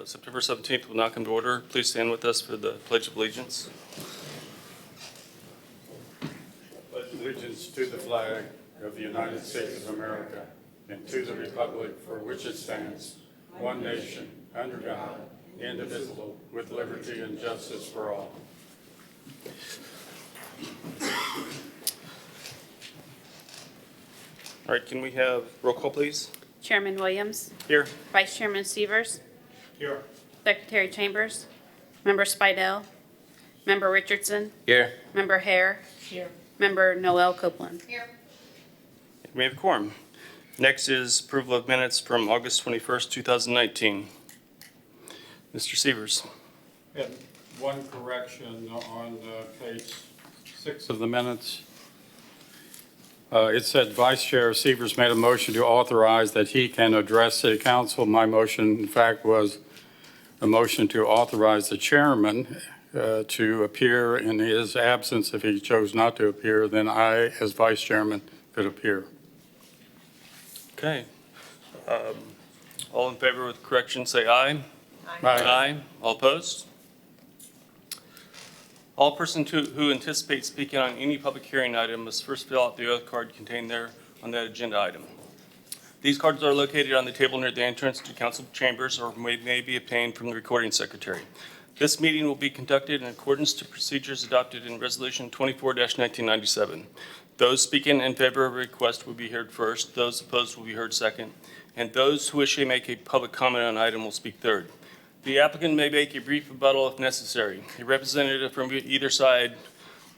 September 17th will now come to order. Please stand with us for the Pledge of Allegiance. Pledge allegiance to the flag of the United States of America and to the republic for which it stands, one nation, under God, indivisible, with liberty and justice for all. All right, can we have roll call, please? Chairman Williams, Here. Vice Chairman Severs, Here. Secretary Chambers, Member Spidell, Member Richardson, Here. Member Hare, Member Noel Copeland. We have a quorum. Next is approval of minutes from August 21st, 2019. Mr. Severs. And one correction on page 6 of the minutes. It said Vice Chair Severs made a motion to authorize that he can address City Council. My motion, in fact, was a motion to authorize the chairman to appear in his absence. If he chose not to appear, then I, as Vice Chairman, could appear. Okay. All in favor with correction, say aye. Aye. All opposed? All persons who anticipate speaking on any public hearing item must first fill out the oath card contained there on that agenda item. These cards are located on the table near the entrance to council chambers or may be obtained from the recording secretary. This meeting will be conducted in accordance to procedures adopted in Resolution 24-1997. Those speaking in favor of a request will be heard first, those opposed will be heard second, and those who wish to make a public comment on an item will speak third. The applicant may make a brief rebuttal if necessary. A representative from either side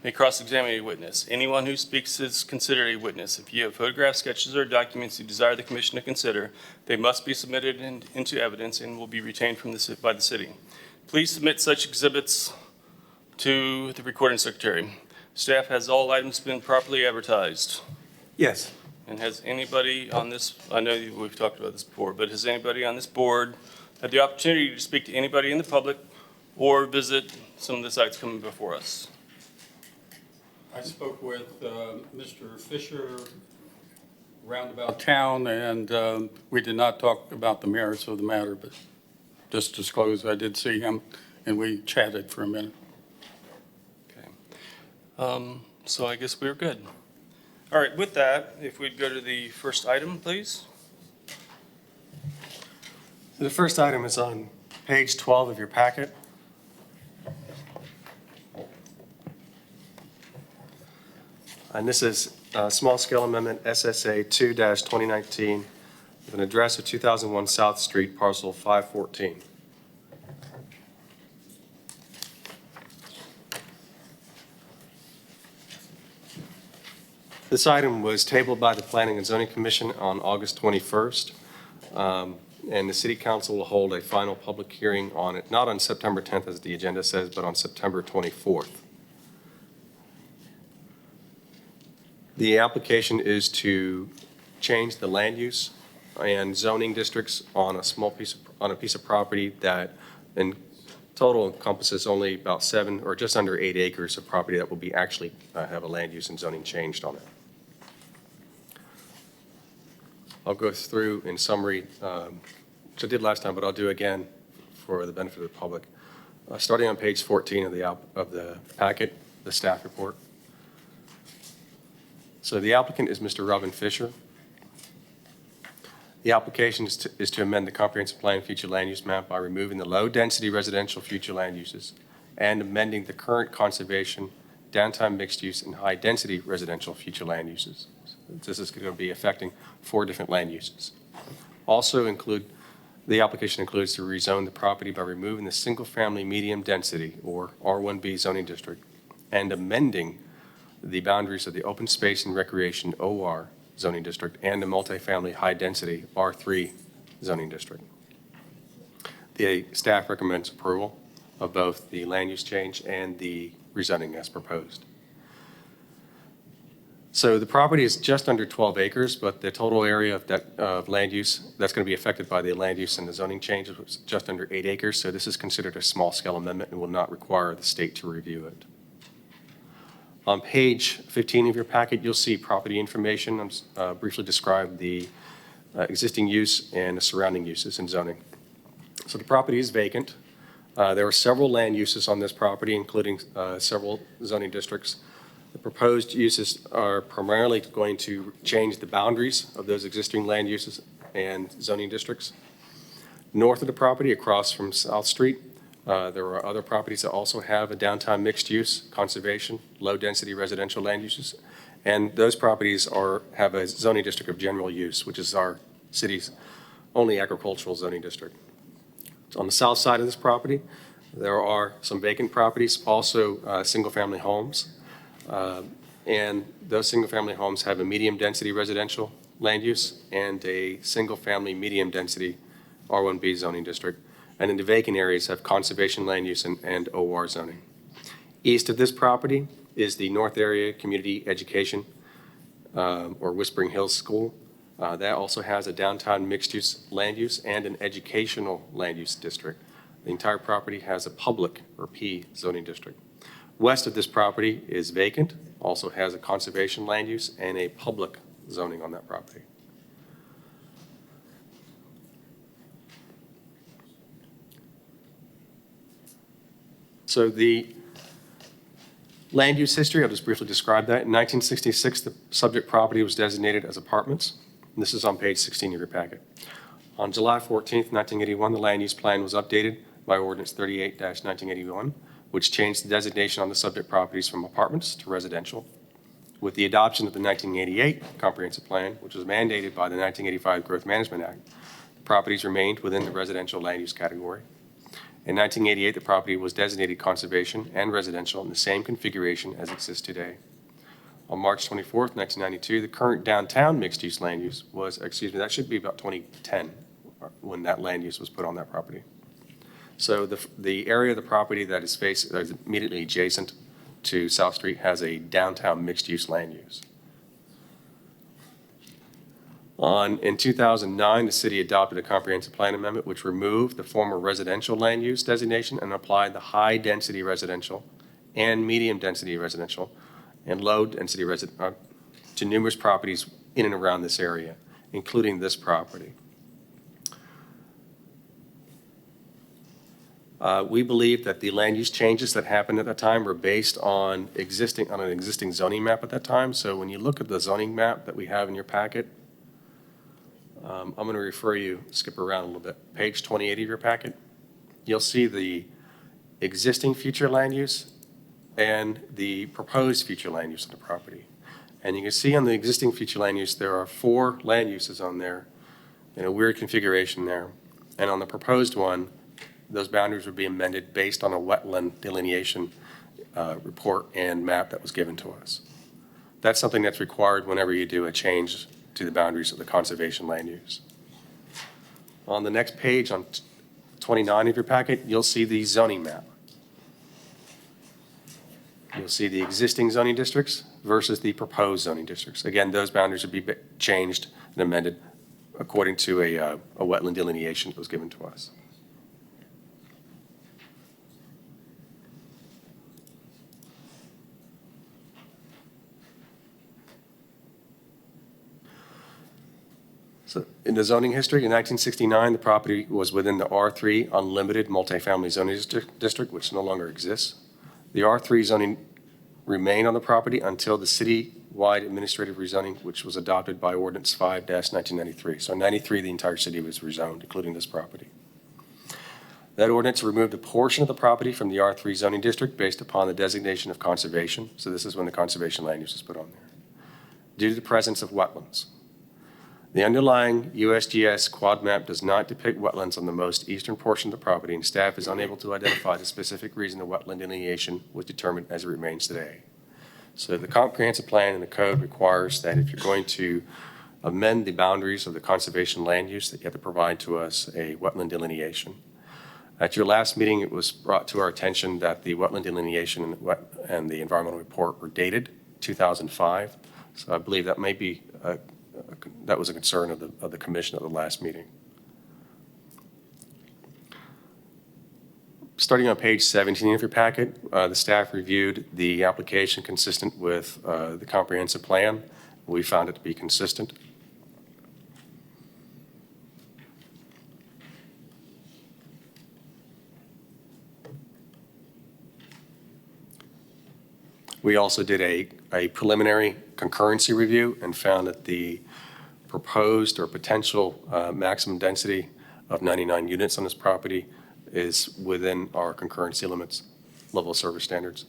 may cross-examine a witness. Anyone who speaks is considered a witness. If you have photographs, sketches, or documents you desire the commission to consider, they must be submitted into evidence and will be retained by the city. Please submit such exhibits to the recording secretary. Staff, has all items been properly advertised? Yes. And has anybody on this, I know we've talked about this before, but has anybody on this board had the opportunity to speak to anybody in the public or visit some of the sites coming before us? I spoke with Mr. Fisher roundabout town, and we did not talk about the merits of the matter, but just disclose I did see him, and we chatted for a minute. Okay. So I guess we're good. All right, with that, if we'd go to the first item, please. The first item is on page 12 of your packet. And this is a small-scale amendment, SSA 2-2019, with an address of 2001 South Street, parcel 514. This item was tabled by the Planning and Zoning Commission on August 21st. And the City Council will hold a final public hearing on it, not on September 10th as the agenda says, but on September 24th. The application is to change the land use and zoning districts on a piece of property that in total encompasses only about 7 or just under 8 acres of property that will be actually have a land use and zoning changed on it. I'll go through in summary, which I did last time, but I'll do again for the benefit of the public. Starting on page 14 of the packet, the staff report. So the applicant is Mr. Robin Fisher. The application is to amend the comprehensive plan future land use map by removing the low-density residential future land uses and amending the current conservation, downtown mixed use, and high-density residential future land uses. This is going to be affecting 4 different land uses. Also the application includes to rezone the property by removing the single-family medium density, or R1B zoning district, and amending the boundaries of the open space and recreation, OR, zoning district, and the multifamily high-density, R3 zoning district. The staff recommends approval of both the land use change and the rezoning as proposed. So the property is just under 12 acres, but the total area of land use that's going to be affected by the land use and the zoning changes was just under 8 acres. So this is considered a small-scale amendment and will not require the state to review it. On page 15 of your packet, you'll see property information. I'm briefly describe the existing use and the surrounding uses in zoning. So the property is vacant. There are several land uses on this property, including several zoning districts. The proposed uses are primarily going to change the boundaries of those existing land uses and zoning districts. North of the property, across from South Street, there are other properties that also have a downtown mixed-use, conservation, low-density residential land uses. And those properties have a zoning district of general use, which is our city's only agricultural zoning district. On the south side of this property, there are some vacant properties, also single-family homes. And those single-family homes have a medium-density residential land use and a single-family medium-density R1B zoning district. And in the vacant areas have conservation land use and OR zoning. East of this property is the North Area Community Education, or Whispering Hills School. That also has a downtown mixed-use land use and an educational land use district. The entire property has a public, or P, zoning district. West of this property is vacant, also has a conservation land use and a public zoning on that property. So the land use history, I'll just briefly describe that. In 1966, the subject property was designated as apartments. And this is on page 16 of your packet. On July 14th, 1981, the land use plan was updated by Ordinance 38-1981, which changed the designation on the subject properties from apartments to residential. With the adoption of the 1988 comprehensive plan, which was mandated by the 1985 Growth Management Act, the properties remained within the residential land use category. In 1988, the property was designated conservation and residential in the same configuration as exists today. On March 24th, 1992, the current downtown mixed-use land use was, that should be about 2010 when that land use was put on that property. So the area of the property that is immediately adjacent to South Street has a downtown mixed-use land use. In 2009, the city adopted a comprehensive plan amendment which removed the former residential land use designation and applied the high-density residential and medium-density residential and low-density to numerous properties in and around this area, including this property. We believe that the land use changes that happened at that time were based on an existing zoning map at that time. So when you look at the zoning map that we have in your packet, I'm going to skip around a little bit. Page 28 of your packet, you'll see the existing future land use and the proposed future land use of the property. And you can see on the existing future land use, there are 4 land uses on there in a weird configuration there. And on the proposed one, those boundaries would be amended based on a wetland delineation report and map that was given to us. That's something that's required whenever you do a change to the boundaries of the conservation land use. On the next page, on 29 of your packet, you'll see the zoning map. You'll see the existing zoning districts versus the proposed zoning districts. Again, those boundaries would be changed and amended according to a wetland delineation that was given to us. So in the zoning history, in 1969, the property was within the R3 unlimited multifamily zoning district, which no longer exists. The R3 zoning remained on the property until the city-wide administrative rezoning, which was adopted by Ordinance 5-1993. So in 93, the entire city was rezoned, including this property. That ordinance removed a portion of the property from the R3 zoning district based upon the designation of conservation. So this is when the conservation land use was put on there, due to the presence of wetlands. The underlying USGS quad map does not depict wetlands on the most eastern portion of the property, and staff is unable to identify the specific reason the wetland delineation was determined as it remains today. So the comprehensive plan and the code requires that if you're going to amend the boundaries of the conservation land use, that you have to provide to us a wetland delineation. At your last meeting, it was brought to our attention that the wetland delineation and the environmental report were dated 2005. So I believe that may be that was a concern of the commission at the last meeting. Starting on page 17 of your packet, the staff reviewed the application consistent with the comprehensive plan. We found it to be consistent. We also did a preliminary concurrency review and found that the proposed or potential maximum density of 99 units on this property is within our concurrency limits, level of service standards.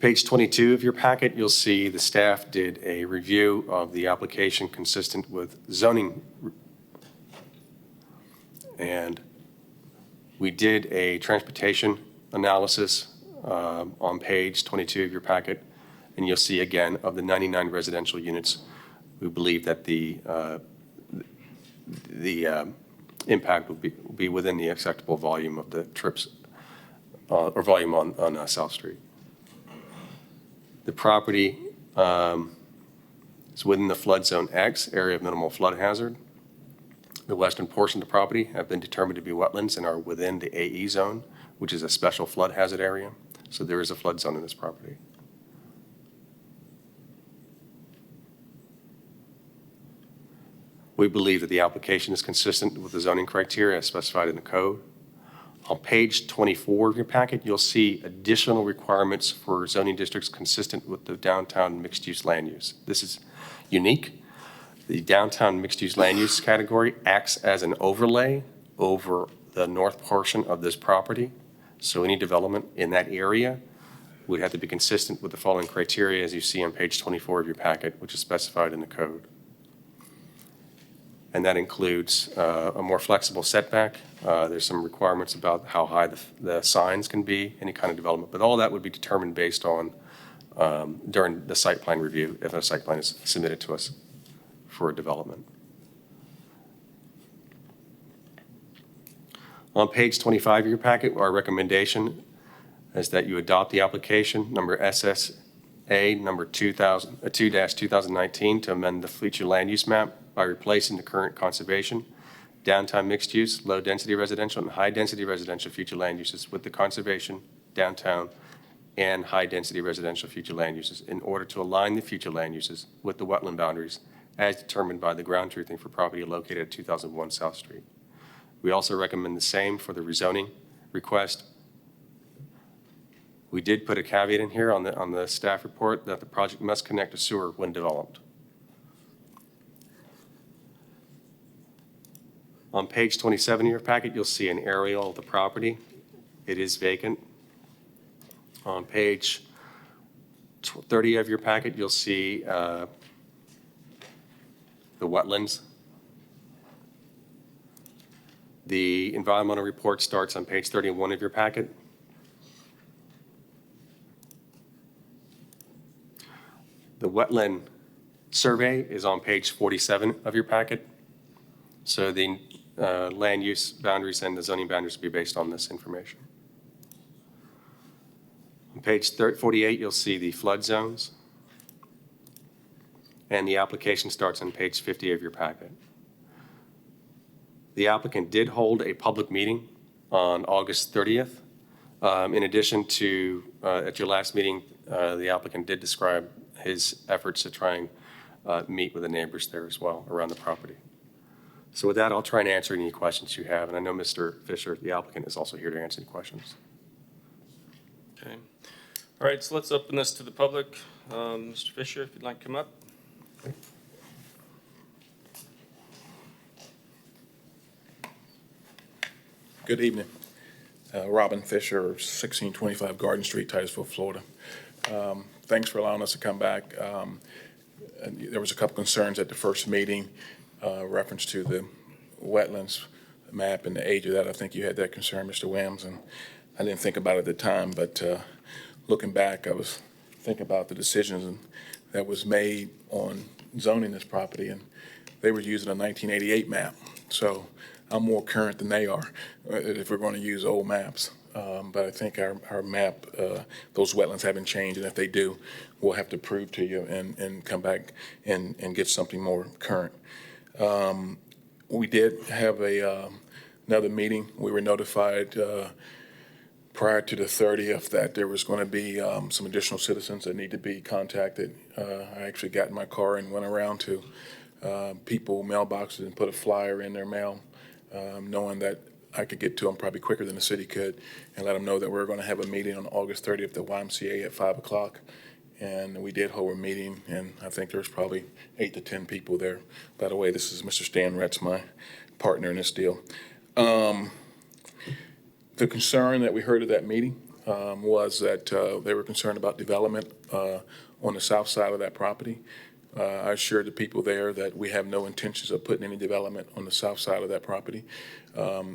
Page 22 of your packet, you'll see the staff did a review of the application consistent with zoning. And we did a transportation analysis on page 22 of your packet. And you'll see again, of the 99 residential units, we believe that the impact will be within the acceptable volume of the trips or volume on South Street. The property is within the flood zone X, area of minimal flood hazard. The western portion of the property have been determined to be wetlands and are within the AE zone, which is a special flood hazard area. So there is a flood zone in this property. We believe that the application is consistent with the zoning criteria as specified in the code. On page 24 of your packet, you'll see additional requirements for zoning districts consistent with the downtown mixed-use land use. This is unique. The downtown mixed-use land use category acts as an overlay over the north portion of this property. So any development in that area would have to be consistent with the following criteria as you see on page 24 of your packet, which is specified in the code. And that includes a more flexible setback. There's some requirements about how high the signs can be, any kind of development. But all that would be determined based on during the site plan review, if a site plan is submitted to us for a development. On page 25 of your packet, our recommendation is that you adopt the application number SSA number 2-2019 to amend the future land use map by replacing the current conservation, downtown mixed use, low density residential, and high density residential future land uses with the conservation, downtown, and high density residential future land uses in order to align the future land uses with the wetland boundaries as determined by the ground truthing for property located at 2001 South Street. We also recommend the same for the rezoning request. We did put a caveat in here on the staff report that the project must connect to sewer when developed. On page 27 of your packet, you'll see an aerial of the property. It is vacant. On page 30 of your packet, you'll see the wetlands. The environmental report starts on page 31 of your packet. The wetland survey is on page 47 of your packet. So the land use boundaries and the zoning boundaries will be based on this information. On page 48, you'll see the flood zones. And the application starts on page 50 of your packet. The applicant did hold a public meeting on August 30th. In addition to, at your last meeting, the applicant did describe his efforts to try and meet with the neighbors there as well around the property. So with that, I'll try and answer any questions you have. And I know Mr. Fisher, the applicant, is also here to answer any questions. Okay. All right, so let's open this to the public. Mr. Fisher, if you'd like to come up. Good evening. Robin Fisher, 1625 Garden Street, Titusville, Florida. Thanks for allowing us to come back. And there was a couple concerns at the first meeting, reference to the wetlands map and the age of that. I think you had that concern, Mr. Williams, and I didn't think about it at the time, but looking back, I was thinking about the decisions that was made on zoning this property, and they were using a 1988 map. So I'm more current than they are if we're going to use old maps. But I think our map, those wetlands haven't changed, and if they do, we'll have to prove to you and come back and get something more current. We did have another meeting. We were notified prior to the 30th that there was going to be some additional citizens that need to be contacted. I actually got in my car and went around to people mailboxes and put a flyer in their mail, knowing that I could get to them probably quicker than the city could and let them know that we're going to have a meeting on August 30th at the YMCA at 5 o'clock. And we did hold a meeting, and I think there's probably 8 to 10 people there. By the way, this is Mr. Stan Retz, my partner in this deal. The concern that we heard at that meeting was that they were concerned about development on the south side of that property. I assured the people there that we have no intentions of putting any development on the south side of that property.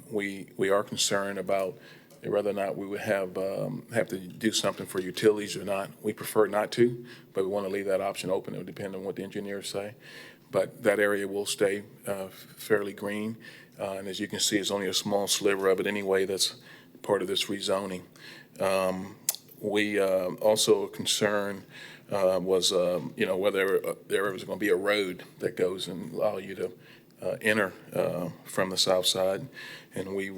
We are concerned about whether or not we would have to do something for utilities or not. We prefer not to, but we want to leave that option open. It would depend on what the engineers say. But that area will stay fairly green. And as you can see, it's only a small sliver of it anyway that's part of this rezoning. We also concerned was, whether there was going to be a road that goes and allow you to enter from the south side. And we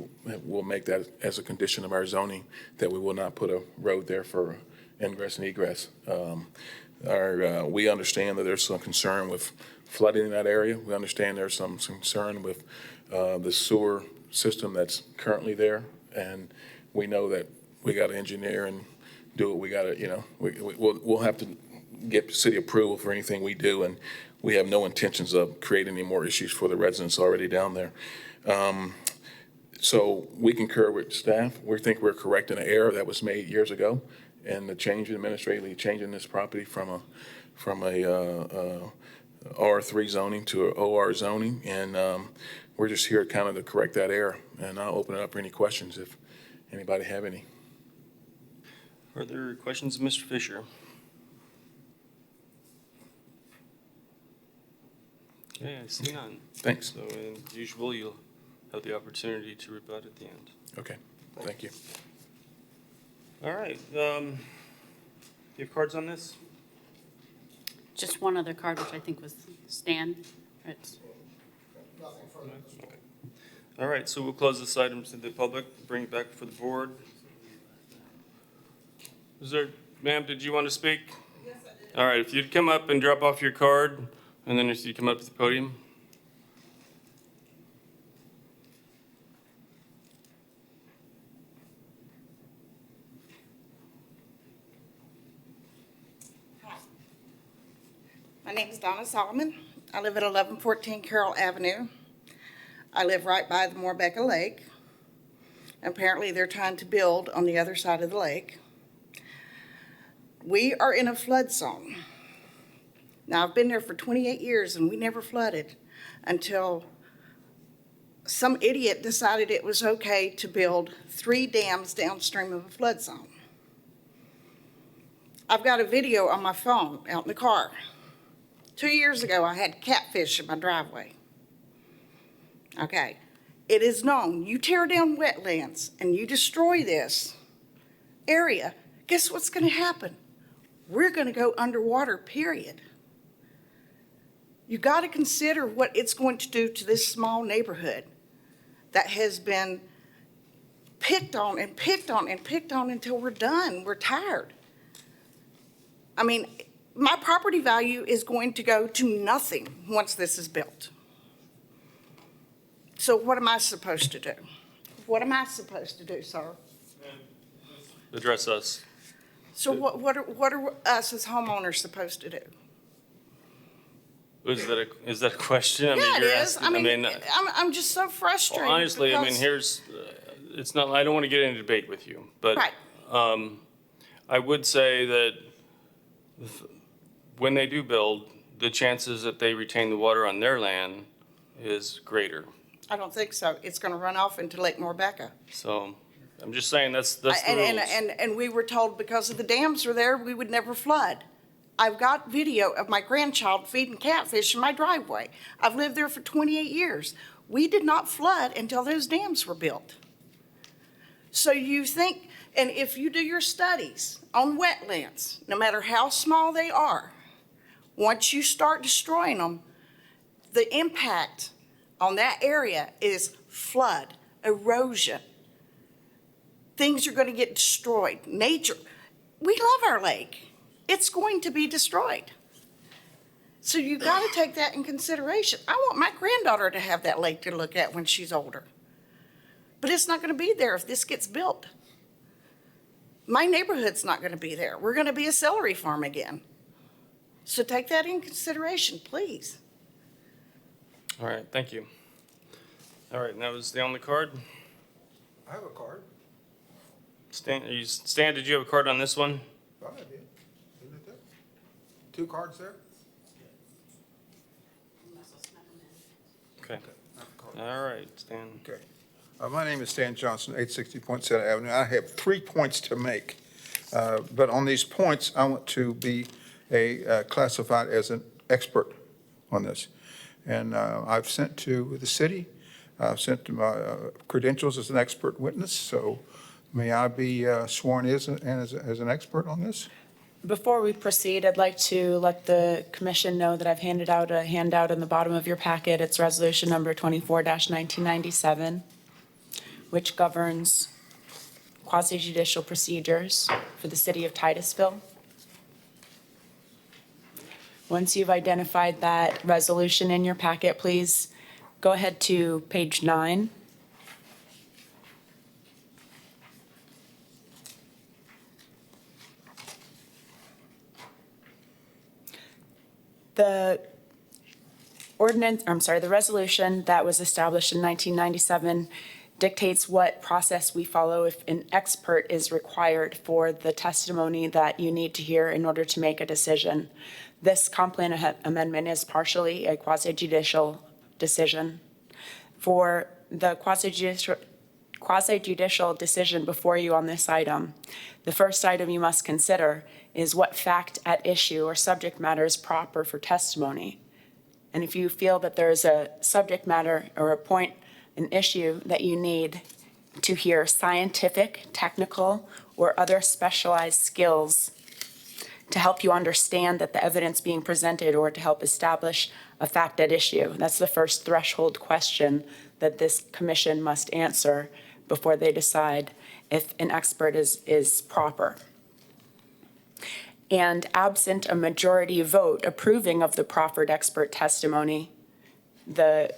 will make that as a condition of our zoning, that we will not put a road there for ingress and egress. We understand that there's some concern with flooding in that area. We understand there's some concern with the sewer system that's currently there. And we know that we got to engineer and do what we got to, we'll have to get city approval for anything we do. And we have no intentions of creating any more issues for the residents already down there. So we concur with staff. We think we're correcting an error that was made years ago, and the change administratively changing this property from a R3 zoning to an OR zoning, and we're just here kind of to correct that error. And I'll open it up for any questions if anybody have any. Are there questions of Mr. Fisher? Okay, I see none. Thanks. So as usual, you'll have the opportunity to rebut at the end. Okay, thank you. All right, you have cards on this? Just one other card, which I think was Stan. It's All right, so we'll close this item to the public, bring it back for the board. Ma'am, did you want to speak? Yes, I did. All right, if you'd come up and drop off your card, and then if you come up to the podium. My name is Donna Solomon. I live at 1114 Carroll Avenue. I live right by the Morebecca Lake. Apparently, they're trying to build on the other side of the lake. We are in a flood zone. Now, I've been there for 28 years, and we never flooded until some idiot decided it was okay to build 3 dams downstream of a flood zone. I've got a video on my phone out in the car. 2 years ago, I had catfish in my driveway. Okay, it is known, you tear down wetlands and you destroy this area, guess what's going to happen? We're going to go underwater, period. You got to consider what it's going to do to this small neighborhood that has been picked on and picked on and picked on until we're done. We're tired. I mean, my property value is going to go to nothing once this is built. So what am I supposed to do? What am I supposed to do, sir? Address us. So what are us as homeowners supposed to do? Is that a question? Yeah, it you're is. asking, I'm just so frustrated. well, honestly, because- it's not, I don't want to get into debate with you, but Right. I would say that when they do build, the chances that they retain the water on their land is greater. I don't think so. It's going to run off into Lake Morebecca. So I'm just saying that's the rules. And we were told because of the dams were there, we would never flood. I've got video of my grandchild feeding catfish in my driveway. I've lived there for 28 years. We did not flood until those dams were built. So you think, and if you do your studies on wetlands, no matter how small they are, once you start destroying them, the impact on that area is flood, erosion. Things are going to get destroyed. Nature, we love our lake. It's going to be destroyed. So you got to take that in consideration. I want my granddaughter to have that lake to look at when she's older. But it's not going to be there if this gets built. My neighborhood's not going to be there. We're going to be a celery farm again. So take that in consideration, please. All right, thank you. All right, and that was the only card? I have a card. Stan, did you have a card on this one? Oh, I did. Isn't it there? 2 cards there? Okay. I have a card. All right, Stan. Okay. My name is Stan Johnson, 860 Poinsett Avenue. I have 3 points to make. But on these points, I want to be classified as an expert on this. And I've sent to the city, I've sent to my credentials as an expert witness. So may I be sworn as an expert on this? Before we proceed, I'd like to let the commission know that I've handed out a handout in the bottom of your packet. It's resolution number 24-1997, which governs quasi-judicial procedures for the city of Titusville. Once you've identified that resolution in your packet, please go ahead to page 9. The the resolution that was established in 1997 dictates what process we follow if an expert is required for the testimony that you need to hear in order to make a decision. This comp plan amendment is partially a quasi-judicial decision. For the quasi-judicial decision before you on this item, the first item you must consider is what fact at issue or subject matter is proper for testimony. And if you feel that there is a subject matter or a point, an issue that you need to hear scientific, technical, or other specialized skills to help you understand that the evidence being presented or to help establish a fact at issue. That's the first threshold question that this commission must answer before they decide if an expert is proper. And absent a majority vote approving of the proffered expert testimony, the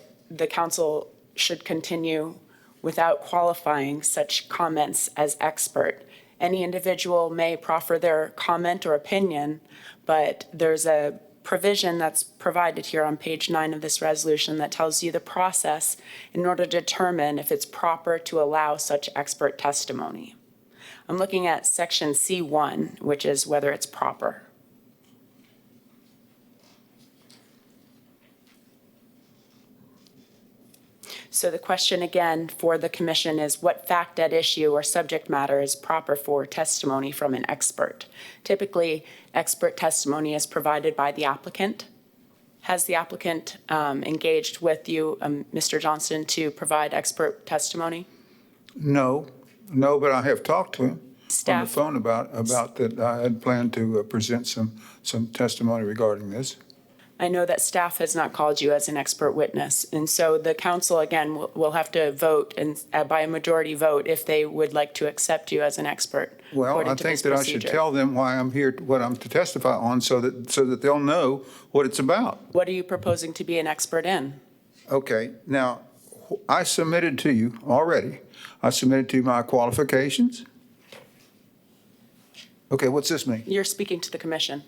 council should continue without qualifying such comments as expert. Any individual may proffer their comment or opinion, but there's a provision that's provided here on page 9 of this resolution that tells you the process in order to determine if it's proper to allow such expert testimony. I'm looking at section C1, which is whether it's proper. So the question again for the commission is what fact at issue or subject matter is proper for testimony from an expert? Typically, expert testimony is provided by the applicant. Has the applicant engaged with you, Mr. Johnston, to provide expert testimony? No, but I have talked to him on the Staff? phone about that. I had planned to present some testimony regarding this. I know that staff has not called you as an expert witness, and so the council, again, will have to vote and by a majority vote if they would like to accept you as an expert. Well, I according to think this that I should procedure. tell them why I'm here, what I'm to testify on, so that they'll know what it's about. What are you proposing to be an expert in? Okay, now, I submitted to you already. I submitted to you my qualifications. Okay, what's this mean? You're speaking to the commission.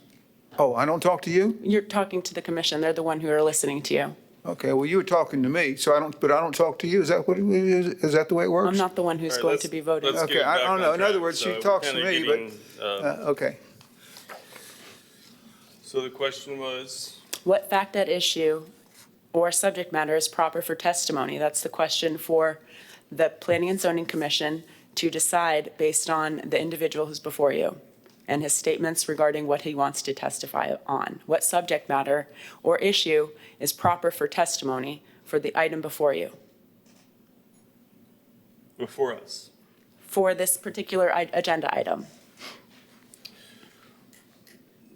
Oh, I don't talk to you? You're talking to the commission. They're the one who are listening to you. Okay, well, you were talking to me, but I don't talk to you. Is that what it is? Is that the way it works? I'm not the one who's All right, going let's- to be voting. let's Okay, get I back don't on know. In other track. words, she So talks to kinda me, getting, okay. So the question was, What fact at issue or subject matter is proper for testimony? That's the question for the Planning and Zoning Commission to decide based on the individual who's before you and his statements regarding what he wants to testify on. What subject matter or issue is proper for testimony for the item before you? before us. For this particular agenda item.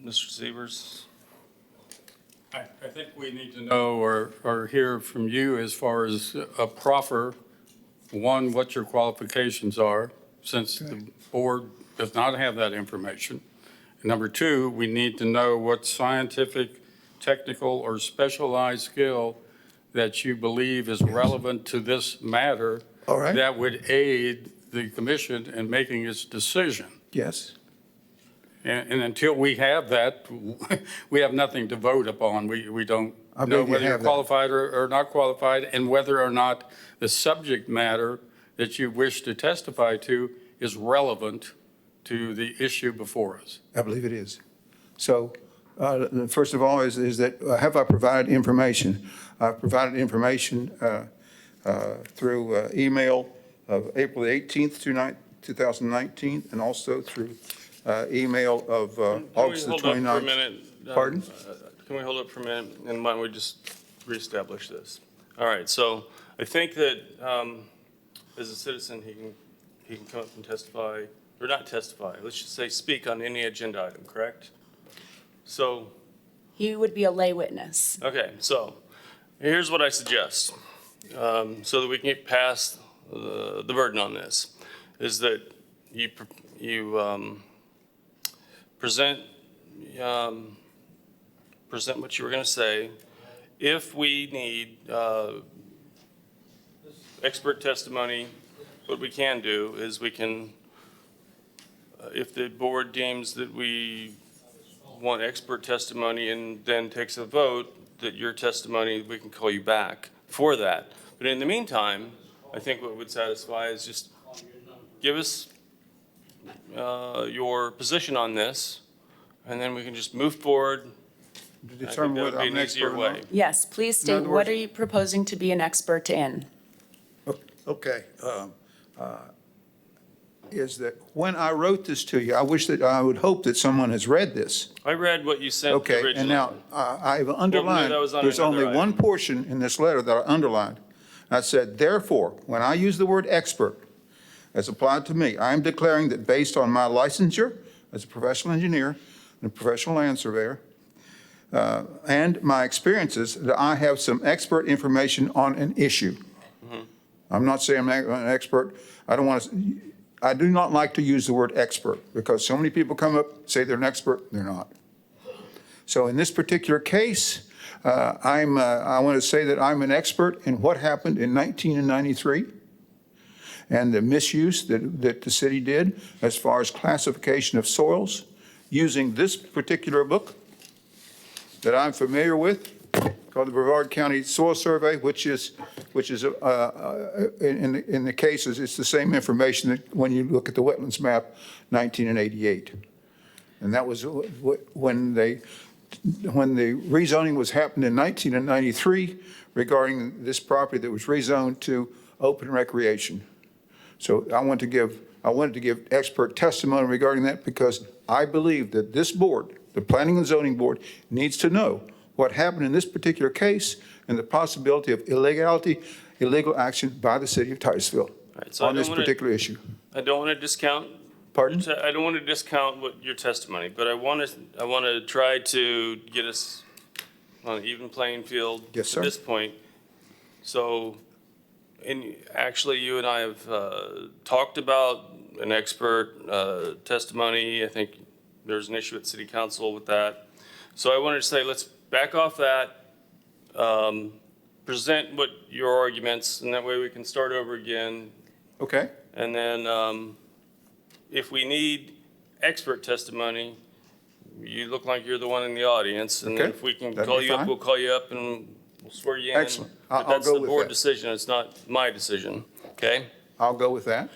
Mr. Severs? I think we need to know or hear from you as far as a proffer, one, what your qualifications are, since the board does not have that information. Number two, we need to know what scientific, technical, or specialized skill that you believe is relevant to this matter All right. that would aid the commission in making its decision. Yes. And until we have that, we have nothing to vote upon. We don't I know believe you whether you're have that. qualified or not qualified, and whether or not the subject matter that you wish to testify to is relevant to the issue before us. I believe it is. So, first of all, is that, have I provided information? I've provided information through email of April the 18th, 2019, and also through email of August the 29th. Can we hold up for a minute? Pardon? Can we hold up for a minute, and why don't we just reestablish this? All right, so I think that as a citizen, he can come up and testify, or not testify, let's just say speak on any agenda item, correct? So, He would be a lay witness. okay, so here's what I suggest, so that we can get past the burden on this, is that you present what you were going to say. If we need expert testimony, what we can do is we can, if the board deems that we want expert testimony and then takes a vote, that your testimony, we can call you back for that. But in the meantime, I think what would satisfy is just give us your position on this, and then we can just move forward. To I think determine that would whether be I'm an an easier expert or way. not? Yes, please In state, other what words- are you proposing to be an expert in? Okay. Is that when I wrote this to you, I would hope that someone has read this. I read what you sent Okay, originally. and now I've underlined, that was on there's only another one item. portion in this letter that I underlined. I said, therefore, when I use the word expert as applied to me, I am declaring that based on my licensure as a professional engineer and a professional land surveyor, and my experiences, that I have some expert information on an issue. Mm-hmm. I'm not saying I'm an expert. I do not like to use the word expert because so many people come up, say they're an expert, they're not. So in this particular case, I want to say that I'm an expert in what happened in 1993 and the misuse that the city did as far as classification of soils using this particular book that I'm familiar with, called the Brevard County Soil Survey, which is in the cases, it's the same information that when you look at the wetlands map, 1988. And that was when the rezoning was happened in 1993 regarding this property that was rezoned to open recreation. So I wanted to give expert testimony regarding that because I believe that this board, the Planning and Zoning Board, needs to know what happened in this particular case and the possibility of illegal action by the city of Titusville Right, so on this particular issue. I don't want to discount. Pardon? I don't want to discount what your testimony, but I want to try to get us on an even playing field Yes, sir. at this point. So, actually, you and I have talked about an expert testimony. I think there's an issue at City Council with that. So I wanted to say, let's back off that, present what your arguments, and that way we can start over again. Okay, And then if we need expert testimony, you look like you're the one in the audience. And then Okay, if we can that'd call be you up, fine. we'll call you up and we'll swear you in. Excellent. But I'll that's go the with board that. decision. It's not my decision. Okay? I'll go with that.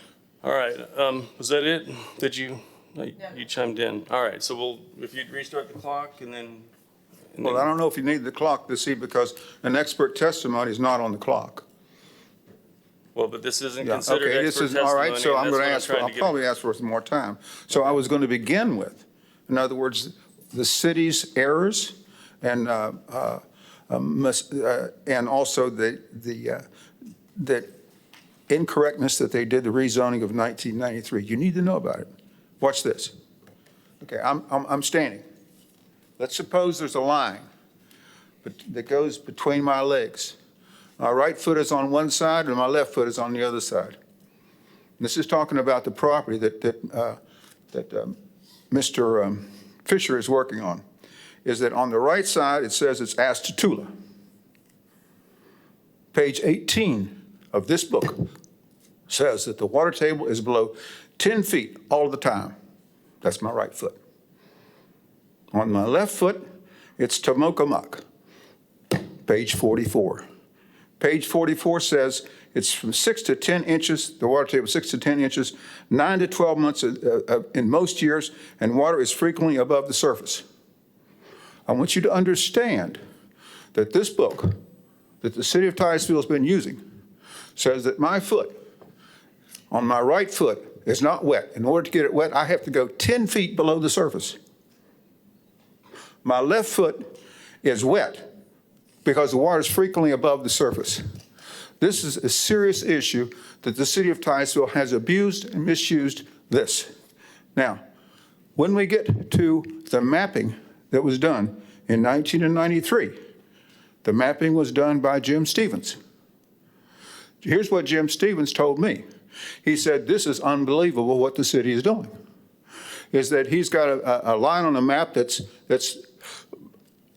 All right. Was that it? Did you? No, you chimed in. All right. So if you'd restart the clock and then. Well, I don't know if you need the clock to see because an expert testimony is not on the clock. Well, but this isn't Yeah, considered okay, this expert is, testimony. all right, so and I'm that's going what to ask for, trying I'll get- probably ask for some more time. So I was going to begin with, in other words, the city's errors and also the incorrectness that they did the rezoning of 1993. You need to know about it. Watch this. Okay, I'm standing. Let's suppose there's a line that goes between my legs. My right foot is on one side and my left foot is on the other side. This is talking about the property that Mr. Fisher is working on. Is that on the right side, it says it's Astatula. Page 18 of this book says that the water table is below 10 feet all the time. That's my right foot. On my left foot, it's Tomokamuk, page 44. Page 44 says it's from 6 to 10 inches, the water table 6 to 10 inches, 9 to 12 months in most years, and water is frequently above the surface. I want you to understand that this book that the city of Titusville has been using says that my foot, on my right foot, is not wet. In order to get it wet, I have to go 10 feet below the surface. My left foot is wet because the water is frequently above the surface. This is a serious issue that the city of Titusville has abused and misused this. Now, when we get to the mapping that was done in 1993, the mapping was done by Jim Stevens. Here's what Jim Stevens told me. He said, this is unbelievable what the city is doing. Is that he's got a line on the map that's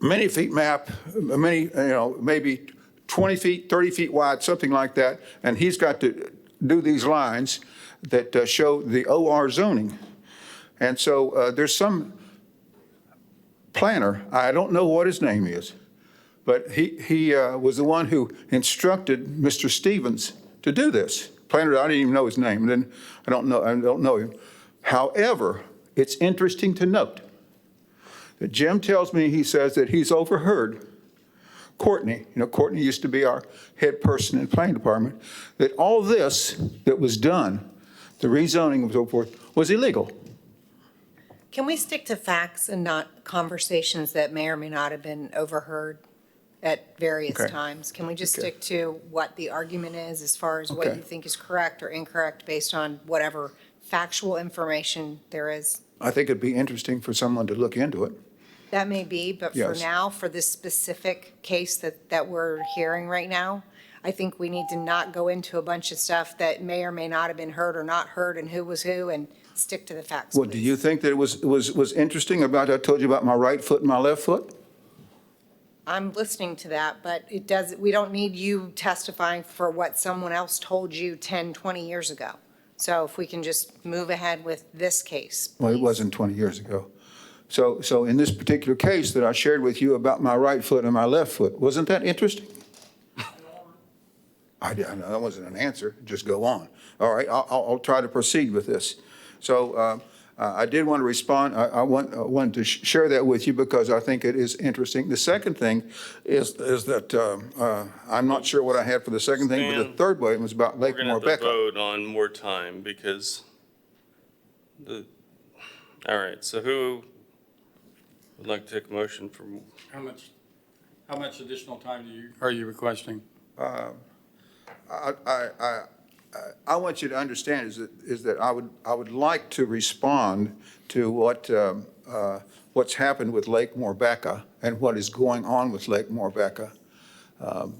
many feet map, maybe 20 feet, 30 feet wide, something like that, and he's got to do these lines that show the OR zoning. And so there's some planner, I don't know what his name is, but he was the one who instructed Mr. Stevens to do this. Planner, I didn't even know his name, and then I don't know him. However, it's interesting to note that Jim tells me, he says that he's overheard Courtney, Courtney used to be our head person in the planning department, that all this that was done, the rezoning and so forth, was illegal. Can we stick to facts and not conversations that may or may not have been overheard at various Okay. times? Can we just Okay. stick to what the argument is as far as what Okay. you think is correct or incorrect based on whatever factual information there is? I think it'd be interesting for someone to look into it. That may be, but for Yes. now, for this specific case that we're hearing right now, I think we need to not go into a bunch of stuff that may or may not have been heard or not heard and who was who, and stick to the facts, Well, do you please. think that it was interesting about, I told you about my right foot and my left foot? I'm listening to that, but we don't need you testifying for what someone else told you 10, 20 years ago. So if we can just move ahead with this case, Well, it please. wasn't 20 years ago. So in this particular case that I shared with you about my right foot and my left foot, wasn't that interesting? That wasn't an answer, just go on. All right, I'll try to proceed with this. So I did want to respond, I wanted to share that with you because I think it is interesting. The second thing is that I'm not sure what I had for the second thing, but the Stan, third one was about We're Lake going to have to Morbeca. vote on more time because all right, so who would like to take a motion for? How much additional time are you requesting? I want you to understand is that I would like to respond to what's happened with Lake Morbeca and what is going on with Lake Morbeca.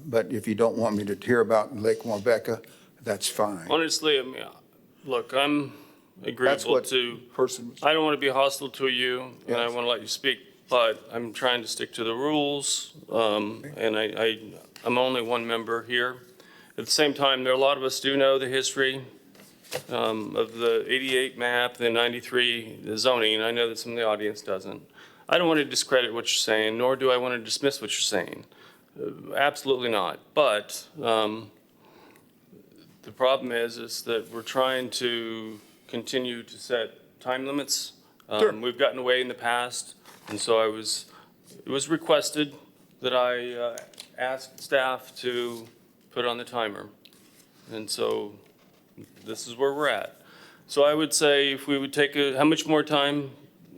But if you don't want me to hear about Lake Morbeca, that's fine. Honestly, I mean, look, I'm That's agreeable what to, person. I don't want to be hostile to you, and I Yes. want to let you speak, but I'm trying to stick to the rules, and I'm only one member here. At the same time, there are a lot of us do know the history of the 88 map, the 93 zoning, and I know that some of the audience doesn't. I don't want to discredit what you're saying, nor do I want to dismiss what you're saying. Absolutely not. But the problem is that we're trying to continue to set time limits. Sure. We've gotten away in the past, and so it was requested that I ask staff to put on the timer. And so this is where we're at. So I would say if we would take how much more time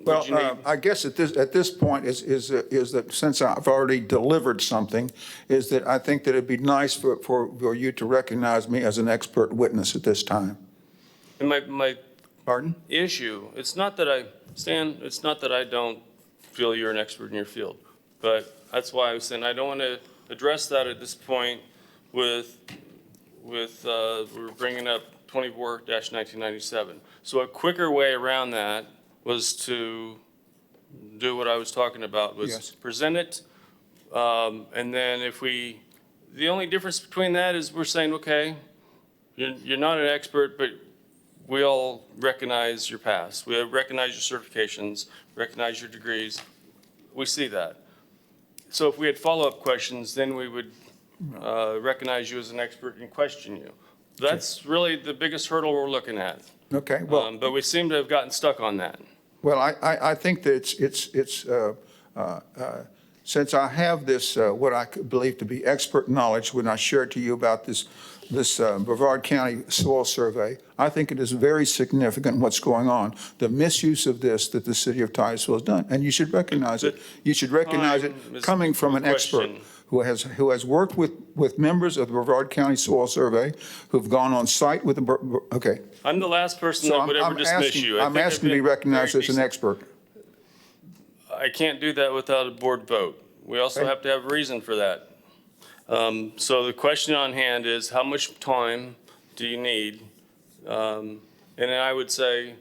Well, would you need? I guess at this point is that since I've already delivered something, is that I think that it'd be nice for you to recognize me as an expert witness at this time. And my Pardon? issue, it's not that I don't feel you're an expert in your field, but that's why I was saying I don't want to address that at this point with we're bringing up 24-1997. So a quicker way around that was to do what I was talking about, was Yes. present it, and then the only difference between that is we're saying, okay, You're not an expert, but we all recognize your past. We recognize your certifications, recognize your degrees. We see that. So if we had follow-up questions, then we would recognize you as an expert and question you. That's really the biggest hurdle we're looking at. Okay, well, But we seem to have gotten stuck on that. well, I think that since I have this, what I believe to be expert knowledge, when I shared to you about this Brevard County soil survey, I think it is very significant what's going on, the misuse of this that the city of Titusville has done, and you should recognize it. You should recognize it Time is coming from an the expert question. who has worked with members of the Brevard County Soil Survey, who've gone on site with the, okay. I'm the last person So that would ever I'm dismiss asking, you. I I'm think I've asking to be been recognized very as an decent. expert. I can't do that without a board vote. We also Okay. have to have a reason for that. So the question on hand is, how much time do you need? And then I would say,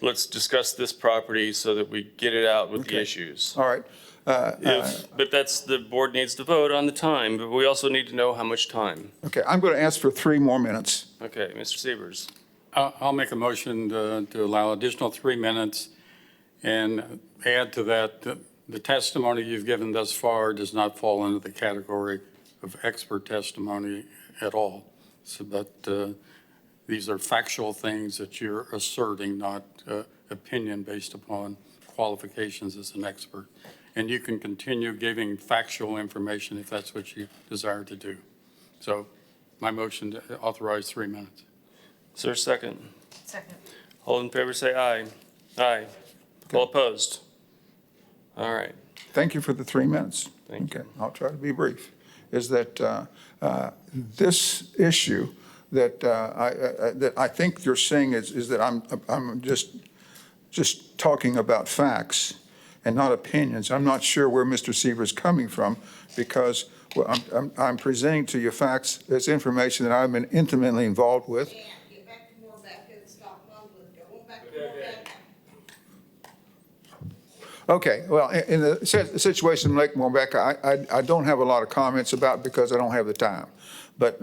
let's discuss this property so that we get it out with the Okay. issues. All right. But the board needs to vote on the time, but we also need to know how much time. Okay, I'm going to ask for 3 more minutes. Okay, Mr. Sievers. I'll make a motion to allow additional 3 minutes and add to that, the testimony you've given thus far does not fall into the category of expert testimony at all. So, but these are factual things that you're asserting, not opinion based upon qualifications as an expert. And you can continue giving factual information if that's what you desire to do. So my motion to authorize 3 minutes. Is there a second? Second. All in favor, say aye. Aye. All opposed? All right. Thank you for the 3 minutes. Thank you. Okay, I'll try to be brief. Is that this issue that I think you're saying is that I'm just talking about facts and not opinions. I'm not sure where Mr. Seaver is coming from, because I'm presenting to you facts as information that I've been intimately involved with. Get back to Moorbeck and stop mumbling. Go back to Moorbeck. Okay, well, in the situation in Lake Moorbeck, I don't have a lot of comments about because I don't have the time. But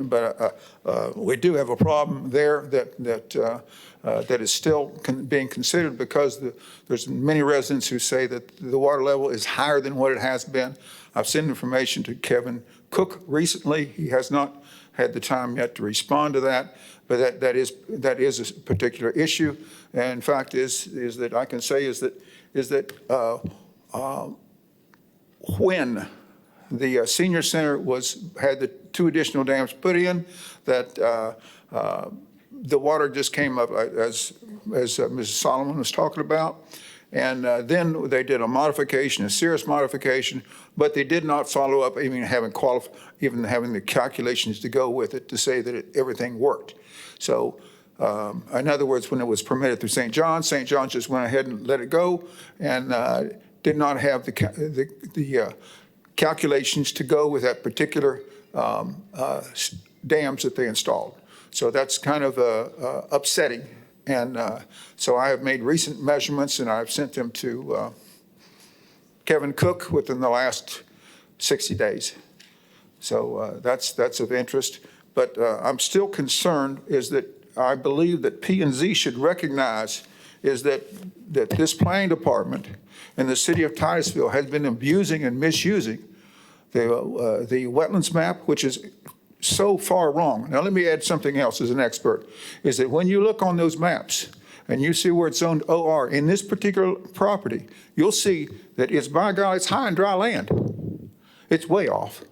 we do have a problem there that is still being considered, because there's many residents who say that the water level is higher than what it has been. I've sent information to Kevin Cook recently. He has not had the time yet to respond to that, but that is a particular issue. And in fact, is that I can say is that when the senior center had the 2 additional dams put in, that the water just came up as Mrs. Solomon was talking about. And then they did a modification, a serious modification, but they did not follow up even having the calculations to go with it to say that everything worked. So in other words, when it was permitted through St. John just went ahead and let it go, and did not have the calculations to go with that particular dams that they installed. So that's kind of upsetting. And so I have made recent measurements, and I've sent them to Kevin Cook within the last 60 days. So that's of interest. But I'm still concerned is that I believe that P&Z should recognize is that this planning department and the city of Titusville has been abusing and misusing the wetlands map, which is so far wrong. Now, let me add something else as an expert, is that when you look on those maps and you see where it's zoned OR in this particular property, you'll see that it's, by God, it's high and dry land. It's way off.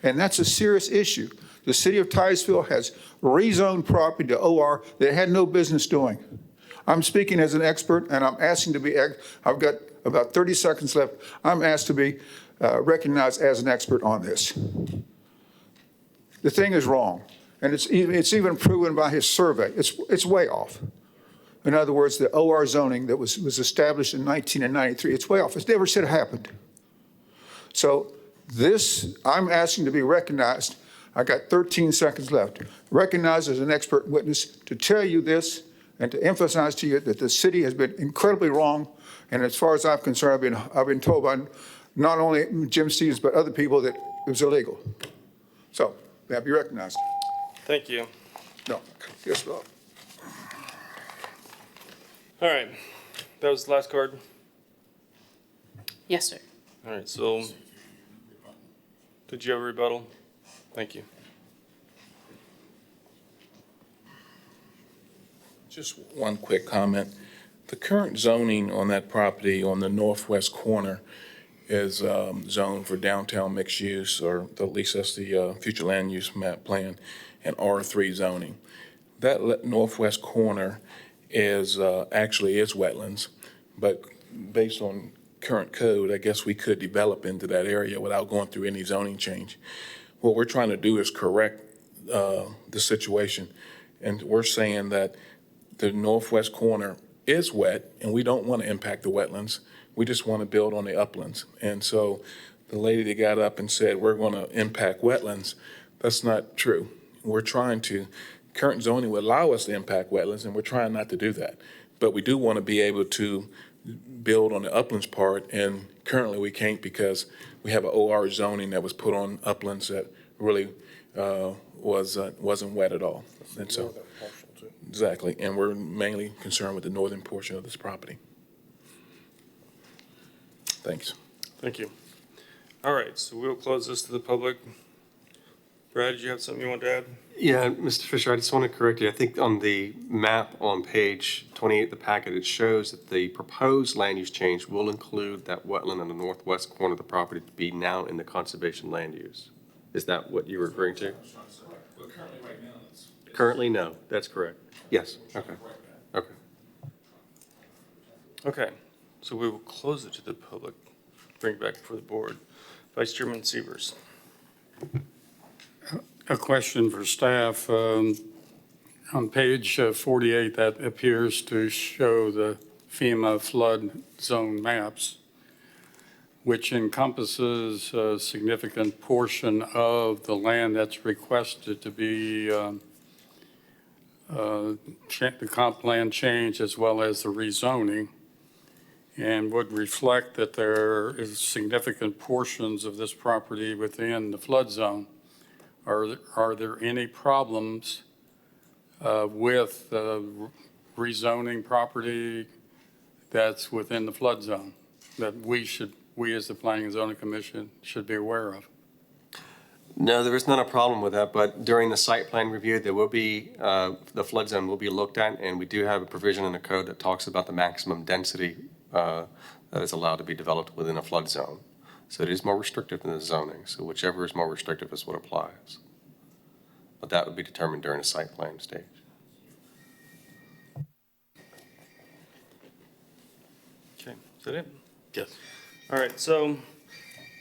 And that's a serious issue. The city of Titusville has rezoned property to OR that it had no business doing. I'm speaking as an expert, and I'm asking to be, I've got about 30 seconds left. I'm asked to be recognized as an expert on this. The thing is wrong, and it's even proven by his survey. It's way off. In other words, the OR zoning that was established in 1993, it's way off. It's never should have happened. So this, I'm asking to be recognized. I got 13 seconds left. Recognized as an expert witness to tell you this and to emphasize to you that the city has been incredibly wrong. And as far as I'm concerned, I've been told by not only Jim Stevens but other people that it was illegal. So, may I be recognized? Thank you. No, yes, no. All right, that was the last card. Yes, sir. All right, so did you have a rebuttal? Thank you. Just one quick comment. The current zoning on that property on the northwest corner is zoned for downtown mixed use, or at least that's the future land use map plan, and R3 zoning. That northwest corner is actually is wetlands, but based on current code, I guess we could develop into that area without going through any zoning change. What we're trying to do is correct the situation, and we're saying that the northwest corner is wet, and we don't want to impact the wetlands. We just want to build on the uplands. And so the lady that got up and said, we're going to impact wetlands, that's not true. We're trying to, current zoning will allow us to impact wetlands, and we're trying not to do that. But we do want to be able to build on the uplands part, and currently we can't because we have an OR zoning that was put on uplands that really wasn't wet at all. And so, exactly, and we're mainly concerned with the northern portion of this property. Thanks. Thank you. All right, so we'll close this to the public. Brad, did you have something you want to add? Yeah, Mr. Fisher, I just want to correct you. I think on the map on page 28 of the packet, it shows that the proposed land use change will include that wetland in the northwest corner of the property to be now in the conservation land use. Is that what you were referring to? Currently, no. That's correct. Yes. Okay. Okay. Okay, so we will close it to the public, bring it back before the board. Vice Chairman Severs. A question for staff. On page 48, that appears to show the FEMA flood zone maps, which encompasses a significant portion of the land that's requested to be the comp plan change as well as the rezoning, and would reflect that there is significant portions of this property within the flood zone. Are there any problems with rezoning property that's within the flood zone that we as the Planning and Zoning Commission should be aware of? No, there is not a problem with that, but during the site plan review, there will be, the flood zone will be looked at, and we do have a provision in the code that talks about the maximum density that is allowed to be developed within a flood zone. So it is more restrictive than the zoning, so whichever is more restrictive is what applies. But that would be determined during the site plan stage. Okay, is that it? Yes. All right, so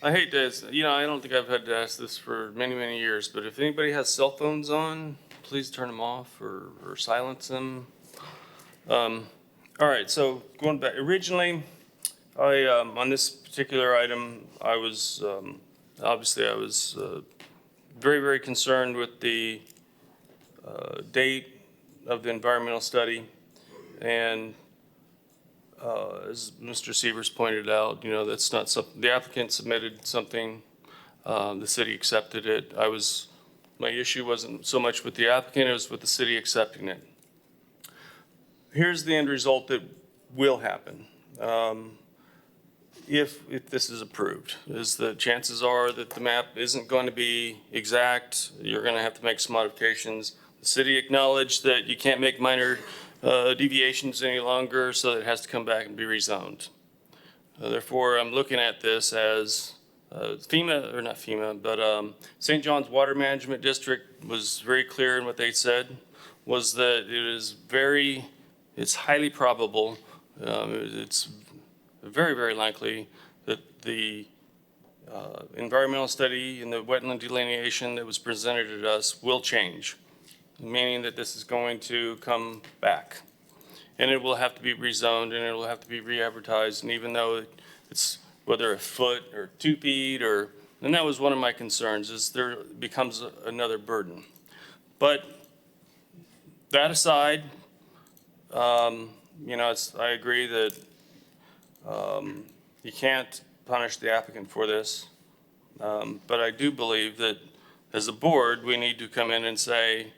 I hate to, I don't think I've had to ask this for many, many years, but if anybody has cell phones on, please turn them off or silence them. All right, so going back, originally, on this particular item, I was very, very concerned with the date of the environmental study. And as Mr. Severs pointed out, that's not something, the applicant submitted something, the city accepted it. My issue wasn't so much with the applicant, it was with the city accepting it. Here's the end result that will happen. If this is approved, is the chances are that the map isn't going to be exact. You're going to have to make some modifications. The city acknowledged that you can't make minor deviations any longer, so it has to come back and be rezoned. Therefore, I'm looking at this as FEMA, or not FEMA, but St. John's Water Management District was very clear in what they said, was that it's highly probable, it's very, very likely that the environmental study and the wetland delineation that was presented to us will change, meaning that this is going to come back. And it will have to be rezoned, and it will have to be re-advertised, and even though it's whether a foot or 2 feet and that was one of my concerns, is there becomes another burden. But that aside, I agree that you can't punish the applicant for this. But I do believe that as a board, we need to come in and say,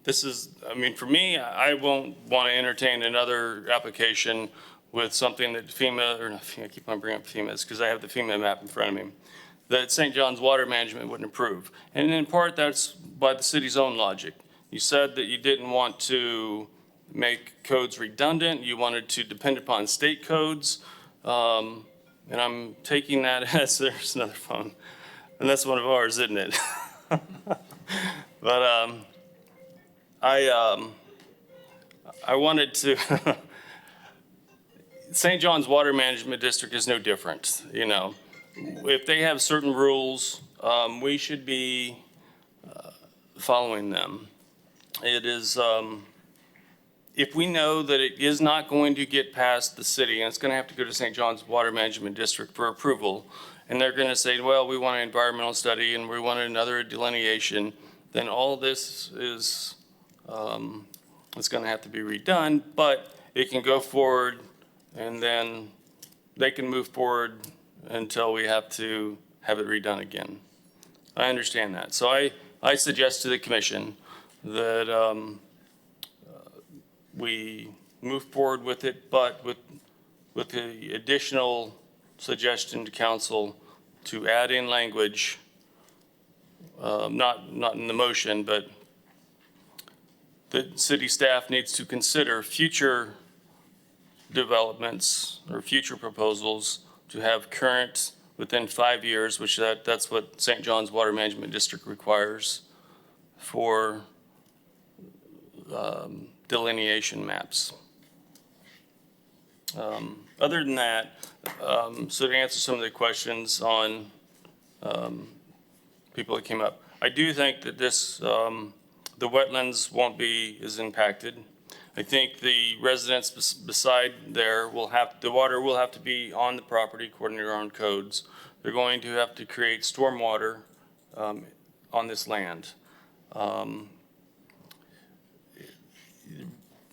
this is, I mean, for me, I won't want to entertain another application with something that FEMA, or not FEMA, I keep on bringing up FEMA's because I have the FEMA map in front of me, that St. John's Water Management wouldn't approve. And in part, that's by the city's own logic. You said that you didn't want to make codes redundant. You wanted to depend upon state codes. And I'm taking that as, there's another phone. And that's one of ours, isn't it? But I wanted to, St. John's Water Management District is no different, you know. If they have certain rules, we should be following them. It is, if we know that it is not going to get past the city, and it's going to have to go to St. John's Water Management District for approval, and they're going to say, well, we want an environmental study and we want another delineation, then all this is, it's going to have to be redone, but it can go forward and then they can move forward until we have to have it redone again. I understand that. So I suggest to the commission that we move forward with it, but with the additional suggestion to council to add in language, not in the motion, but the city staff needs to consider future developments or future proposals to have current within 5 years, which that's what St. John's Water Management District requires for delineation maps. Other than that, so to answer some of the questions on people that came up, I do think that this, the wetlands won't be as impacted. I think the residents beside there will have, the water will have to be on the property according to their own codes. They're going to have to create stormwater on this land.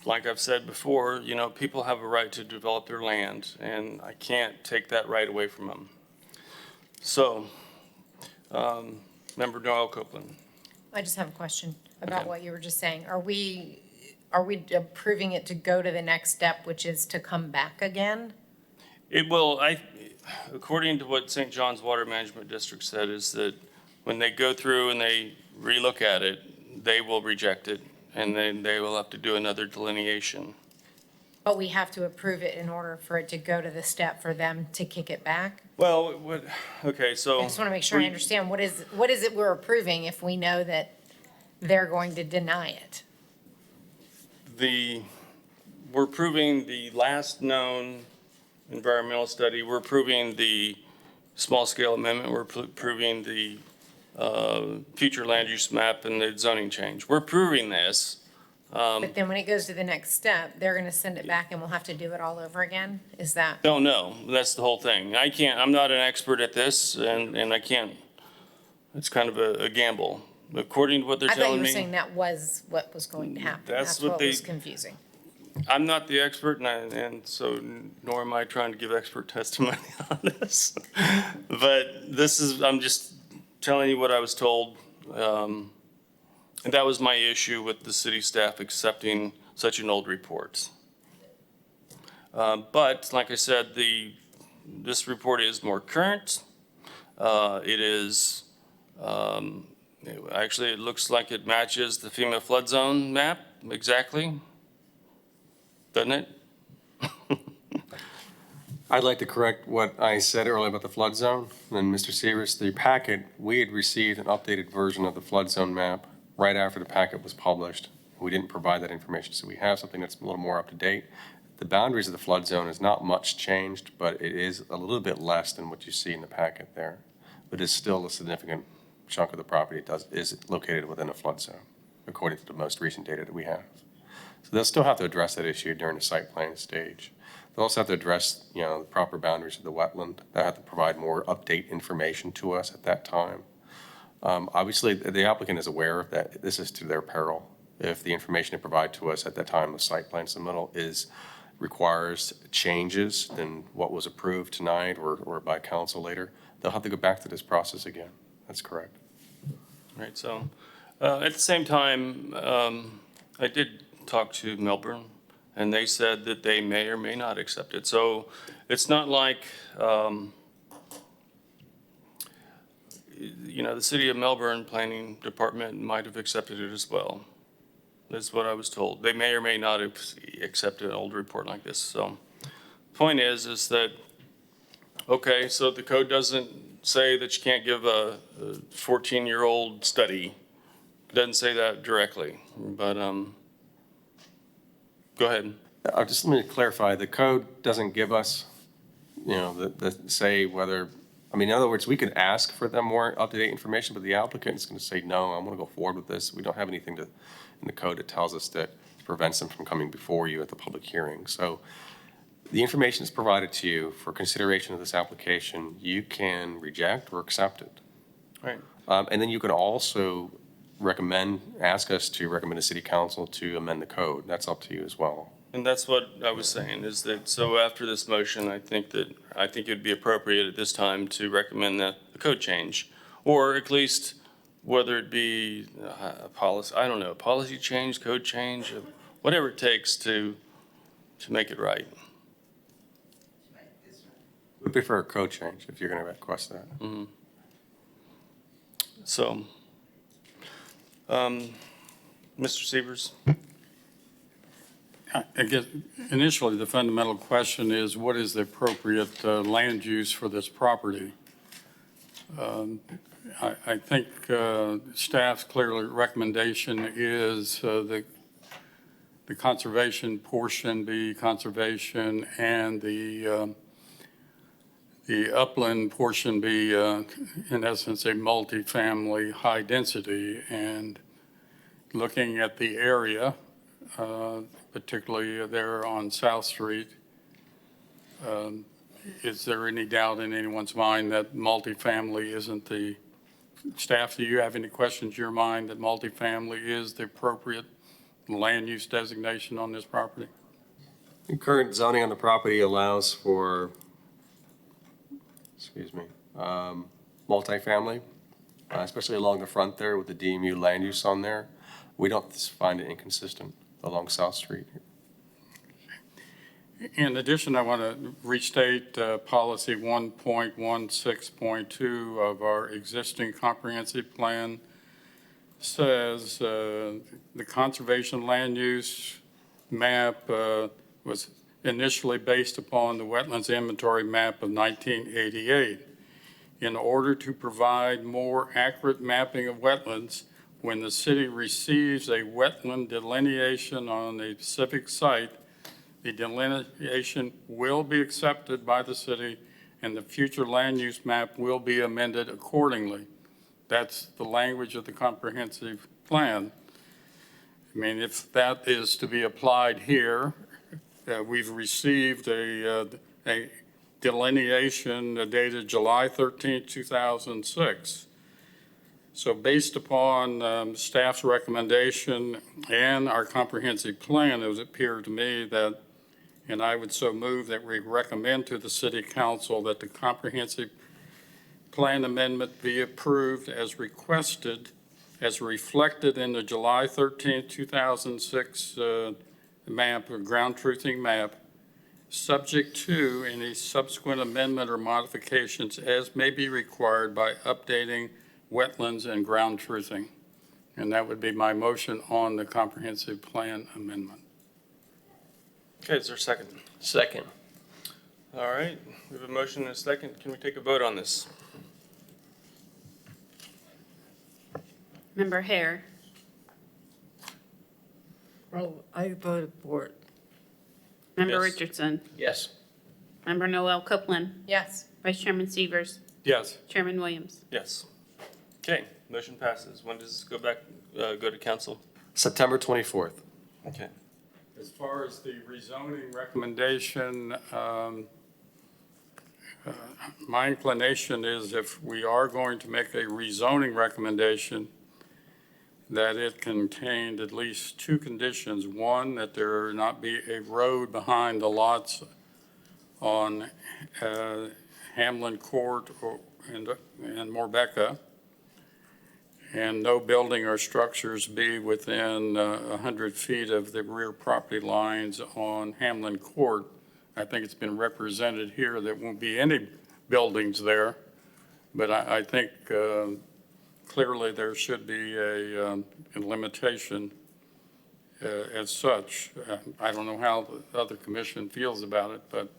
Like I've said before, you know, people have a right to develop their land, and I can't take that right away from them. So, Member Noel Copeland. I just have a question about Okay. what you were just saying. Are we approving it to go to the next step, which is to come back again? It will, according to what St. John's Water Management District said, is that when they go through and they relook at it, they will reject it, and then they will have to do another delineation. But we have to approve it in order for it to go to the step for them to kick it back? Well, okay, so. I just want to make sure I understand, what is it we're approving if we know that they're going to deny it? We're approving the last known environmental study. We're approving the small scale amendment. We're approving the future land use map and the zoning change. We're approving this. But then when it goes to the next step, they're going to send it back and we'll have to do it all over again? Is that? Don't know. That's the whole thing. I'm not an expert at this, and I can't, it's kind of a gamble. According to what they're I thought you telling were me, saying that was what was going to happen. That's what what they- was confusing. I'm not the expert, and so nor am I trying to give expert testimony on this. But this is, I'm just telling you what I was told. And that was my issue with the city staff accepting such an old report. But like I said, this report is more current. It is, actually, it looks like it matches the FEMA flood zone map exactly. Doesn't it? I'd like to correct what I said earlier about the flood zone. And Mr. Sears, the packet, we had received an updated version of the flood zone map right after the packet was published. We didn't provide that information, so we have something that's a little more up to date. The boundaries of the flood zone is not much changed, but it is a little bit less than what you see in the packet there. But it's still a significant chunk of the property is located within a flood zone, according to the most recent data that we have. So they'll still have to address that issue during the site plan stage. They'll also have to address, you know, the proper boundaries of the wetland. They'll have to provide more update information to us at that time. Obviously, the applicant is aware that this is to their peril. If the information they provide to us at that time, the site plan submittal requires changes than what was approved tonight or by council later, they'll have to go back to this process again. That's correct. Right, so at the same time, I did talk to Melbourne, and they said that they may or may not accept it. So it's not like, the city of Melbourne Planning Department might have accepted it as well. That's what I was told. They may or may not have accepted an old report like this. So point is that, okay, so the code doesn't say that you can't give a 14-year-old study. It doesn't say that directly, but go ahead. Just let me clarify, the code doesn't give us, the say whether, in other words, we could ask for them more up-to-date information, but the applicant is going to say, no, I'm going to go forward with this. We don't have anything in the code that tells us that prevents them from coming before you at the public hearing. So the information is provided to you for consideration of this application. You can reject or accept it. Right. And then you can also ask us to recommend to city council to amend the code. That's up to you as well. And that's what I was saying, is that, so after this motion, I think it'd be appropriate at this time to recommend the code change, or at least whether it be a policy, I don't know, policy change, code change, whatever it takes to make it right. We prefer a code change if you're going to request that. Mm-hmm. So, Mr. Severs? I guess initially, the fundamental question is, what is the appropriate land use for this property? I think staff's clearly recommendation is the conservation portion be conservation, and the upland portion be, in essence, a multifamily high density. And looking at the area, particularly there on South Street, is there any doubt in anyone's mind that multifamily isn't the, staff, do you have any questions in your mind that multifamily is the appropriate land use designation on this property? The current zoning on the property allows for, multifamily, especially along the front there with the DMU land use on there. We don't find it inconsistent along South Street. In addition, I want to restate policy 1.16.2 of our existing comprehensive plan. Says the conservation land use map was initially based upon the wetlands inventory map of 1988. In order to provide more accurate mapping of wetlands, when the city receives a wetland delineation on a specific site, the delineation will be accepted by the city and the future land use map will be amended accordingly. That's the language of the comprehensive plan. If that is to be applied here, we've received a delineation dated July 13, 2006. So based upon staff's recommendation and our comprehensive plan, it would appear to me that, and I would so move that we recommend to the city council that the comprehensive plan amendment be approved as requested, as reflected in the July 13, 2006 map, or ground truthing map, subject to any subsequent amendment or modifications as may be required by updating wetlands and ground truthing. And that would be my motion on the comprehensive plan amendment. Okay, is there a second? Second. All right, we have a motion and a second. Can we take a vote on this? Member Hare, Oh, I voted for it. Member Yes. Richardson, Yes. Member Noel Copeland, Yes. Vice Chairman Severs, Yes. Chairman Williams. Yes. Okay, motion passes. When does this go to council? September 24th. Okay. As far as the rezoning recommendation, my inclination is if we are going to make a rezoning recommendation, that it contained at least two conditions. One, that there not be a road behind the lots on Hamlin Court and Morbecca. and no building or structures be within 100 feet of the rear property lines on Hamlin Court. I think it's been represented here that won't be any buildings there, but I think clearly there should be a limitation as such. I don't know how the other commission feels about it, but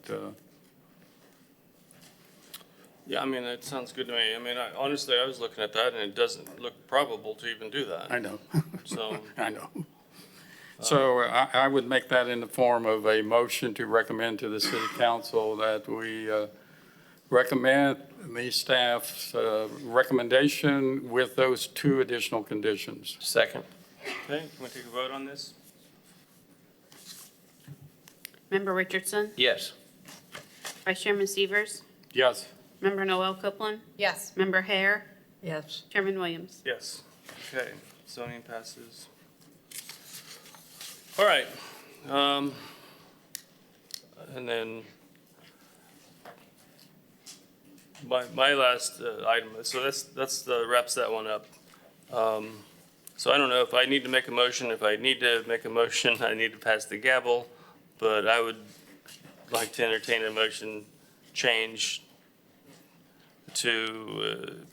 Yeah, I mean, that sounds good to me. I mean, honestly, I was looking at that and it doesn't look probable to even do that. I know. So, I know. So I would make that in the form of a motion to recommend to the city council that we recommend the staff's recommendation with those 2 additional conditions. Second. okay, can we take a vote on this? Member Richardson? Yes. Vice Chairman Severs? Yes. Member Noel Copeland? Yes. Member Hare? Yes. Chairman Williams? Yes. Okay, zoning passes. All right. And then my last item, so that's the wraps that one up. So I don't know if I need to make a motion. If I need to make a motion, I need to pass the gavel, but I would like to entertain a motion change to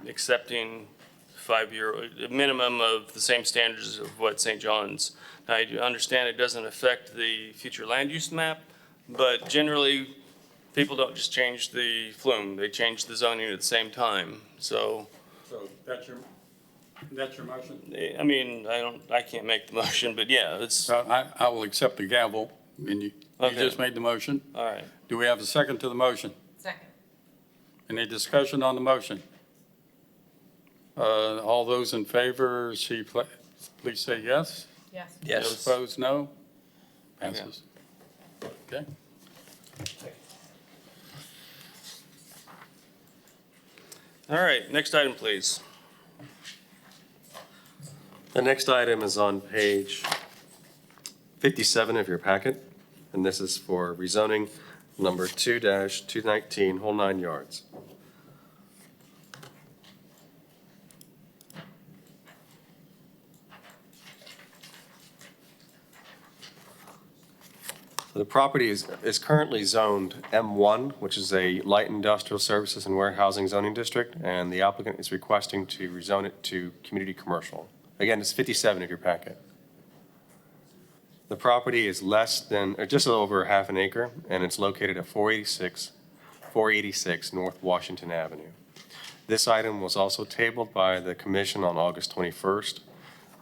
accepting 5-year, a minimum of the same standards of what St. John's. Now, I do understand it doesn't affect the future land use map, but generally, people don't just change the flume, they change the zoning at the same time. So, That's your motion? I mean, I can't make the motion, but yeah, it's, So I will accept the gavel, and you Okay. just made the motion. all right. Do we have a second to the motion? Second. Any discussion on the motion? All those in favor, please say yes. Yes. Those opposed, no. Passes. Okay. All right, next item, please. The next item is on page 57 of your packet, and this is for rezoning number 2-219, whole 9 yards. The property is currently zoned M1, which is a light industrial services and warehousing zoning district, and the applicant is requesting to rezone it to community commercial. Again, it's 57 of your packet. The property is less than, or just over half an acre, and it's located at 486 North Washington Avenue. This item was also tabled by the commission on August 21st.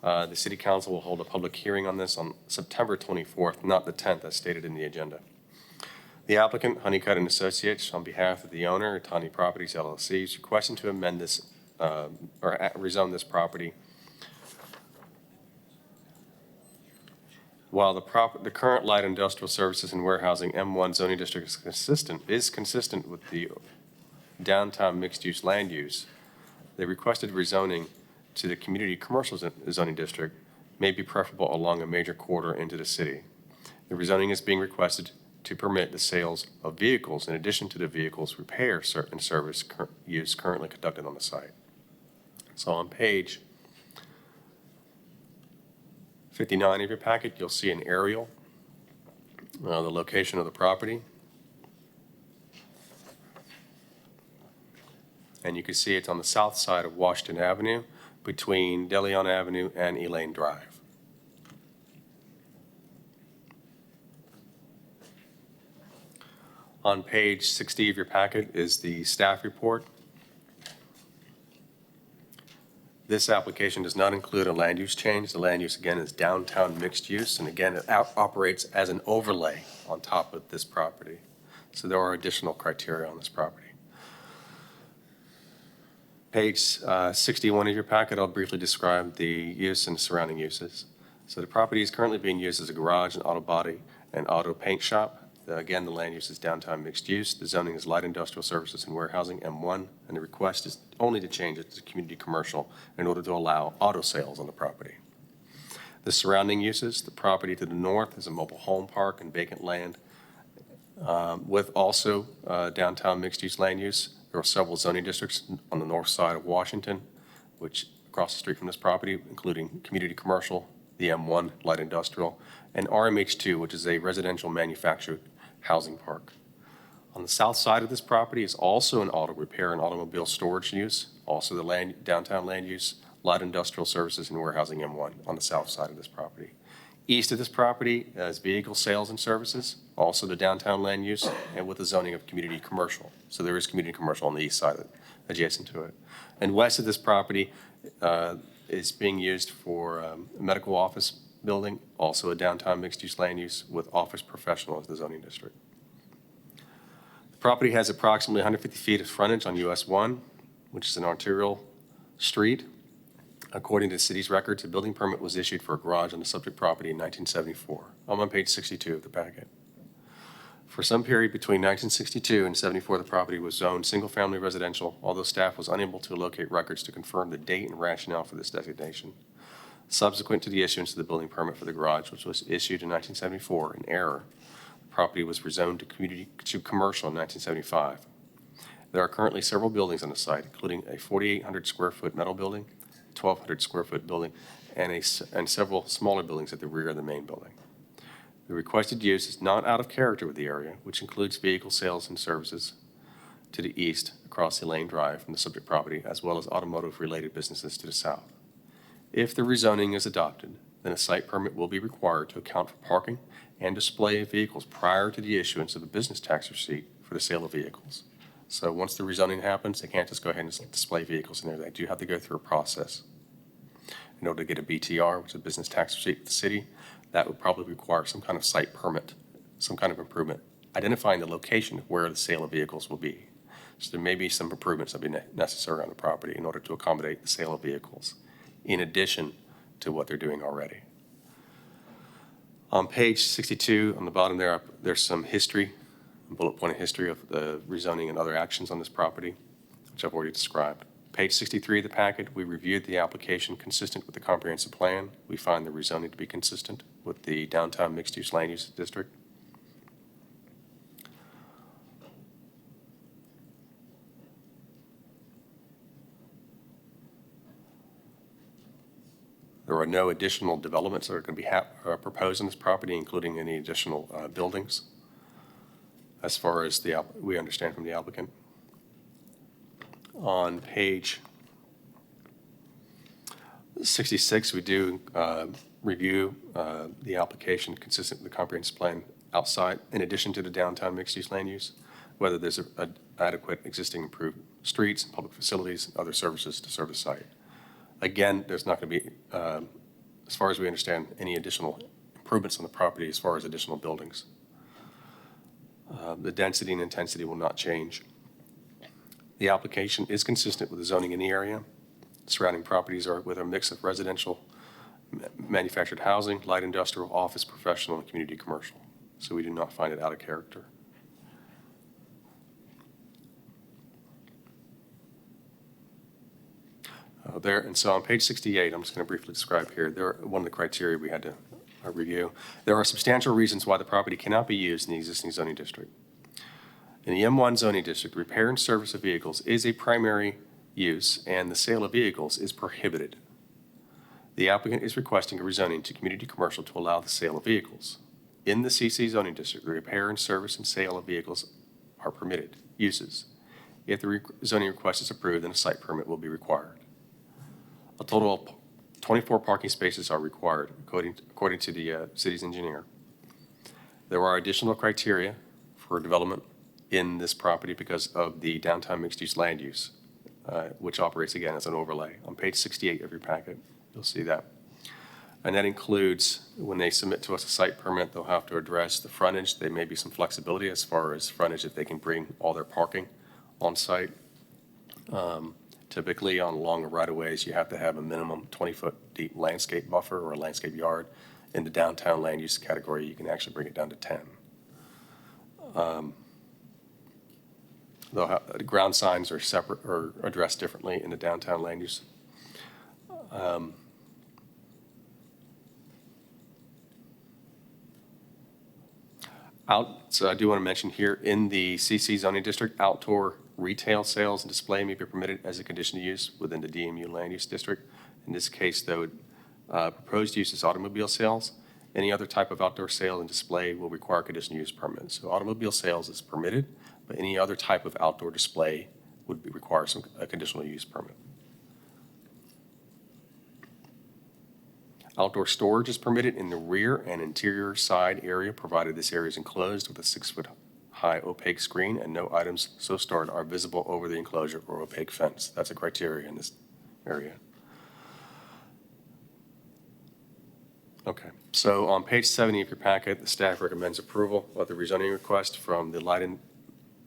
The city council will hold a public hearing on this on September 24th, not the 10th as stated in the agenda. The applicant, Honeycutt and Associates, on behalf of the owner, Tani Properties LLC, is requesting to amend this, or rezone this property. While the current light industrial services and warehousing M1 zoning district is consistent with the downtown mixed-use land use, the requested rezoning to the community commercial zoning district may be preferable along a major corridor into the city. The rezoning is being requested to permit the sales of vehicles in addition to the vehicles repair and service use currently conducted on the site. So on page 59 of your packet, you'll see an aerial, the location of the property. And you can see it's on the south side of Washington Avenue, between De Leon Avenue and Elaine Drive. On page 60 of your packet is the staff report. This application does not include a land use change. The land use, again, is downtown mixed use, and again, it operates as an overlay on top of this property. So there are additional criteria on this property. Page 61 of your packet, I'll briefly describe the use and surrounding uses. So the property is currently being used as a garage, an auto body, and auto paint shop. Again, the land use is downtown mixed use. The zoning is light industrial services and warehousing, M1, and the request is only to change it to community commercial in order to allow auto sales on the property. The surrounding uses, the property to the north is a mobile home park and vacant land with also downtown mixed use land use. There are several zoning districts on the north side of Washington, which across the street from this property, including community commercial, the M1 light industrial, and RMH2, which is a residential manufactured housing park. On the south side of this property is also an auto repair and automobile storage use, also the downtown land use, light industrial services, and warehousing M1 on the south side of this property. East of this property is vehicle sales and services, also the downtown land use, and with the zoning of community commercial. So there is community commercial on the east side adjacent to it. And west of this property is being used for a medical office building, also a downtown mixed-use land use with office professional as the zoning district. The property has approximately 150 feet of frontage on US 1, which is an arterial street. According to the city's records, a building permit was issued for a garage on the subject property in 1974. I'm on page 62 of the packet. For some period between 1962 and 74, the property was zoned single-family residential, although staff was unable to locate records to confirm the date and rationale for this designation. Subsequent to the issuance of the building permit for the garage, which was issued in 1974 in error, the property was rezoned to commercial in 1975. There are currently several buildings on the site, including a 4,800 square foot metal building, 1,200 square foot building, and several smaller buildings at the rear of the main building. The requested use is not out of character with the area, which includes vehicle sales and services to the east across the Lane Drive from the subject property, as well as automotive-related businesses to the south. If the rezoning is adopted, then a site permit will be required to account for parking and display of vehicles prior to the issuance of a business tax receipt for the sale of vehicles. So once the rezoning happens, they can't just go ahead and display vehicles in there. They do have to go through a process. In order to get a BTR, which is a business tax receipt for the city, that would probably require some kind of site permit, some kind of improvement, identifying the location of where the sale of vehicles will be. So there may be some improvements that will be necessary on the property in order to accommodate the sale of vehicles, in addition to what they're doing already. On page 62, on the bottom there, there's some history, bullet point history of the rezoning and other actions on this property, which I've already described. Page 63 of the packet, we reviewed the application consistent with the comprehensive plan. We find the rezoning to be consistent with the downtown mixed-use land use district. There are no additional developments that are going to be proposed on this property, including any additional buildings, as far as we understand from the applicant. On page 66, we do review the application consistent with the comprehensive plan outside, in addition to the downtown mixed-use land use, whether there's adequate existing improved streets, and public facilities, and other services to serve the site. Again, there's not going to be, as far as we understand, any additional improvements on the property as far as additional buildings. The density and intensity will not change. The application is consistent with the zoning in the area. Surrounding properties are with a mix of residential, manufactured housing, light industrial, office, professional, and community commercial. So we do not find it out of character. And so on page 68, I'm just going to briefly describe here, one of the criteria we had to review. There are substantial reasons why the property cannot be used in the existing zoning district. In the M1 zoning district, repair and service of vehicles is a primary use, and the sale of vehicles is prohibited. The applicant is requesting a rezoning to community commercial to allow the sale of vehicles. In the CC zoning district, the repair and service and sale of vehicles are permitted uses. If the zoning request is approved, then a site permit will be required. A total of 24 parking spaces are required, according to the city's engineer. There are additional criteria for development in this property because of the downtown mixed-use land use, which operates again as an overlay. On page 68 of your packet, you'll see that. And that includes, when they submit to us a site permit, they'll have to address the frontage. There may be some flexibility as far as frontage if they can bring all their parking on site. Typically, on longer right-of-ways, you have to have a minimum 20-foot deep landscape buffer or a landscape yard. In the downtown land use category, you can actually bring it down to 10. The ground signs are separate or addressed differently in the downtown land use. So I do want to mention here, in the CC zoning district, outdoor retail sales and display may be permitted as a condition of use within the DMU land use district. In this case, though, proposed use is automobile sales. Any other type of outdoor sale and display will require conditional use permit. So automobile sales is permitted, but any other type of outdoor display require a conditional use permit. Outdoor storage is permitted in the rear and interior side area, provided this area is enclosed with a 6-foot-high opaque screen and no items so stored are visible over the enclosure or opaque fence. That's a criteria in this area. Okay, so on page 70 of your packet, the staff recommends approval of the rezoning request from the Light and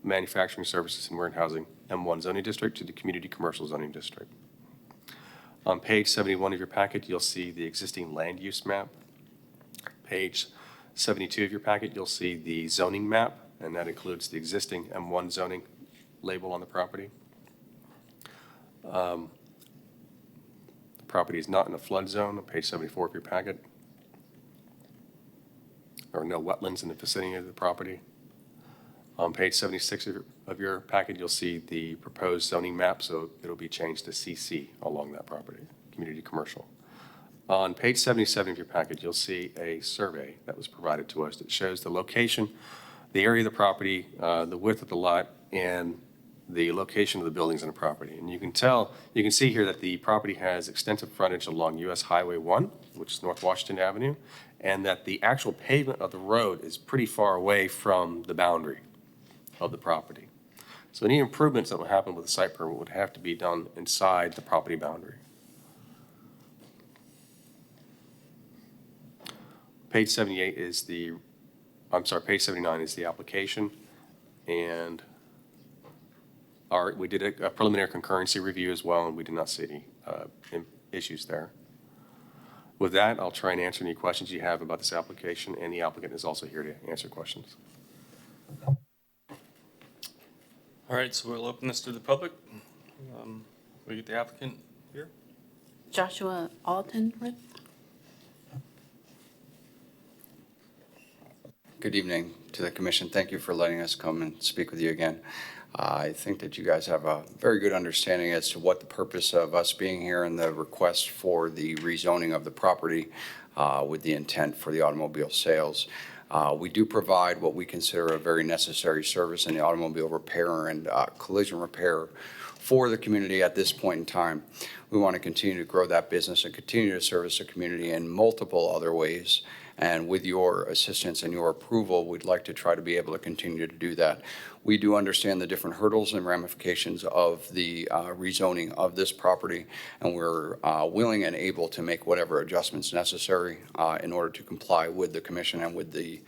Manufacturing Services and Warehousing M1 zoning district to the Community Commercial zoning district. On page 71 of your packet, you'll see the existing land use map. Page 72 of your packet, you'll see the zoning map, and that includes the existing M1 zoning label on the property. The property is not in a flood zone on page 74 of your packet. There are no wetlands in the vicinity of the property. On page 76 of your packet, you'll see the proposed zoning map, so it'll be changed to CC along that property, community commercial. On page 77 of your packet, you'll see a survey that was provided to us that shows the location, the area of the property, the width of the lot, and the location of the buildings on the property. And you can see here that the property has extensive frontage along US Highway 1, which is North Washington Avenue, and that the actual pavement of the road is pretty far away from the boundary of the property. So any improvements that will happen with the site permit would have to be done inside the property boundary. Page 78 is page 79 is the application, and we did a preliminary concurrency review as well, and we did not see any issues there. With that, I'll try and answer any questions you have about this application, and the applicant is also here to answer questions. All right, so we'll open this to the public. We get the applicant here. Joshua Alton. Good evening to the commission. Thank you for letting us come and speak with you again. I think that you guys have a very good understanding as to what the purpose of us being here and the request for the rezoning of the property with the intent for the automobile sales. We do provide what we consider a very necessary service in the automobile repair and collision repair for the community at this point in time. We want to continue to grow that business and continue to service the community in multiple other ways. And with your assistance and your approval, we'd like to try to be able to continue to do that. We do understand the different hurdles and ramifications of the rezoning of this property, and we're willing and able to make whatever adjustments necessary in order to comply with the commission and with the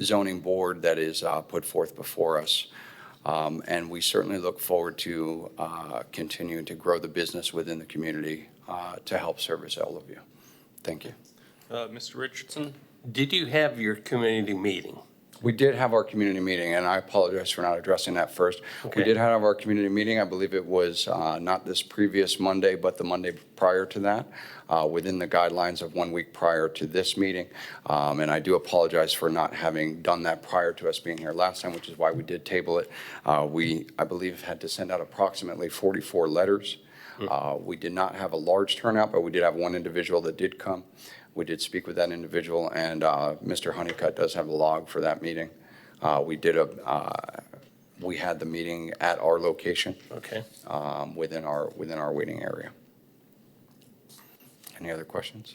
zoning board that is put forth before us. And we certainly look forward to continuing to grow the business within the community to help service all of you. Thank you. Mr. Richardson? Did you have your community meeting? We did have our community meeting, and I apologize for not addressing that first. Okay. We did have our community meeting. I believe it was not this previous Monday, but the Monday prior to that, within the guidelines of 1 week prior to this meeting. And I do apologize for not having done that prior to us being here last time, which is why we did table it. We, I believe, had to send out approximately 44 letters. We did not have a large turnout, but we did have one individual that did come. We did speak with that individual, and Mr. Honeycutt does have a log for that meeting. We had the meeting at our location. Okay. Within our waiting area. Any other questions?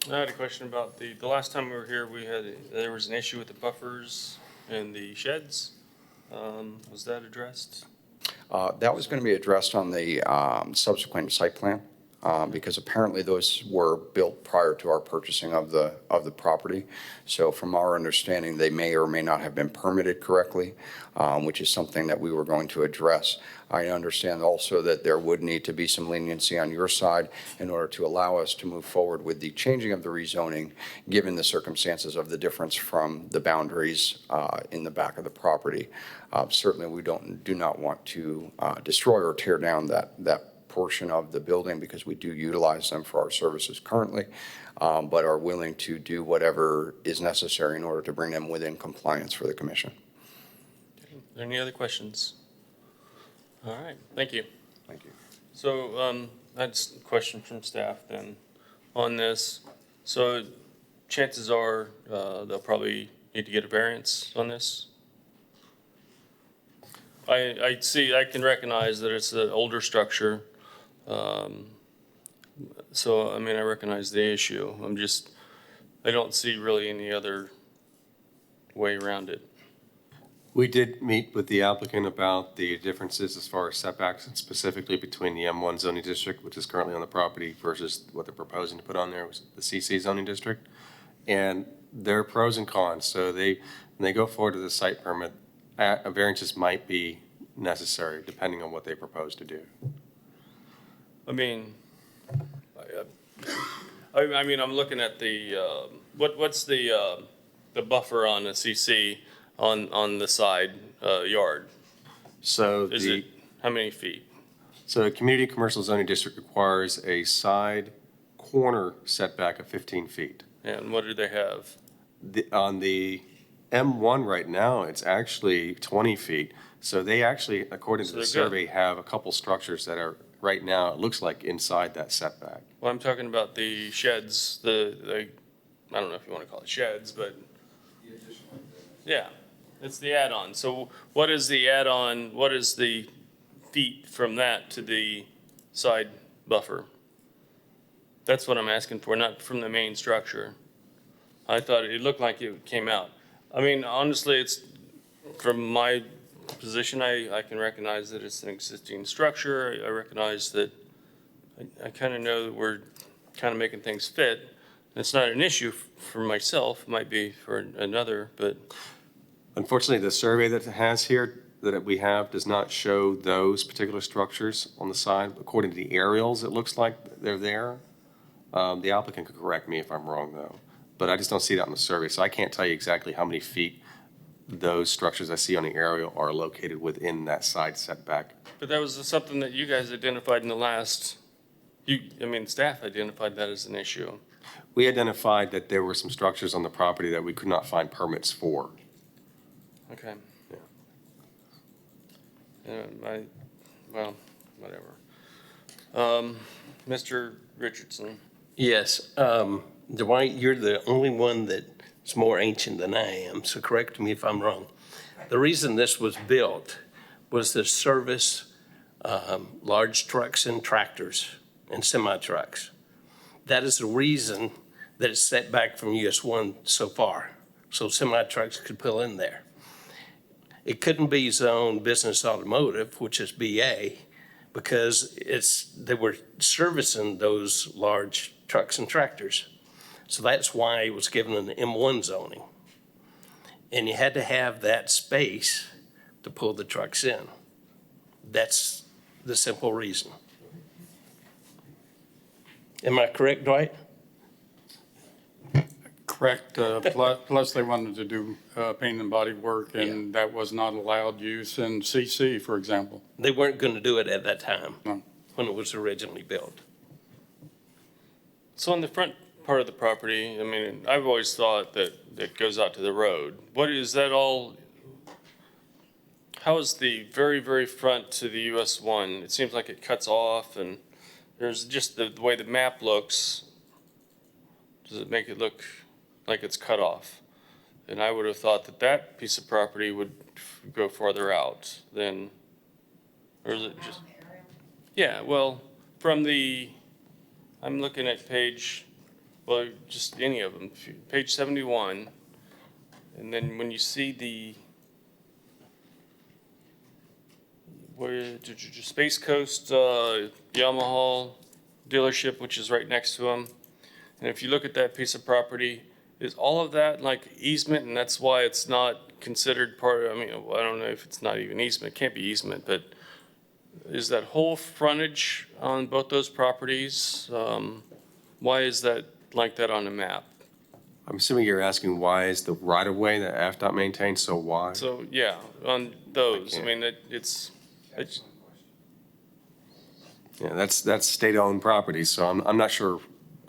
I had a question about the last time we were here, there was an issue with the buffers and the sheds. Was that addressed? That was going to be addressed on the subsequent site plan. Because apparently those were built prior to our purchasing of the property. So from our understanding, they may or may not have been permitted correctly, which is something that we were going to address. I understand also that there would need to be some leniency on your side in order to allow us to move forward with the changing of the rezoning, given the circumstances of the difference from the boundaries in the back of the property. Certainly, we do not want to destroy or tear down that portion of the building because we do utilize them for our services currently, but are willing to do whatever is necessary in order to bring them within compliance for the commission. Are there any other questions? All right, thank you. Thank you. So That's a question from staff then on this. So chances are, they'll probably need to get a variance on this. I see, I can recognize that it's an older structure. So, I mean, I recognize the issue. I don't see really any other way around it. We did meet with the applicant about the differences as far as setbacks, and specifically between the M1 zoning district, which is currently on the property, versus what they're proposing to put on there, was the CC zoning district. And there are pros and cons. So when they go forward to the site permit, a variances might be necessary depending on what they propose to do. I mean, I mean, I'm looking at the, what's the buffer on the CC on the side yard? So Is it, how many feet? So a community commercial zoning district requires a side corner setback of 15 feet. And what do they have? On the M1 right now, it's actually 20 feet. So they actually, according to So the they're good. survey, have a couple structures that are, right now, it looks like inside that setback. Well, I'm talking about the sheds, I don't know if you want to call it sheds, but. Yeah, it's the add-on. So what is the add-on, what is the feet from that to the side buffer? That's what I'm asking for, not from the main structure. I thought it looked like it came out. I mean, honestly, it's, from my position, I can recognize that it's an existing structure. I recognize that, I kind of know that we're kind of making things fit. It's not an issue for myself, might be for another, but. Unfortunately, the survey that it has here, that we have, does not show those particular structures on the side. According to the aerials, it looks like they're there. The applicant could correct me if I'm wrong, though. But I just don't see that on the survey, so I can't tell you exactly how many feet those structures I see on the aerial are located within that side setback. But that was something that you guys identified in the last, staff identified that as an issue. We identified that there were some structures on the property that we could not find permits for. Okay. Yeah. Well, whatever. Mr. Richardson. Yes, Dwight, you're the only one that's more ancient than I am, so correct me if I'm wrong. The reason this was built was to service large trucks and tractors and semi-trucks. That is the reason that it's set back from US 1 so far, so semi-trucks could pull in there. It couldn't be zoned business automotive, which is BA, because they were servicing those large trucks and tractors. So that's why it was given an M1 zoning. And you had to have that space to pull the trucks in. That's the simple reason. Am I correct, Dwight? Correct. Plus they wanted to do paint and body work, and that was not allowed use in CC, for example. They weren't going to do it at that time No. when it was originally built. So on the front part of the property, I've always thought that it goes out to the road. What is that all? How is the very, very front to the US 1? It seems like it cuts off, and there's just the way the map looks. Does it make it look like it's cut off? And I would have thought that that piece of property would go farther out than, or is it just? Yeah, well, I'm looking at just any of them, page 71. And then when you see Space Coast, Yamaha dealership, which is right next to them. And if you look at that piece of property, is all of that like easement, and that's why it's not considered part of, I don't know if it's not even easement, it can't be easement, but is that whole frontage on both those properties? Why is that like that on the map? I'm assuming you're asking why is the right-of-way that AFDOT maintains so wide? So, yeah, on those, it's. Yeah, that's state-owned property, so I'm not sure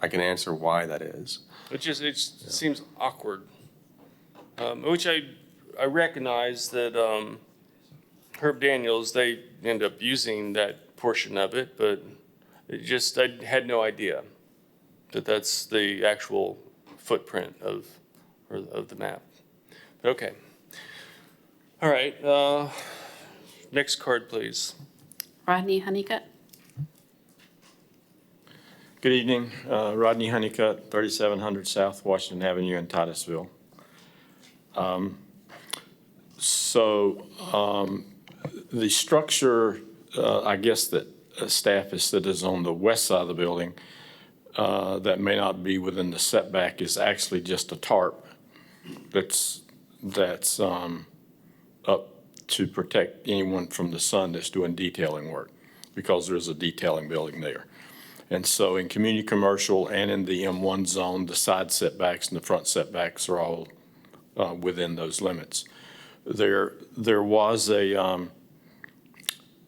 I can answer why that is. It seems awkward, which I recognize that Herb Daniels, they end up using that portion of it, but It just, I had no idea that that's the actual footprint of the map. But okay. All right, next card, please. Rodney Honeycutt? Good evening, Rodney Honeycutt, 3700 South Washington Avenue in Titusville. The structure, I guess that staff has said is on the west side of the building, that may not be within the setback is actually just a tarp that's up to protect anyone from the sun that's doing detailing work, because there's a detailing building there. And so in community commercial and in the M1 zone, the side setbacks and the front setbacks are all within those limits. There was a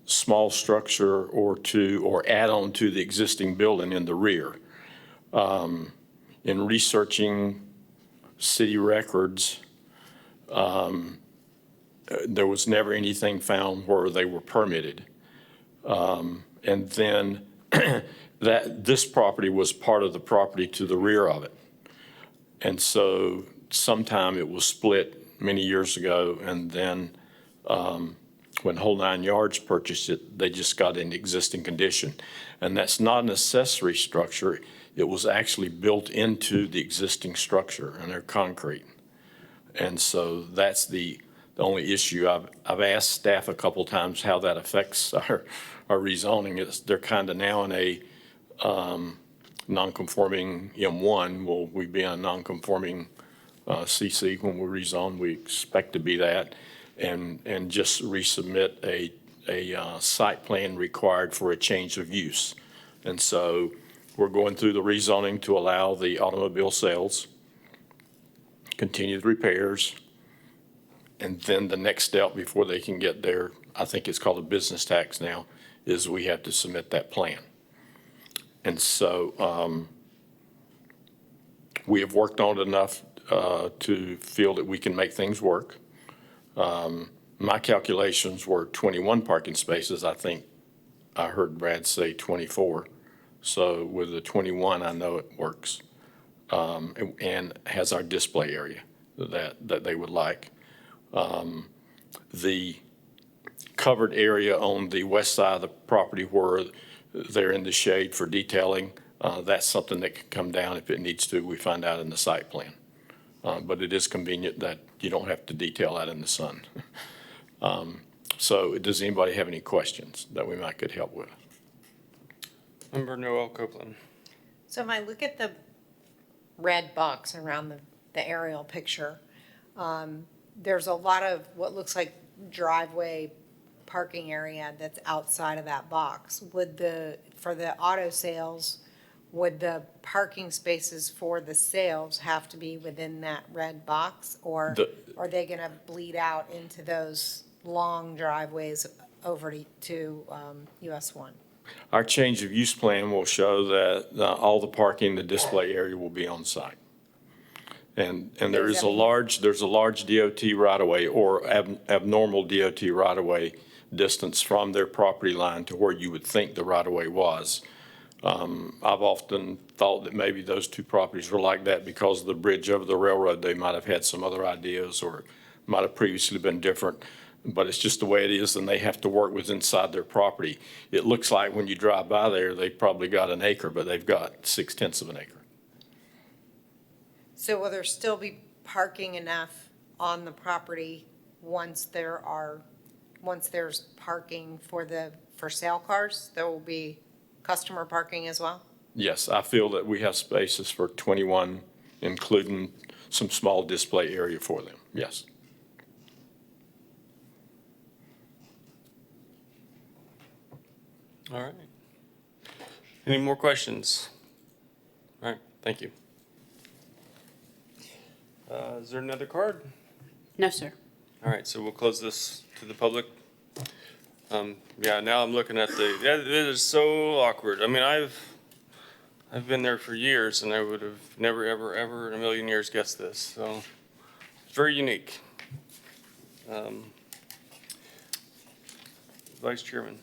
small structure or two or add-on to the existing building in the rear. In researching city records, there was never anything found where they were permitted. And then this property was part of the property to the rear of it. And so sometime it was split many years ago, and then when Whole Nine Yards purchased it, they just got in existing condition. And that's not an accessory structure. It was actually built into the existing structure, and they're concrete. And so that's the only issue. I've asked staff a couple times how that affects our rezoning. They're kind of now in a non-conforming M1. Will we be on non-conforming CC when we rezone? We expect to be that, and just resubmit a site plan required for a change of use. And so we're going through the rezoning to allow the automobile sales, continued repairs, and then the next step before they can get their, I think it's called a business tax now, is we have to submit that plan. And so we have worked on it enough to feel that we can make things work. My calculations were 21 parking spaces. I think I heard Brad say 24. So with the 21, I know it works, and has our display area that they would like. The covered area on the west side of the property where they're in the shade for detailing, that's something that can come down if it needs to. We find out in the site plan. But it is convenient that you don't have to detail that in the sun. So does anybody have any questions that we might could help with? Member Noel Copeland. So if I look at the red box around the aerial picture, there's a lot of what looks like driveway parking area that's outside of that box. For the auto sales, would the parking spaces for the sales have to be within that red box? Or are they gonna bleed out into those long driveways over to US 1? Our change of use plan will show that all the parking, the display area will be on site. And there's a large DOT right-of-way or abnormal DOT right-of-way distance from their property line to where you would think the right-of-way was. I've often thought that maybe those two properties were like that because of the bridge over the railroad. They might have had some other ideas or might have previously been different, but it's just the way it is, and they have to work with inside their property. It looks like when you drive by there, they probably got an acre, but they've got 0.6 of an acre. So will there still be parking enough on the property once there's parking for sale cars? There will be customer parking as well? Yes, I feel that we have spaces for 21, including some small display area for them, yes. All right. Any more questions? All right, thank you. Is there another card? No, sir. All right, so we'll close this to the public. Yeah, now I'm looking at it is so awkward. I mean, I've been there for years, and I would have never, ever, ever in a million years guessed this. So it's very unique. Vice Chairman.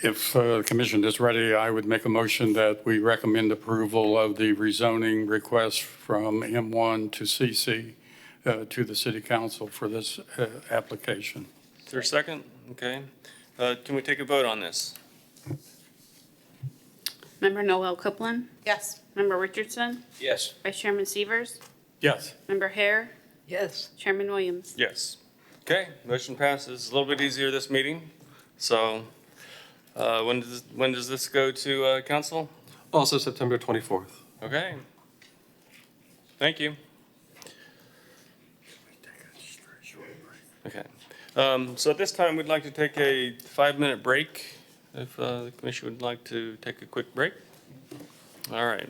If the commission is ready, I would make a motion that we recommend approval of the rezoning request from M1 to CC to the city council for this application. Is there a second? Okay. Can we take a vote on this? Member Noel Copeland, Yes. Member Richardson, Yes. Vice Chairman Severs, Yes. Member Hare, Yes. Chairman Williams. Yes. Okay, motion passes. A little bit easier this meeting. So when does this go to council? Also September 24th. Okay. Thank you. Okay. So at this time, we'd like to take a 5-minute break, if the commission would like to take a quick break. All right.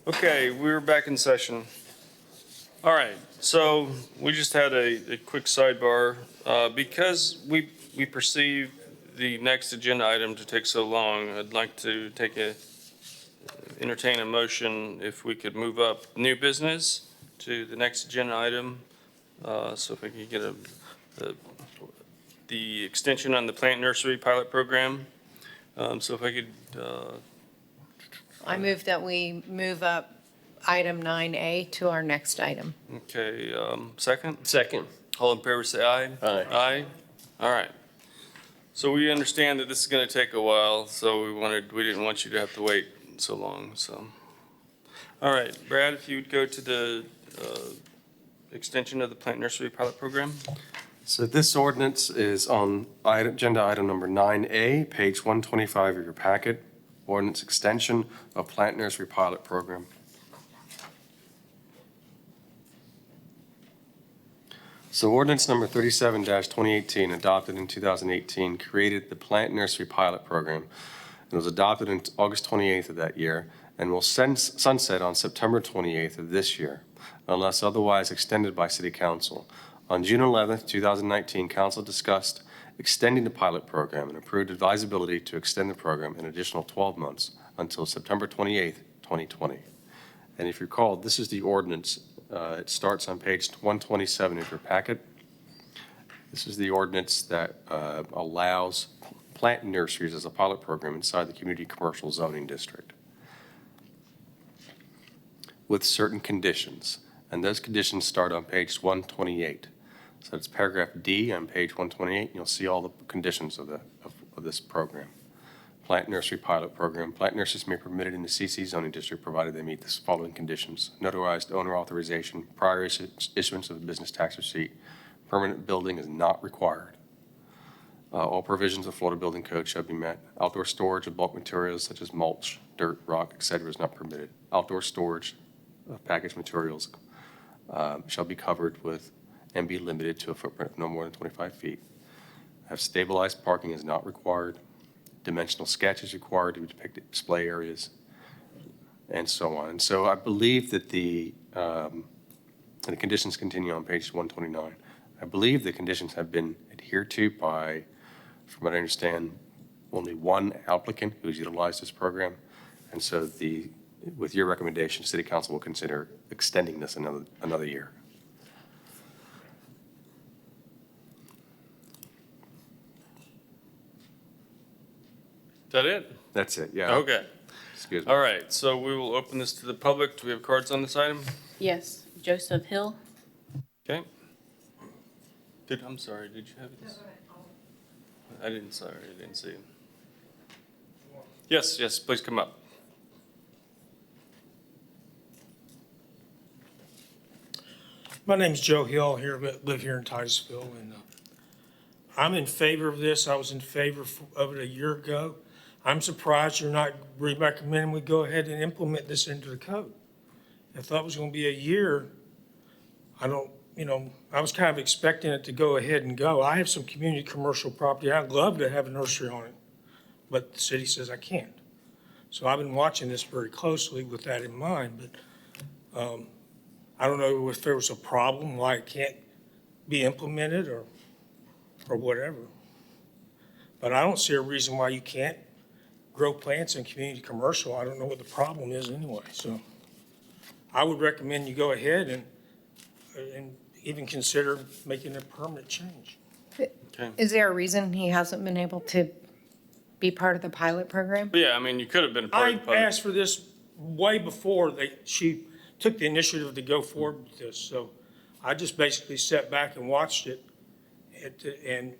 Okay, we're back in session. All right, so we just had a quick sidebar. Because we perceive the next agenda item to take so long, I'd like to entertain a motion if we could move up new business to the next agenda item. So if we could get the extension on the plant nursery pilot program. So if I could, I move that we move up item 9A to our next item. okay, second? Second. All in favor, say aye. Aye. Aye? All right. So we understand that this is going to take a while, so we didn't want you to have to wait so long, so. All right, Brad, if you would go to the extension of the plant nursery pilot program? So this ordinance is on agenda item number 9A, page 125 of your packet, ordinance extension of plant nursery pilot program. So ordinance number 37-2018, adopted in 2018, created the plant nursery pilot program. It was adopted on August 28th of that year and will sunset on September 28th of this year, unless otherwise extended by City Council. On June 11th, 2019, Council discussed extending the pilot program and approved advisability to extend the program an additional 12 months until September 28th, 2020. And if you recall, this is the ordinance. It starts on page 127 of your packet. This is the ordinance that allows plant nurseries as a pilot program inside the community commercial zoning district with certain conditions. And those conditions start on page 128. So it's paragraph D on page 128. You'll see all the conditions of this program. Plant nursery pilot program. Plant nurseries may be permitted in the CC zoning district provided they meet the following conditions: notarized owner authorization, prior issuance of a business tax receipt, permanent building is not required. All provisions of Florida Building Code shall be met. Outdoor storage of bulk materials such as mulch, dirt, rock, etc. is not permitted. Outdoor storage of packaged materials shall be covered with and be limited to a footprint of no more than 25 feet. Have stabilized parking is not required. Dimensional sketch is required to depict display areas, and so on. And so I believe that the conditions continue on page 129. I believe the conditions have been adhered to by, from what I understand, only one applicant who's utilized this program. And so with your recommendation, City Council will consider extending this another year. Is that it? That's it, yeah. Okay. Excuse me. All right, so we will open this to the public. Do we have cards on this item? Yes, Joseph Hill. Okay. I'm sorry, did you have this? I didn't see it. Yes, please come up. My name's Joe Hill, live here in Titusville, and I'm in favor of this. I was in favor of it a year ago. I'm surprised you're not recommending we go ahead and implement this into the code. If that was going to be a year, I was kind of expecting it to go ahead and go. I have some community commercial property. I'd love to have a nursery on it, but the city says I can't. So I've been watching this very closely with that in mind, but I don't know if there was a problem, why it can't be implemented or whatever. But I don't see a reason why you can't grow plants in community commercial. I don't know what the problem is anyway. So I would recommend you go ahead and even consider making a permanent change. Okay. Is there a reason he hasn't been able to be part of the pilot program? But yeah, I mean, you could have been a part of the I public. asked for this way before she took the initiative to go forward with this. So I just basically sat back and watched it and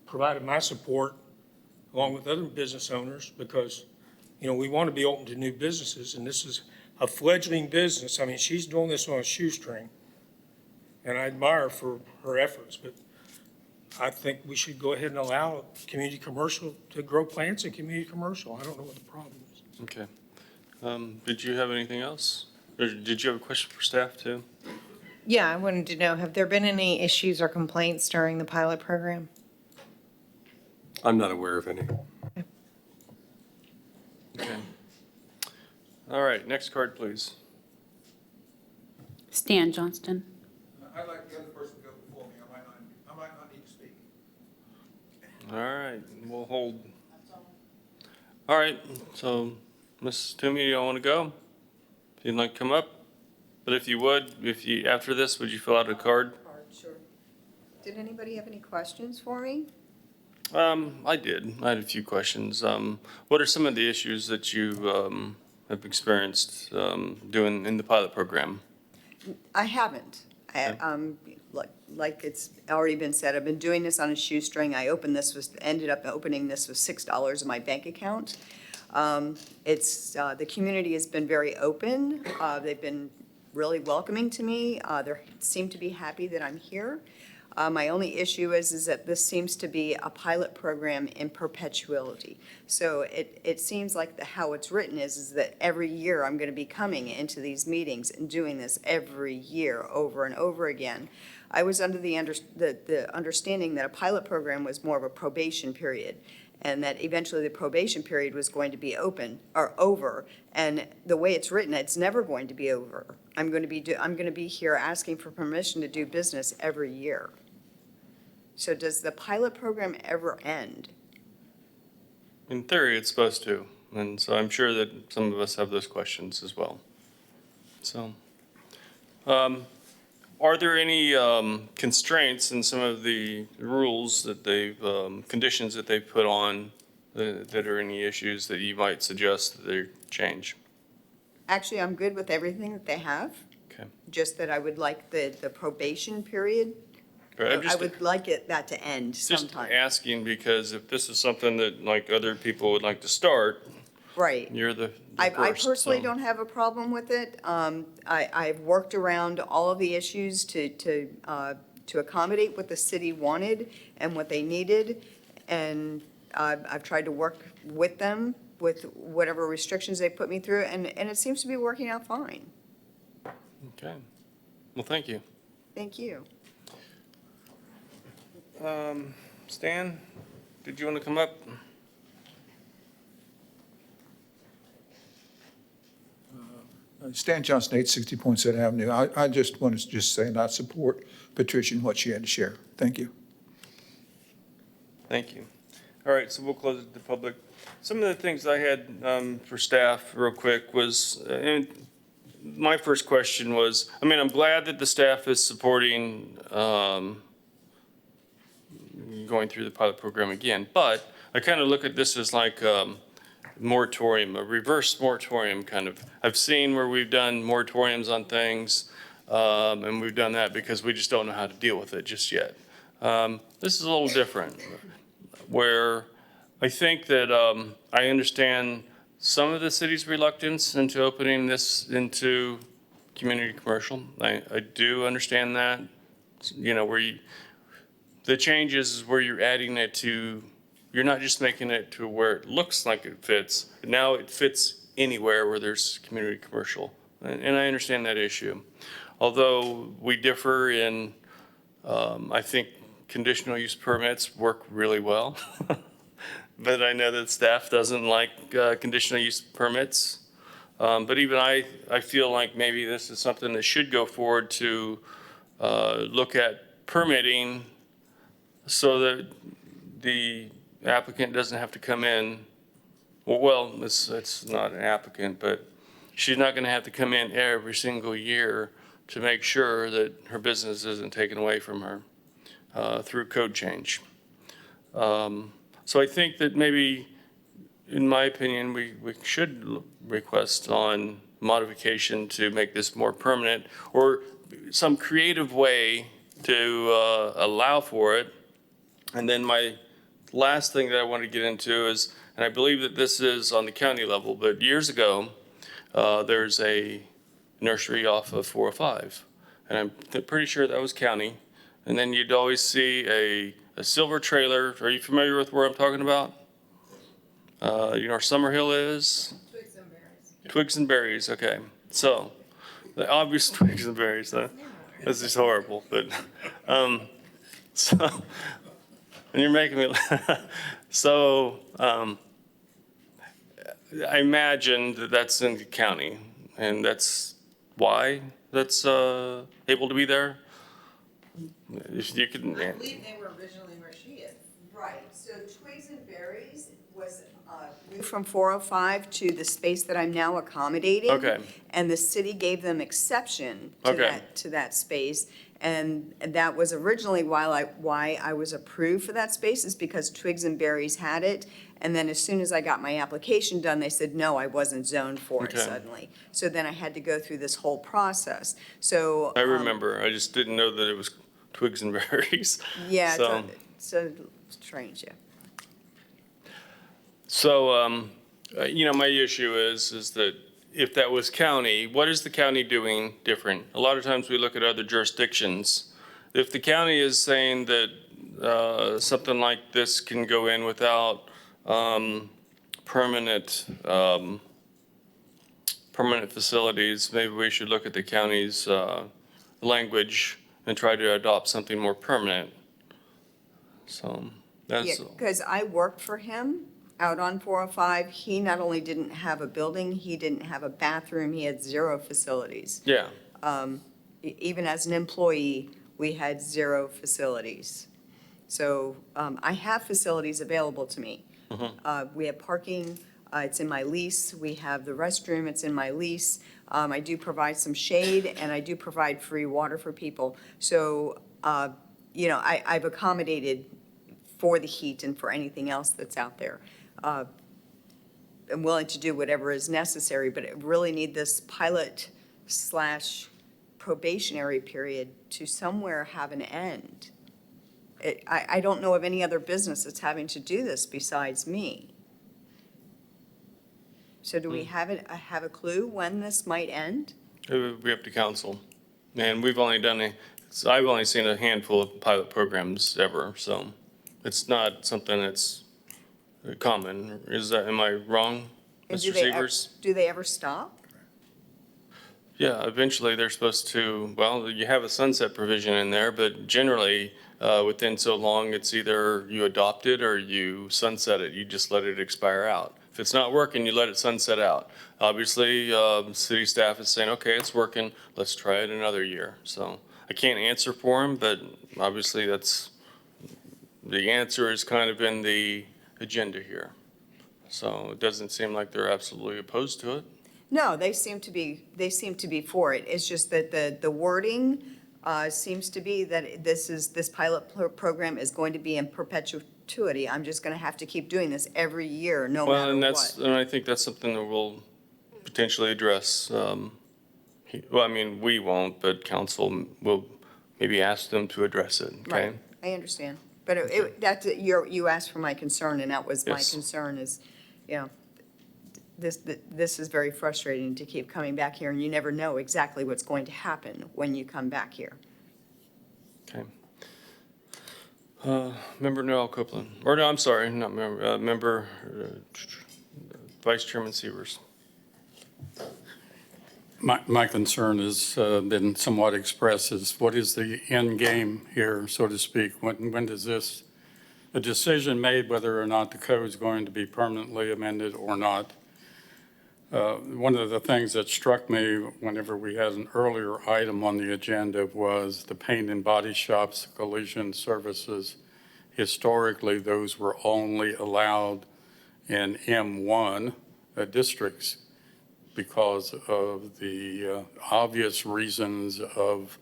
provided my support along with other business owners because, we want to be open to new businesses, and this is a fledgling business. I mean, she's doing this on a shoestring, and I admire her for her efforts, but I think we should go ahead and allow community commercial to grow plants in community commercial. I don't know what the problem is. Okay. Did you have anything else? Or did you have a question for staff too? Yeah, I wanted to know, have there been any issues or complaints during the pilot program? I'm not aware of any. Okay. All right, next card, please. Stan Johnston. I'd like the other person to go before me. I might not need to speak. All right, we'll hold. All right, so Ms. Toomey, you don't want to go? If you'd like to come up? But if you would, after this, would you fill out a card? Sure. Did anybody have any questions for me? I did. I had a few questions. What are some of the issues that you have experienced doing in the pilot program? I haven't. Like it's already been said, I've been doing this on a shoestring. Ended up opening this with $6 in my bank account. The community has been very open. They've been really welcoming to me. They seem to be happy that I'm here. My only issue is that this seems to be a pilot program in perpetuity. So it seems like how it's written is that every year I'm going to be coming into these meetings and doing this every year over and over again. I was under the understanding that a pilot program was more of a probation period, and that eventually the probation period was going to be over. And the way it's written, it's never going to be over. I'm going to be here asking for permission to do business every year. So does the pilot program ever end? In theory, it's supposed to. And so I'm sure that some of us have those questions as well. So, are there any constraints in some of the rules that conditions that they've put on that are any issues that you might suggest that they change? Actually, I'm good with everything that they have. Okay. Just that I would like the probation period. I would like that to end sometime. Just asking because if this is something that like other people would like to start, Right. you're the I first, personally so. don't have a problem with it. I've worked around all of the issues to accommodate what the city wanted and what they needed. And I've tried to work with them with whatever restrictions they put me through, and it seems to be working out fine. Okay. Well, thank you. Thank you. Stan, did you want to come up? Stan Johnson, 860 Poinsett Avenue. I just wanted to say, and I support Patricia and what she had to share. Thank you. Thank you. All right, so we'll close it to the public. Some of the things I had for staff real quick was, and my first question was, I'm glad that the staff is supporting going through the pilot program again, but I kind of look at this as like moratorium, a reverse moratorium kind of. I've seen where we've done moratoriums on things, and we've done that because we just don't know how to deal with it just yet. This is a little different, where I think that I understand some of the city's reluctance into opening this into community commercial. I do understand that, where the change is where you're adding it to. You're not just making it to where it looks like it fits. Now it fits anywhere where there's community commercial. And I understand that issue. Although we differ in, I think conditional use permits work really well. But I know that staff doesn't like conditional use permits. But even I feel like maybe this is something that should go forward to look at permitting so that the applicant doesn't have to come in. Well, it's not an applicant, but she's not going to have to come in every single year to make sure that her business isn't taken away from her through code change. So I think that maybe, in my opinion, we should request on modification to make this more permanent or some creative way to allow for it. And then my last thing that I want to get into is, and I believe that this is on the county level, but years ago, there's a nursery off of 405. And I'm pretty sure that was county. And then you'd always see a silver trailer. Are you familiar with where I'm talking about? You know where Summerhill is? Twigs and berries. Twigs and berries, okay. So, the obvious twigs and berries, this is horrible, but, so, and you're making me, so, I imagine that that's in the county, and that's why that's able to be there. If you can, I believe they were originally where she is. Right, so Twigs and Berries was moved from 405 to the space that I'm now accommodating. Okay. And the city gave them exception to Okay. that space. And that was originally why I was approved for that space, is because Twigs and Berries had it. And then as soon as I got my application done, they said, no, I wasn't zoned for it Okay. suddenly. So then I had to go through this whole process. So. I remember, I just didn't know that it was Twigs and Berries. Yeah, So- it's a strange, yeah. So, my issue is that if that was county, what is the county doing different? A lot of times we look at other jurisdictions. If the county is saying that something like this can go in without permanent facilities, maybe we should look at the county's language and try to adopt something more permanent. So that's. Yeah, because I worked for him out on 405. He not only didn't have a building, he didn't have a bathroom, he had 0 facilities. Yeah. Even as an employee, we had 0 facilities. So I have facilities available to me. We have parking, it's in my lease. We have the restroom, it's in my lease. I do provide some shade, and I do provide free water for people. So, I've accommodated for the heat and for anything else that's out there. I'm willing to do whatever is necessary, but I really need this pilot / probationary period to somewhere have an end. I don't know of any other business that's having to do this besides me. So do we have a clue when this might end? It would be up to council. And we've only I've only seen a handful of pilot programs ever, so it's not something that's common. Am I wrong, And Mr. Severs? do they ever stop? Yeah, eventually they're supposed to, well, you have a sunset provision in there, but generally, within so long, it's either you adopt it or you sunset it. You just let it expire out. If it's not working, you let it sunset out. Obviously, city staff is saying, okay, it's working, let's try it another year. So I can't answer for them, but obviously the answer is kind of in the agenda here. So it doesn't seem like they're absolutely opposed to it. No, they seem to be for it. It's just that the wording seems to be that this pilot program is going to be in perpetuity. I'm just going to have to keep doing this every year, no Well, matter and what. and I think that's something that we'll potentially address. Well, I mean, we won't, but council will maybe ask them to address it, okay? Right, I understand. But you asked for my concern, and that was my Yes. concern is, this is very frustrating to keep coming back here, and you never know exactly what's going to happen when you come back here. Okay. Member Noel Copeland, or no, I'm sorry, not member, Vice Chairman Severs. My concern has been somewhat expressed is what is the end game here, so to speak? When does a decision made whether or not the code is going to be permanently amended or not? One of the things that struck me whenever we had an earlier item on the agenda was the paint and body shops, collision services. Historically, those were only allowed in M1 districts because of the obvious reasons of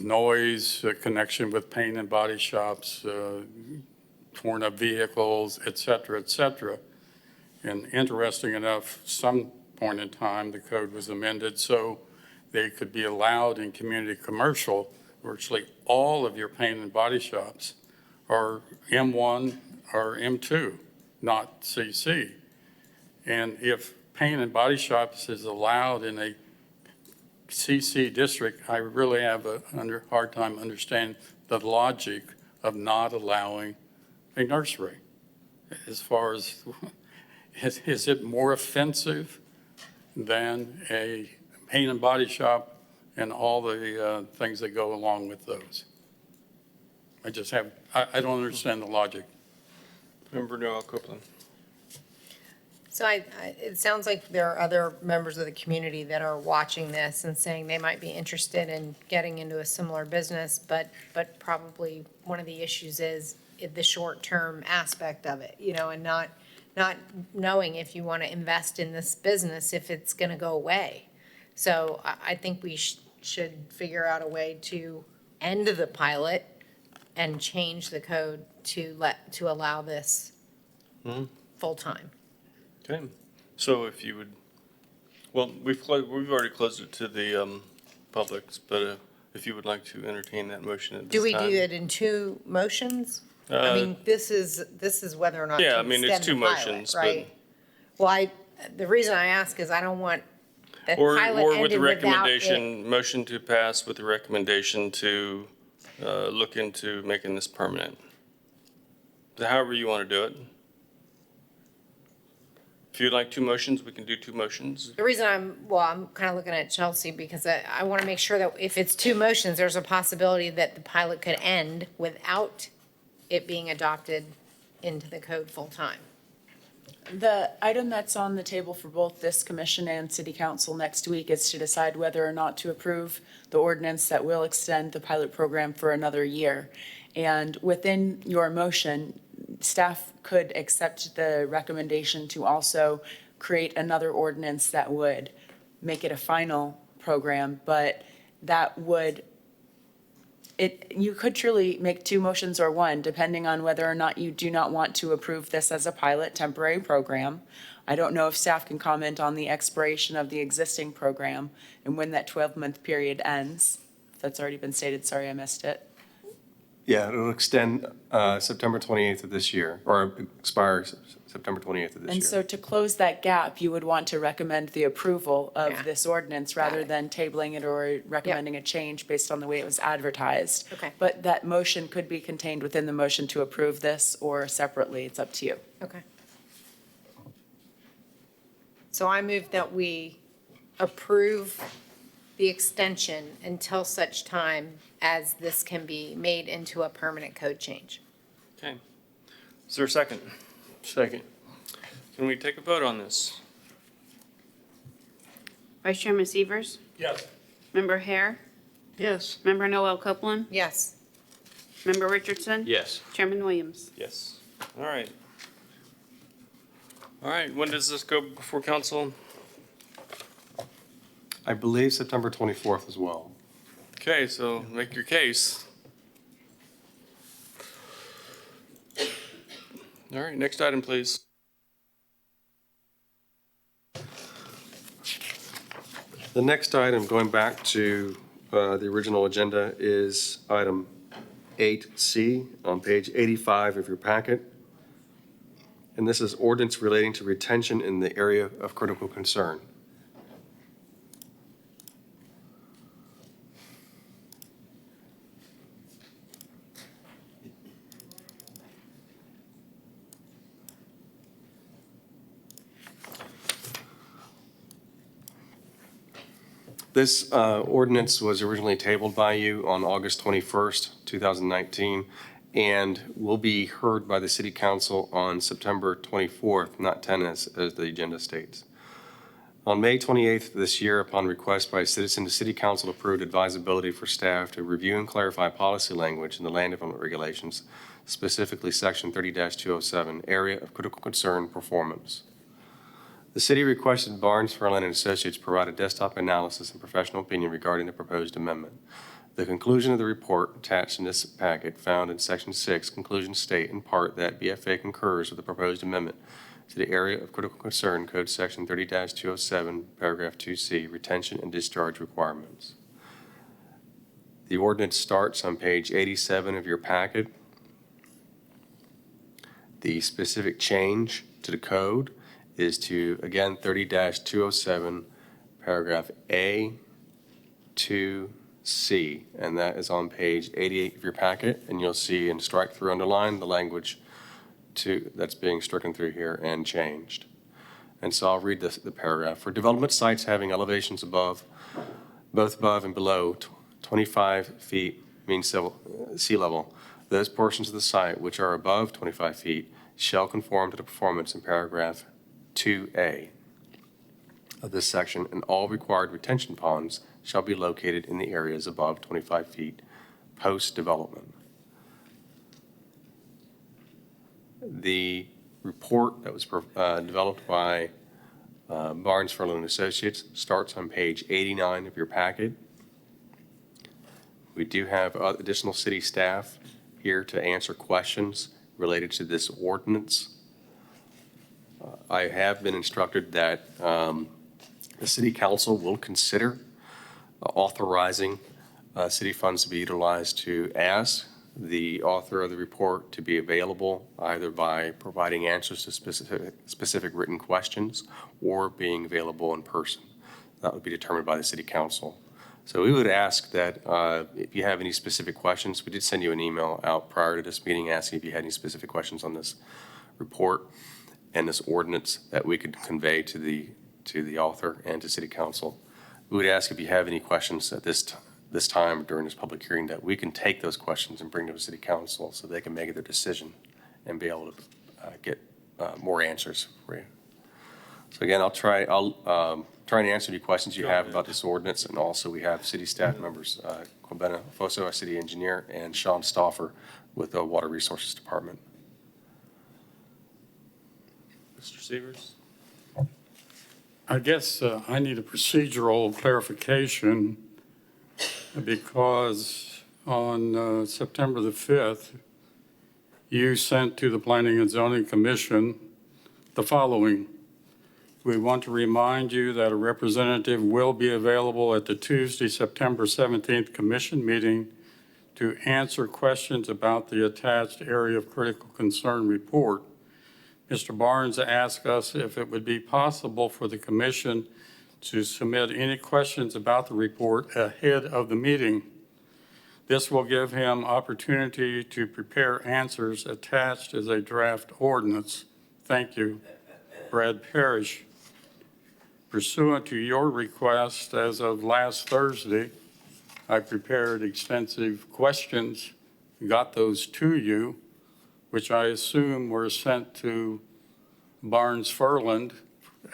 noise, connection with paint and body shops, torn up vehicles, et cetera, et cetera. And interesting enough, some point in time, the code was amended so they could be allowed in community commercial. Virtually all of your paint and body shops are M1 or M2, not CC. And if paint and body shops is allowed in a CC district, I really have a hard time understanding the logic of not allowing a nursery. As far as, is it more offensive than a paint and body shop and all the things that go along with those? I don't understand the logic. Member Noel Copeland. So it sounds like there are other members of the community that are watching this and saying they might be interested in getting into a similar business, but probably one of the issues is the short-term aspect of it, and not knowing if you want to invest in this business, if it's going to go away. So I think we should figure out a way to end the pilot and change the code to allow this full-time. Okay, so if you would, well, we've already closed it to the public, but if you would like to entertain that motion at this Do we time. do it in two motions? I mean, this is whether or not Yeah, to I mean, it's extend two the pilot, motions, but- right? Well, the reason I ask is I don't want the Or pilot with the ended without it. recommendation, motion to pass with the recommendation to look into making this permanent. However you want to do it. If you'd like two motions, we can do two motions. The reason I'm kind of looking at Chelsea because I want to make sure that if it's two motions, there's a possibility that the pilot could end without it being adopted into the code full-time. The item that's on the table for both this commission and city council next week is to decide whether or not to approve the ordinance that will extend the pilot program for another year. And within your motion, staff could accept the recommendation to also create another ordinance that would make it a final program, but that would, you could truly make two motions or one, depending on whether or not you do not want to approve this as a pilot temporary program. I don't know if staff can comment on the expiration of the existing program and when that 12-month period ends. If that's already been stated, sorry, I missed it. Yeah, it'll extend September 28th of this year, or expire September 28th of this year. And so to close that gap, you would want to recommend the approval Yeah. of this ordinance rather than tabling it or recommending a change based on the way it was advertised. Okay. But that motion could be contained within the motion to approve this or separately. It's up to you. Okay. So I move that we approve the extension until such time as this can be made into a permanent code change. Okay. Is there a second? Second. Can we take a vote on this? Vice Chairman Severs? Yes. Member Hare? Yes. Member Noel Copeland? Yes. Member Richardson? Yes. Chairman Williams? Yes. All right. All right, when does this go before council? I believe September 24th as well. Okay, so make your case. All right, next item, please. The next item, going back to the original agenda, is item 8C on page 85 of your packet. And this is ordinance relating to retention in the area of critical concern. This ordinance was originally tabled by you on August 21st, 2019, and will be heard by the city council on September 24th, not 10 as the agenda states. On May 28th this year, upon request by a citizen, the city council approved advisability for staff to review and clarify policy language in the land development regulations, specifically section 30-207, area of critical concern performance. The city requested Barnes, Ferland, and Associates provide a desktop analysis and professional opinion regarding the proposed amendment. The conclusion of the report attached in this packet found in section 6, conclusions state in part that BFA concurs with the proposed amendment to the area of critical concern code section 30-207, paragraph 2C, retention and discharge requirements. The ordinance starts on page 87 of your packet. The specific change to the code is to, again, 30-207, paragraph A, 2C, and that is on page 88 of your packet, and you'll see in strike through underline the language that's being stricken through here and changed. And so I'll read the paragraph. For development sites having elevations both above and below 25 feet mean sea level, those portions of the site which are above 25 feet shall conform to the performance in paragraph 2A of this section, and all required retention ponds shall be located in the areas above 25 feet post-development. The report that was developed by Barnes, Furlan and Associates starts on page 89 of your packet. We do have additional city staff here to answer questions related to this ordinance. I have been instructed that the city council will consider authorizing city funds to be utilized to ask the author of the report to be available either by providing answers to specific written questions or being available in person. That would be determined by the city council. So we would ask that if you have any specific questions, we did send you an email out prior to this meeting asking if you had any specific questions on this report and this ordinance that we could convey to the author and to city council. We would ask if you have any questions at this time during this public hearing that we can take those questions and bring them to city council so they can make their decision and be able to get more answers for you. So again, I'll try and answer any questions you have about this ordinance, and also we have city staff members, Quabena Foso, our city engineer, and Sean Stauffer with the Water Resources Department. Mr. Severs? I guess I need a procedural clarification because on September the 5th, you sent to the Planning and Zoning Commission the following. We want to remind you that a representative will be available at the Tuesday, September 17th commission meeting to answer questions about the attached area of critical concern report. Mr. Barnes asked us if it would be possible for the commission to submit any questions about the report ahead of the meeting. This will give him opportunity to prepare answers attached as a draft ordinance. Thank you, Brad Parrish. Pursuant to your request, as of last Thursday, I prepared extensive questions, got those to you, which I assume were sent to Barnes Furland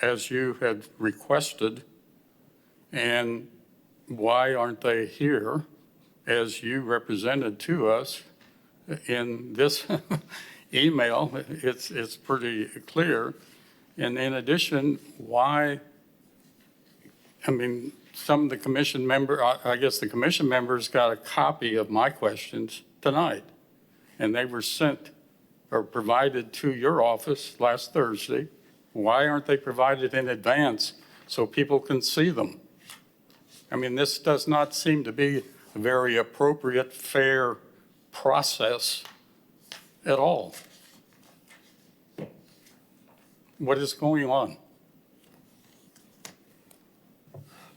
as you had requested. And why aren't they here as you represented to us in this email? It's pretty clear. And in addition, why, I mean, some of the commission I guess the commission members got a copy of my questions tonight, and they were sent or provided to your office last Thursday. Why aren't they provided in advance so people can see them? I mean, this does not seem to be a very appropriate, fair process at all. What is going on?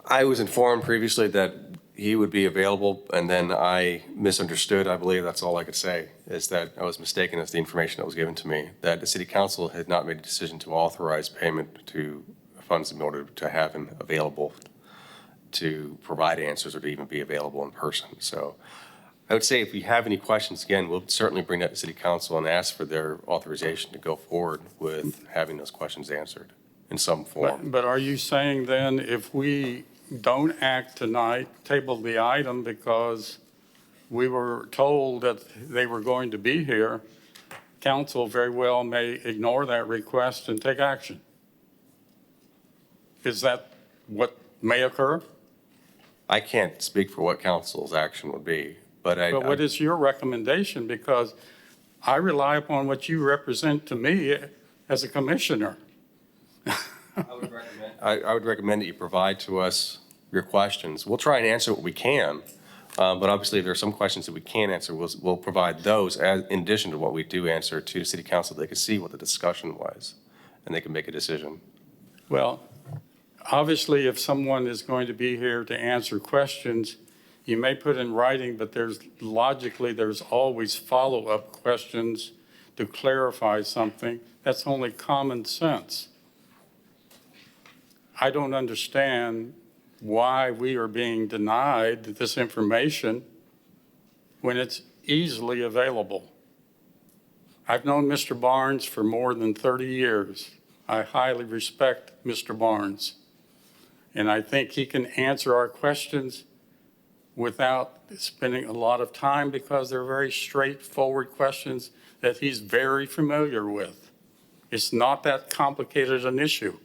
I was informed previously that he would be available, and then I misunderstood. I believe that's all I could say, is that I was mistaken as the information that was given to me, that the city council had not made a decision to authorize payment to funds in order to have him available to provide answers or to even be available in person. So I would say if you have any questions, again, we'll certainly bring that to city council and ask for their authorization to go forward with having those questions answered in some form. But are you saying then if we don't act tonight, table the item because we were told that they were going to be here, council very well may ignore that request and take action? Is that what may occur? I can't speak for what council's action would be, but what is your recommendation? Because I rely upon what you represent to me as a commissioner. I would recommend that you provide to us your questions. We'll try and answer what we can, but obviously if there are some questions that we can't answer, we'll provide those in addition to what we do answer to the city council. They can see what the discussion was and they can make a decision. Well, obviously if someone is going to be here to answer questions, you may put in writing, but there's always follow-up questions to clarify something. That's only common sense. I don't understand why we are being denied this information when it's easily available. I've known Mr. Barnes for more than 30 years. I highly respect Mr. Barnes, and I think he can answer our questions without spending a lot of time because they're very straightforward questions that he's very familiar with. It's not that complicated an issue.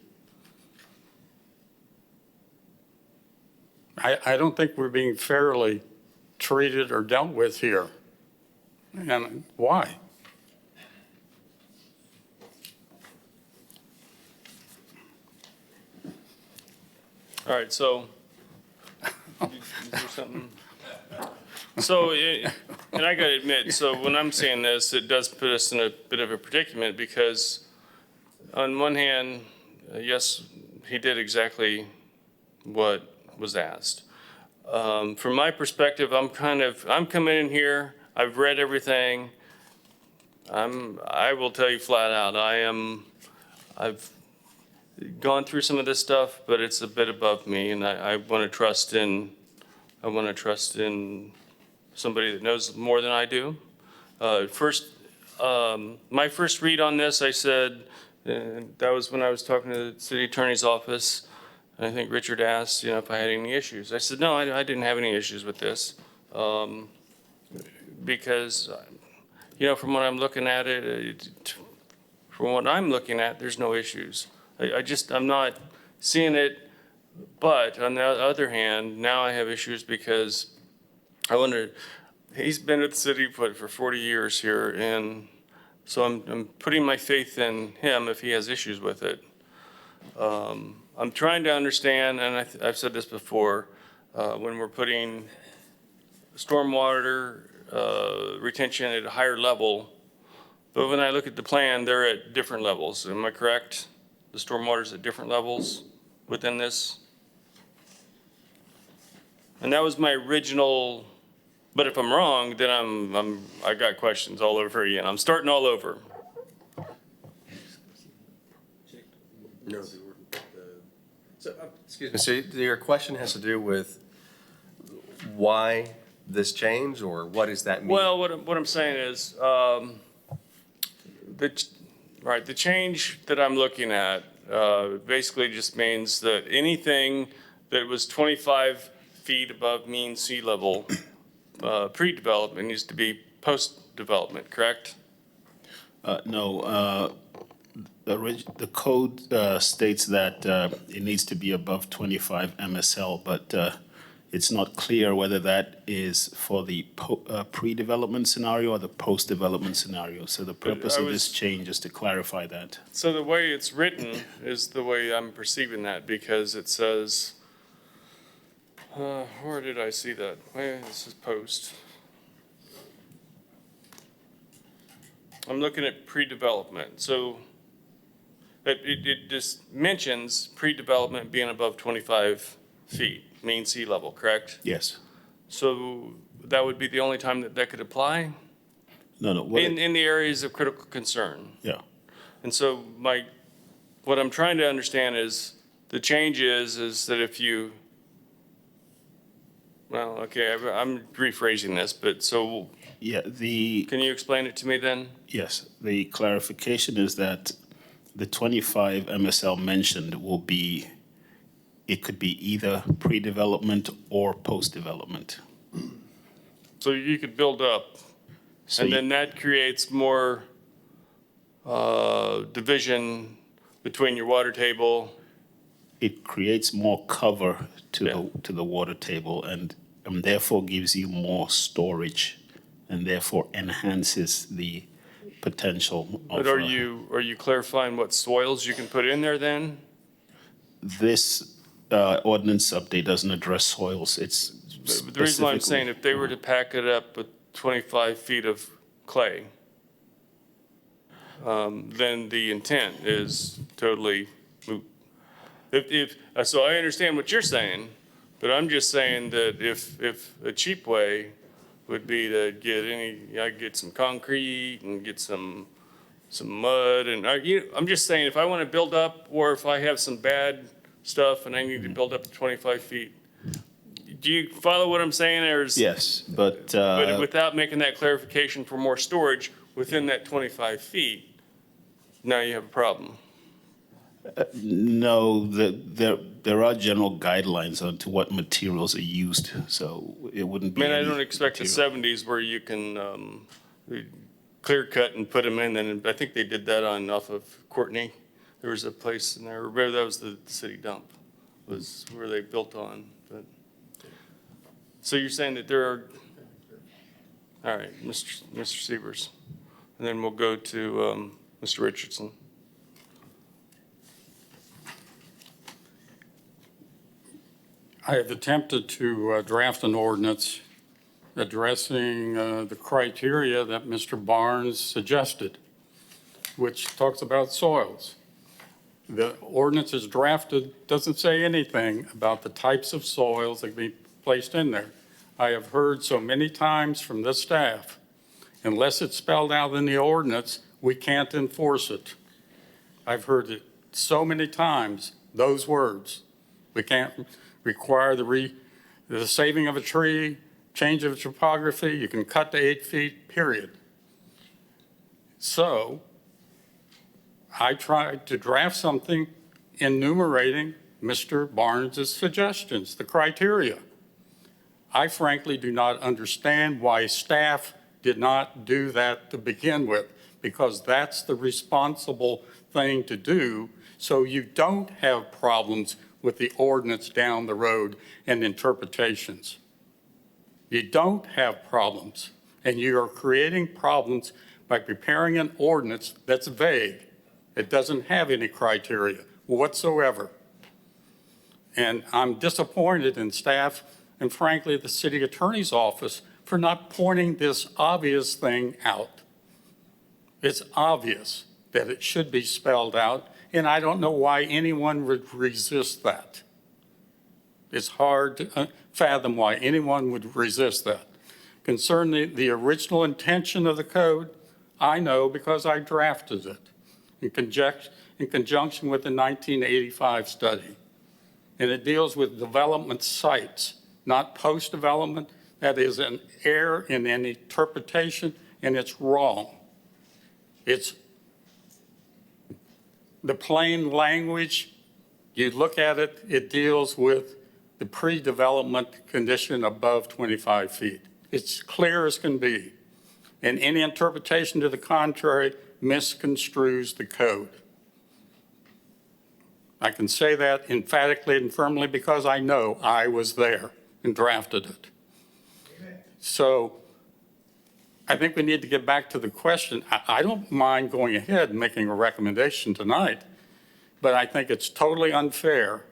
I don't think we're being fairly treated or dealt with here. And why? All right, so, is there something? So, and I gotta admit, so when I'm saying this, it does put us in a bit of a predicament because on one hand, yes, he did exactly what was asked. From my perspective, I'm coming in here, I've read everything. I will tell you flat out, I've gone through some of this stuff, but it's a bit above me, and I want to trust in somebody that knows more than I do. My first read on this, I said, that was when I was talking to the city attorney's office. And I think Richard asked, if I had any issues. I said, no, I didn't have any issues with this. Because, from what I'm looking at there's no issues. I'm not seeing it. But on the other hand, now I have issues because I wonder, he's been at the city for 40 years here, and so I'm putting my faith in him if he has issues with it. I'm trying to understand, and I've said this before, when we're putting stormwater retention at a higher level, but when I look at the plan, they're at different levels. Am I correct? The stormwater's at different levels within this? And that was my original, but if I'm wrong, then I got questions all over again. I'm starting all over. No, excuse me, so your question has to do with why this change, or what does that mean? Well, what I'm saying is, the change that I'm looking at basically just means that anything that was 25 feet above mean sea level pre-development needs to be post-development, correct? No, the code states that it needs to be above 25 MSL, but it's not clear whether that is for the pre-development scenario or the post-development scenario. So the purpose of this change is to clarify that. So the way it's written is the way I'm perceiving that, because it says, where did I see that? This is post. I'm looking at pre-development. So it just mentions pre-development being above 25 feet, mean sea level, correct? Yes. So that would be the only time that could apply? No. In the areas of critical concern? Yeah. And so what I'm trying to understand is, the change is that if you, well, okay, I'm rephrasing this, but so. Yeah, Can you explain it to me then? Yes, the clarification is that the 25 MSL mentioned it could be either pre-development or post-development. So you could build up, So and then that creates more division between your water table. It creates more cover to the water table and therefore gives you more storage and therefore enhances the potential of. But are you clarifying what soils you can put in there then? This ordinance update doesn't address soils. It's The reason why I'm saying, if they were to pack it up with 25 feet of clay, then the intent is totally moot. So I understand what you're saying, but I'm just saying that if a cheap way would be to get some concrete and get some mud, and I'm just saying, if I want to build up, or if I have some bad stuff and I need to build up to 25 feet, do you follow what I'm saying? Yes, but without making that clarification for more storage within that 25 feet, now you have a problem. No, there are general guidelines on to what materials are used, so it wouldn't I be. mean, I any don't expect the material. 70s where you can clear cut and put them in, and I think they did that on off of Courtney. There was a place in there, maybe that was the city dump, was where they built on. But so you're saying that there are, all right, Mr. Severs, and then we'll go to Mr. Richardson. I have attempted to draft an ordinance addressing the criteria that Mr. Barnes suggested, which talks about soils. The ordinance is drafted, doesn't say anything about the types of soils that can be placed in there. I have heard so many times from the staff, unless it's spelled out in the ordinance, we can't enforce it. I've heard it so many times, those words. We can't require the saving of a tree, change of topography, you can cut to 8 feet, period. So I tried to draft something enumerating Mr. Barnes's suggestions, the criteria. I frankly do not understand why staff did not do that to begin with, because that's the responsible thing to do so you don't have problems with the ordinance down the road and interpretations. You don't have problems, and you are creating problems by preparing an ordinance that's vague. It doesn't have any criteria whatsoever. And I'm disappointed in staff and frankly the city attorney's office for not pointing this obvious thing out. It's obvious that it should be spelled out, and I don't know why anyone would resist that. It's hard to fathom why anyone would resist that. Concerning the original intention of the code, I know because I drafted it in conjunction with the 1985 study. And it deals with development sites, not post-development. That is an error in an interpretation, and it's wrong. It's the plain language. You look at it, it deals with the pre-development condition above 25 feet. It's clear as can be. And any interpretation to the contrary misconstrues the code. I can say that emphatically and firmly because I know I was there and drafted it. So I think we need to get back to the question. I don't mind going ahead and making a recommendation tonight, but I think it's totally unfair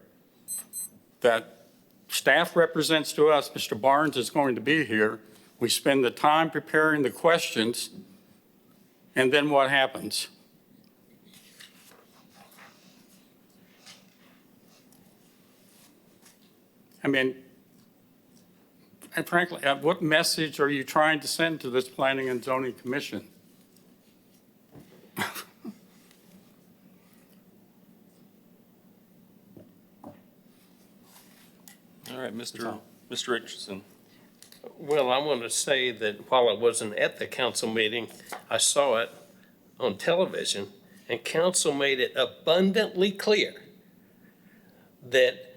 that staff represents to us, Mr. Barnes is going to be here. We spend the time preparing the questions, and then what happens? I mean, and frankly, what message are you trying to send to this Planning and Zoning Commission? All right, Mr. Richardson. Well, I want to say that while I wasn't at the council meeting, I saw it on television, and council made it abundantly clear that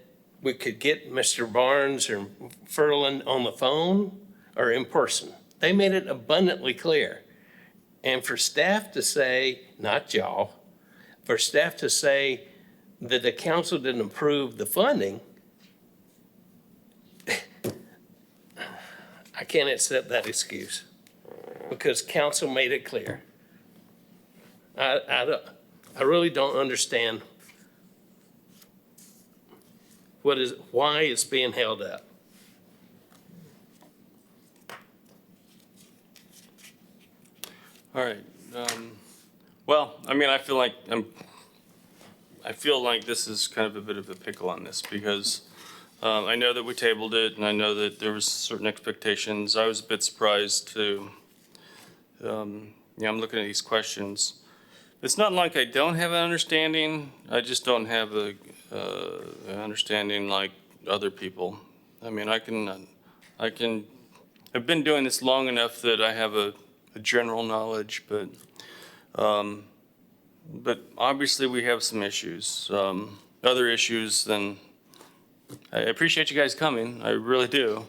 we could get Mr. Barnes or Furlan on the phone or in person. They made it abundantly clear. And for staff to say, not y'all, for staff to say that the council didn't approve the funding, I can't accept that excuse because council made it clear. I really don't understand why it's being held up. All right. Well, I mean, I feel like this is kind of a bit of a pickle on this because I know that we tabled it and I know that there was certain expectations. I was a bit surprised to, I'm looking at these questions. It's not like I don't have an understanding. I just don't have an understanding like other people. I mean, I've been doing this long enough that I have a general knowledge, but But obviously, we have some issues, other issues than, I appreciate you guys coming, I really do.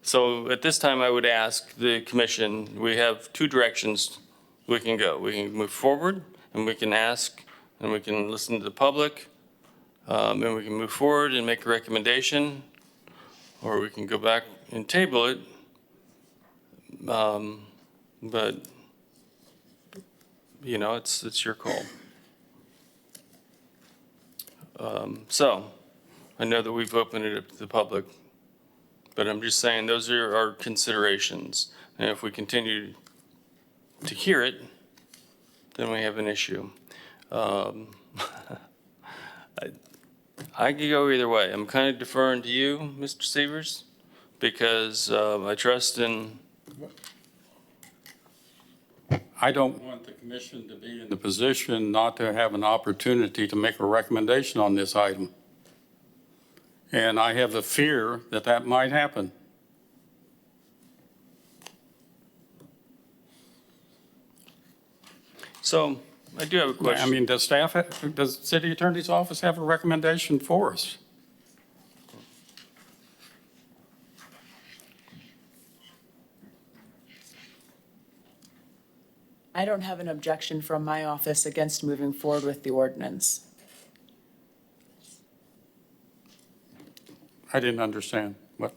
So at this time, I would ask the commission, we have two directions we can go. We can move forward, and we can ask, and we can listen to the public, and we can move forward and make a recommendation, or we can go back and table it. But, you know, it's your call. So, I know that we've opened it up to the public, but I'm just saying those are our considerations. And if we continue to hear it, then we have an issue. I could go either way. I'm kind of deferring to you, Mr. Severs, because I trust in. I don't want the commission to be in the position not to have an opportunity to make a recommendation on this item. And I have the fear that that might happen. So I do have a question. I mean, does the city attorney's office have a recommendation for us? I don't have an objection from my office against moving forward with the ordinance. I didn't understand. What?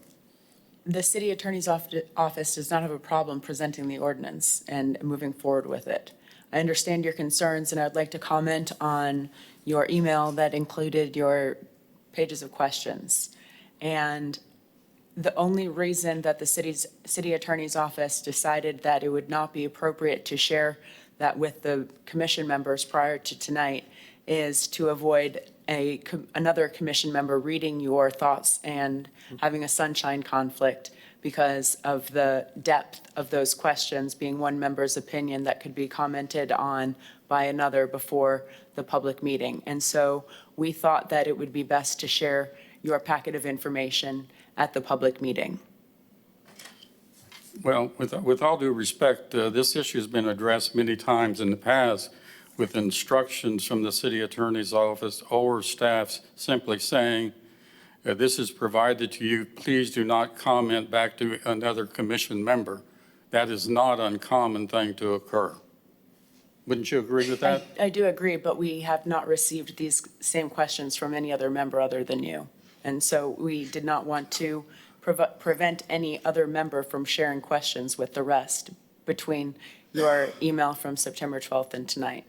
The city attorney's office does not have a problem presenting the ordinance and moving forward with it. I understand your concerns, and I'd like to comment on your email that included your pages of questions. And the only reason that the city attorney's office decided that it would not be appropriate to share that with the commission members prior to tonight is to avoid another commission member reading your thoughts and having a sunshine conflict because of the depth of those questions being one member's opinion that could be commented on by another before the public meeting. And so we thought that it would be best to share your packet of information at the public meeting. Well, with all due respect, this issue has been addressed many times in the past with instructions from the city attorney's office or staff simply saying, this is provided to you, please do not comment back to another commission member. That is not an uncommon thing to occur. Wouldn't you agree with that? I do agree, but we have not received these same questions from any other member other than you. And so we did not want to prevent any other member from sharing questions with the rest between your email from September 12th and tonight.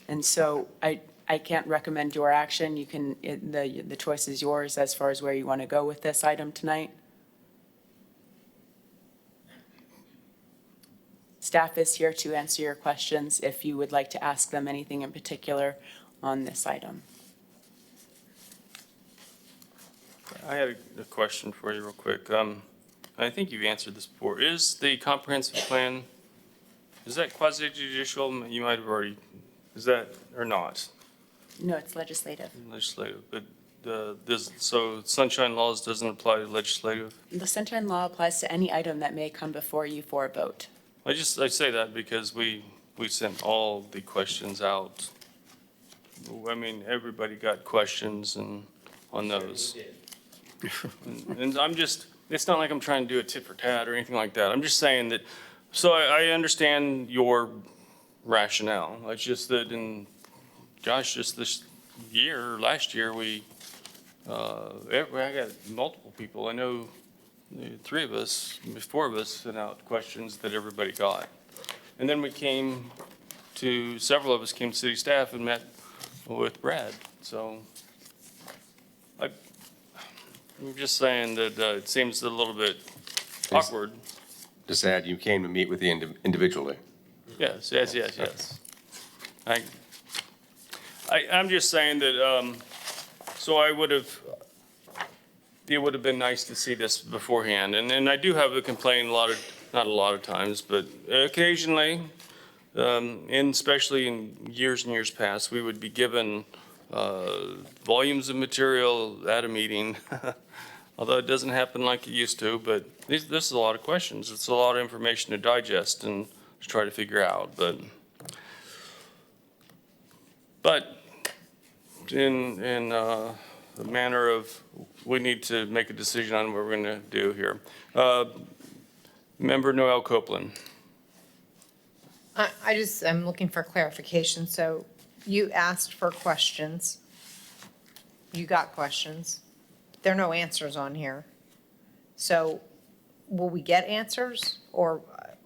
And so I can't recommend your action. You can, the choice is yours as far as where you want to go with this item tonight. Staff is here to answer your questions if you would like to ask them anything in particular on this item. I had a question for you real quick. I think you've answered this before. Is the comprehensive plan, is that quasi-judicial? You might have already, is that or not? No, it's legislative. Legislative, but so sunshine laws doesn't apply to legislative? The sunshine law applies to any item that may come before you for a vote. I say that because we sent all the questions out. I mean, everybody got questions and on those. And I'm just, it's not like I'm trying to do a tit for tat or anything like that. I'm just saying that, so I understand your rationale. It's just that just this year, or last year, I got multiple people. I know four of us sent out questions that everybody got. And then several of us came to city staff and met with Brad. So I'm just saying that it seems a little bit awkward. Just add, you came to meet with the individually. Yes. I'm just saying that, so it would have been nice to see this beforehand. And I do have a complaint not a lot of times, but occasionally, and especially in years and years past, we would be given volumes of material at a meeting, although it doesn't happen like it used to, but this is a lot of questions. It's a lot of information to digest and to try to figure out, but But in the manner of, we need to make a decision on what we're going to do here. Member Noel Copeland. I'm looking for clarification. So you asked for questions. You got questions. There are no answers on here. So will we get answers? Or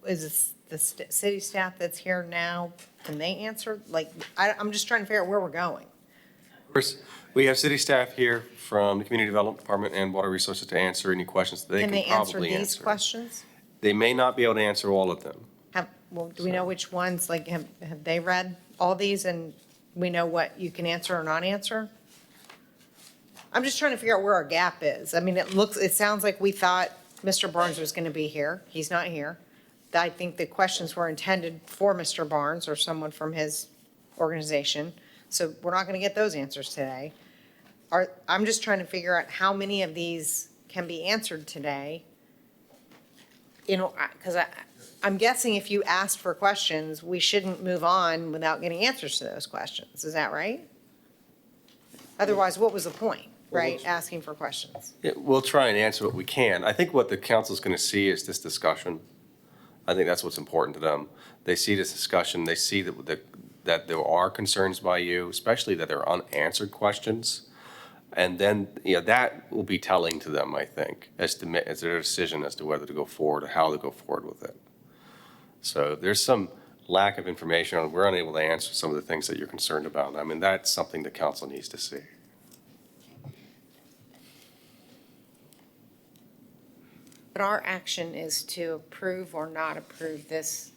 is this the city staff that's here now? Can they answer? Like, I'm just trying to figure out where we're going. First, we have city staff here from the Community Development Department and Water Resources to answer any questions that they Can can they answer probably these answer. questions? They may not be able to answer all of them. Do we know which ones, like, have they read all these and we know what you can answer or not answer? I'm just trying to figure out where our gap is. I mean, it sounds like we thought Mr. Barnes was going to be here. He's not here. I think the questions were intended for Mr. Barnes or someone from his organization. So we're not going to get those answers today. I'm just trying to figure out how many of these can be answered today. You know, because I'm guessing if you asked for questions, we shouldn't move on without getting answers to those questions. Is that right? Otherwise, what was the point, right? Asking for questions. Yeah, we'll try and answer what we can. I think what the council's going to see is this discussion. I think that's what's important to them. They see this discussion, they see that there are concerns by you, especially that there are unanswered questions. And then, that will be telling to them, I think, as their decision as to whether to go forward or how to go forward with it. So there's some lack of information on, we're unable to answer some of the things that you're concerned about. I mean, that's something the council needs to see. But our action is to approve or not approve this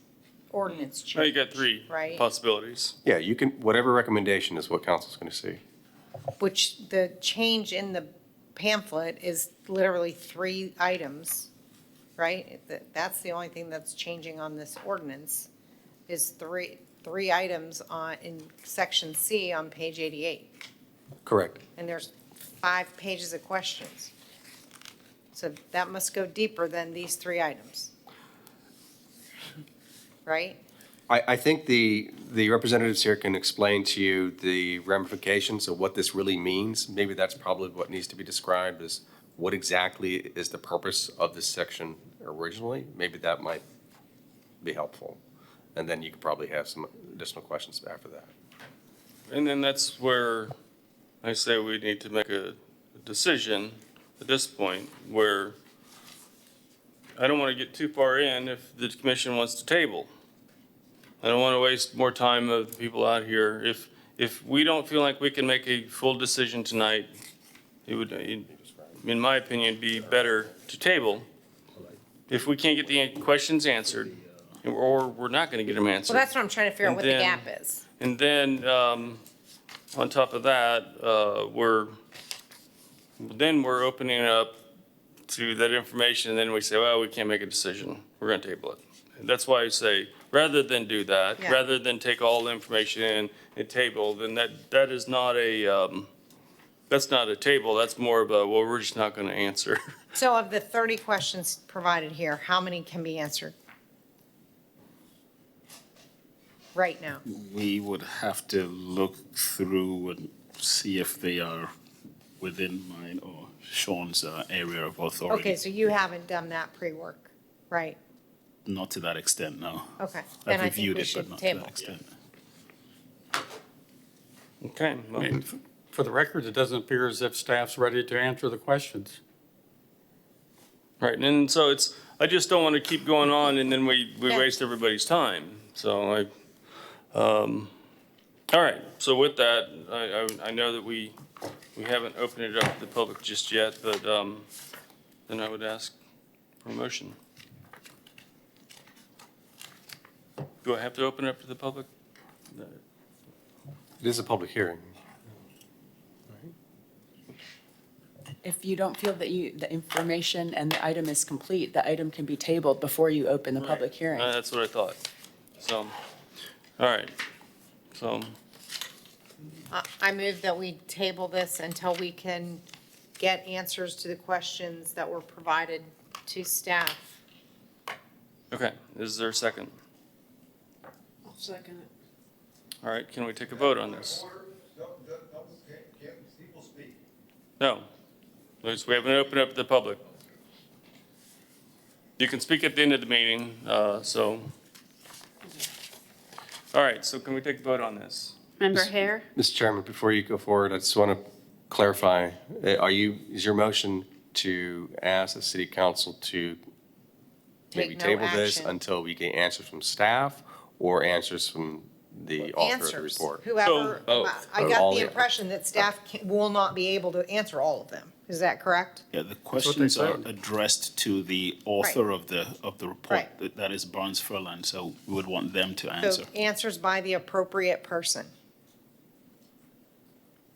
ordinance change. Now you got three right? possibilities. Yeah, you can, whatever recommendation is what council's going to see. Which the change in the pamphlet is literally 3 items, right? That's the only thing that's changing on this ordinance is three items in section C on page 88. Correct. And there's 5 pages of questions. So that must go deeper than these 3 items. Right? I think the representatives here can explain to you the ramifications of what this really means. Maybe that's probably what needs to be described is what exactly is the purpose of this section originally. Maybe that might be helpful. And then you could probably have some additional questions after that. And then that's where I say we need to make a decision at this point where I don't want to get too far in if the commission wants to table. I don't want to waste more time of the people out here. If we don't feel like we can make a full decision tonight, it would, in my opinion, be better to table. If we can't get the questions answered, or we're not going to get them answered. Well, that's what I'm trying to figure out what the gap is. And then, on top of that, we're opening up to that information, and then we say, well, we can't make a decision. We're going to table it. And that's why I say, rather than do that, Yeah. rather than take all the information in and table, then that is not that's not a table. That's more of a, well, we're just not going to answer. So of the 30 questions provided here, how many can be answered right now? We would have to look through and see if they are within mine or Sean's area of authority. Okay, so you haven't done that pre-work, right? Not to that extent, no. Okay, then I've I think reviewed we it, but should not to table. that extent. Okay. I mean, for the record, it doesn't appear as if staff's ready to answer the questions. Right, and so I just don't want to keep going on and then we Yeah. waste everybody's time. So all right, so with that, I know that we haven't opened it up to the public just yet, but then I would ask for a motion. Do I have to open it up to the public? It is a public hearing. If you don't feel that the information and the item is complete, the item can be tabled before you open the public hearing. That's what I thought. So, all right, so. I move that we table this until we can get answers to the questions that were provided to staff. Okay, is there a second? I'll second it. All right, can we take a vote on this? No. Because we haven't opened up to the public. You can speak at the end of the meeting, so. All right, so can we take a vote on this? Member Hare? Mr. Chairman, before you go forward, I just want to clarify, is your motion to ask the city council to maybe Take no table this action. until we get answers from staff or answers from the author of the Answers. report? Whoever, both. I All got the the- impression that staff will not be able to answer all of them. Is that correct? Yeah, the questions are said. addressed to the author of the report. Right. That is Barnes Furlan, so we would want them to answer. So answers by the appropriate person.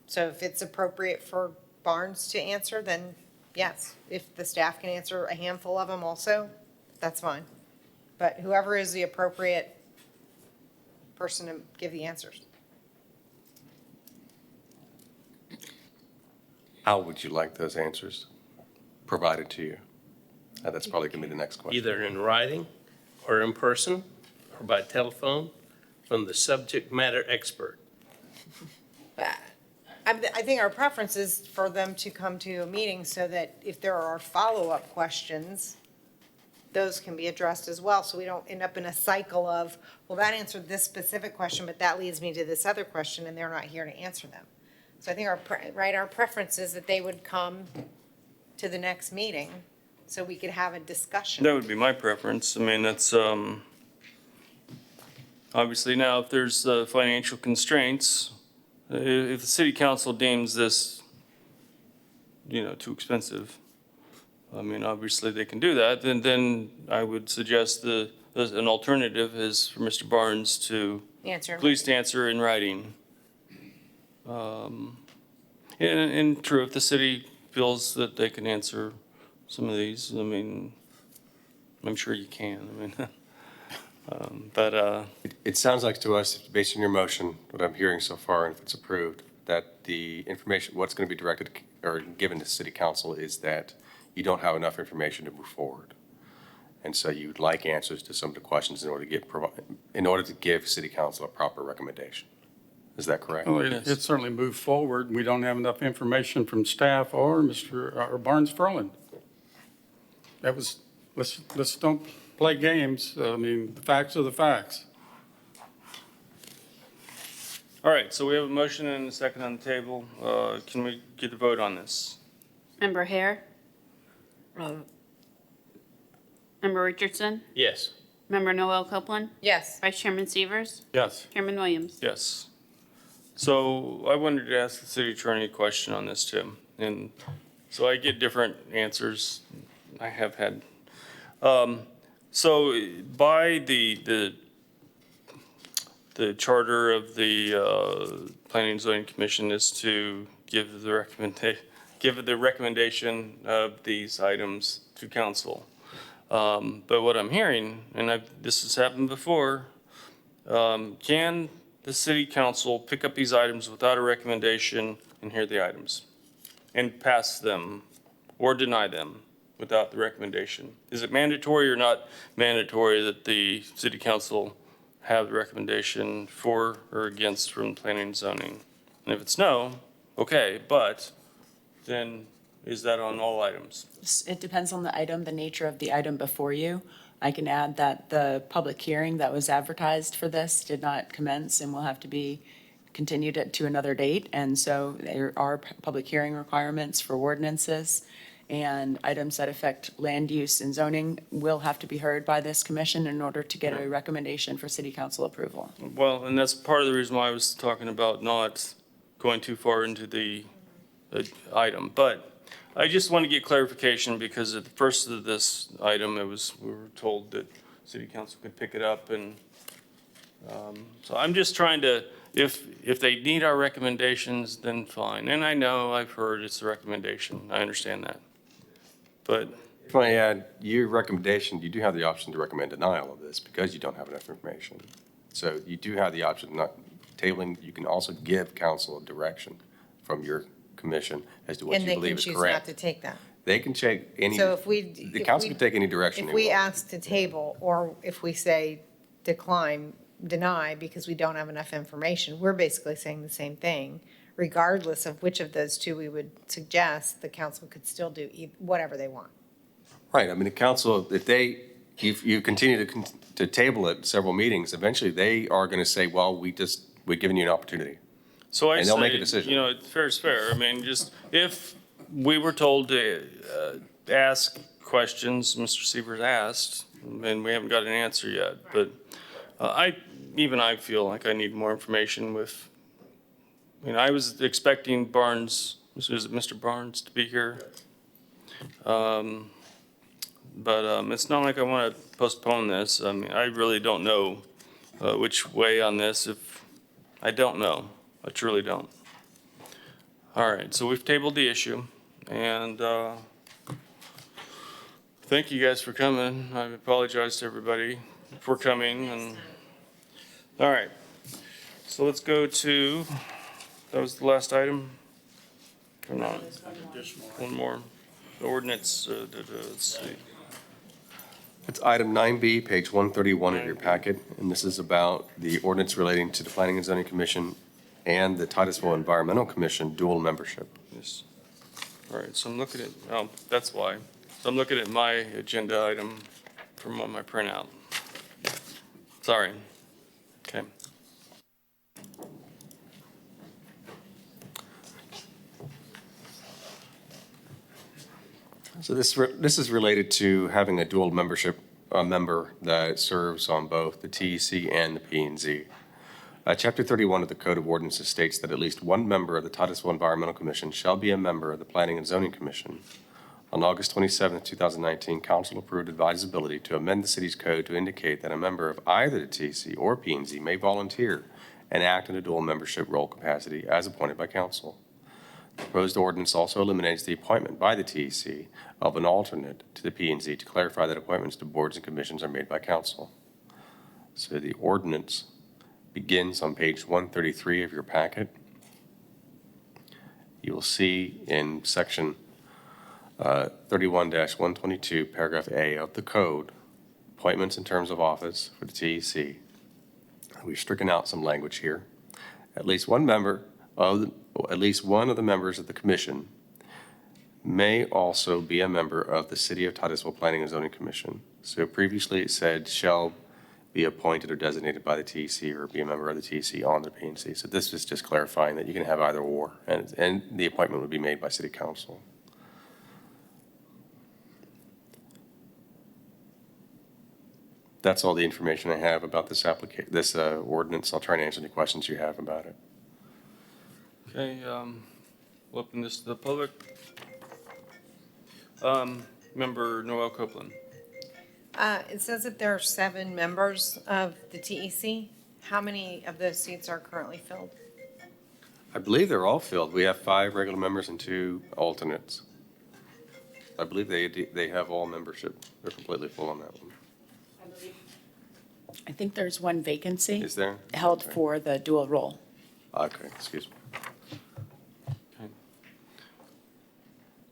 So if it's appropriate for Barnes to answer, then yes. If the staff can answer a handful of them also, that's fine. But whoever is the appropriate person to give the answers. How would you like those answers provided to you? That's probably going to be the next question. Either in writing or in person or by telephone from the subject matter expert. I think our preference is for them to come to a meeting so that if there are follow-up questions, those can be addressed as well, so we don't end up in a cycle of, well, that answered this specific question, but that leads me to this other question, and they're not here to answer them. So I think our preference is that they would come to the next meeting so we could have a discussion. That would be my preference. I mean, that's, obviously now, if there's financial constraints, if the city council deems this, too expensive, I mean, obviously they can do that, then I would suggest an alternative is for Mr. Barnes to Answer. please answer in writing. And true, if the city feels that they can answer some of these, I mean, I'm sure you can, I mean, It sounds like to us, based on your motion, what I'm hearing so far, and if it's approved, that the information, what's going to be directed or given to city council is that you don't have enough information to move forward. And so you'd like answers to some of the questions in order to give city council a proper recommendation. Is that correct? Well, it certainly moved forward. We don't have enough information from staff or or Barnes Furlan. That was, let's don't play games. I mean, the facts are the facts. all right, so we have a motion and a second on the table. Can we get a vote on this? Member Hare? Member Richardson? Yes. Member Noel Copeland? Yes. Vice Chairman Severs? Yes. Chairman Williams? Yes. So I wanted to ask the city attorney a question on this, Tim. And so I get different answers. I have had. So by the charter of the Planning and Zoning Commission is to give the recommendation of these items to council. But what I'm hearing, and this has happened before, can the city council pick up these items without a recommendation and hear the items and pass them or deny them without the recommendation? Is it mandatory or not mandatory that the city council have the recommendation for or against from planning and zoning? And if it's no, okay, but then is that on all items? It depends on the item, the nature of the item before you. I can add that the public hearing that was advertised for this did not commence and will have to be continued to another date. And so there are public hearing requirements for ordinances, and items that affect land use and zoning will have to be heard by this commission in order to get a recommendation for city council approval. Well, and that's part of the reason why I was talking about not going too far into the item. But I just want to get clarification because at the first of this item, we were told that city council could pick it up. And so I'm just trying to, if they need our recommendations, then fine. And I know I've heard it's a recommendation. I understand that. But If I add your recommendation, you do have the option to recommend denial of this because you don't have enough information. So you do have the option of not tabling. You can also give council a direction from your commission as to what you believe is And they can choose not correct. to take that. They can take any, So if we. the council can take any direction If they we want. ask to table, or if we say decline, deny because we don't have enough information. We're basically saying the same thing. Regardless of which of those two we would suggest, the council could still do whatever they want. Right, I mean, the council, if you continue to table it several meetings, eventually they are going to say, well, we're giving you an opportunity. So I And they'll make a say, decision. you know, fair is fair. I mean, just if we were told to ask questions, Mr. Sievers asked, and we haven't got an answer yet, but I feel like I need more information with, I was expecting Barnes, is it Mr. Barnes to be here? But it's not like I want to postpone this. I mean, I really don't know which way on this. I don't know. I truly don't. All right, so we've tabled the issue, and thank you guys for coming. I apologize to everybody for coming. And all right, so let's go to, that was the last item? Or not? One more. The ordinance, let's see. It's item 9B, page 131 of your packet, and this is about the ordinance relating to the Planning and Zoning Commission and the Titusville Environmental Commission dual membership. Yes. All right, so I'm looking at, oh, that's why. So I'm looking at my agenda item from on my printout. Sorry. Okay. So this is related to having a dual membership, a member that serves on both the TEC and the P&Z. Chapter 31 of the Code of Ordinances states that at least one member of the Titusville Environmental Commission shall be a member of the Planning and Zoning Commission. On August 27, 2019, Council approved advisability to amend the city's code to indicate that a member of either the TEC or P&Z may volunteer and act in a dual membership role capacity as appointed by Council. The proposed ordinance also eliminates the appointment by the TEC of an alternate to the P&Z to clarify that appointments to boards and commissions are made by Council. So the ordinance begins on page 133 of your packet. You will see in section 31-122, paragraph A of the code, appointments in terms of office for the TEC. We've stricken out some language here. At least one of the members of the commission may also be a member of the City of Titusville Planning and Zoning Commission. So previously it said shall be appointed or designated by the TEC or be a member of the TEC on the P&C. So this is just clarifying that you can have either or, and the appointment would be made by City Council. That's all the information I have about this ordinance. I'll try and answer any questions you have about it. Okay, we'll open this to the public. Member Noel Copeland. It says that there are 7 members of the TEC. How many of those seats are currently filled? I believe they're all filled. We have 5 regular members and 2 alternates. I believe they have all membership. They're completely full on that one. I think there's one vacancy. Is there? Held Okay. for the dual role. Okay, excuse me. Okay.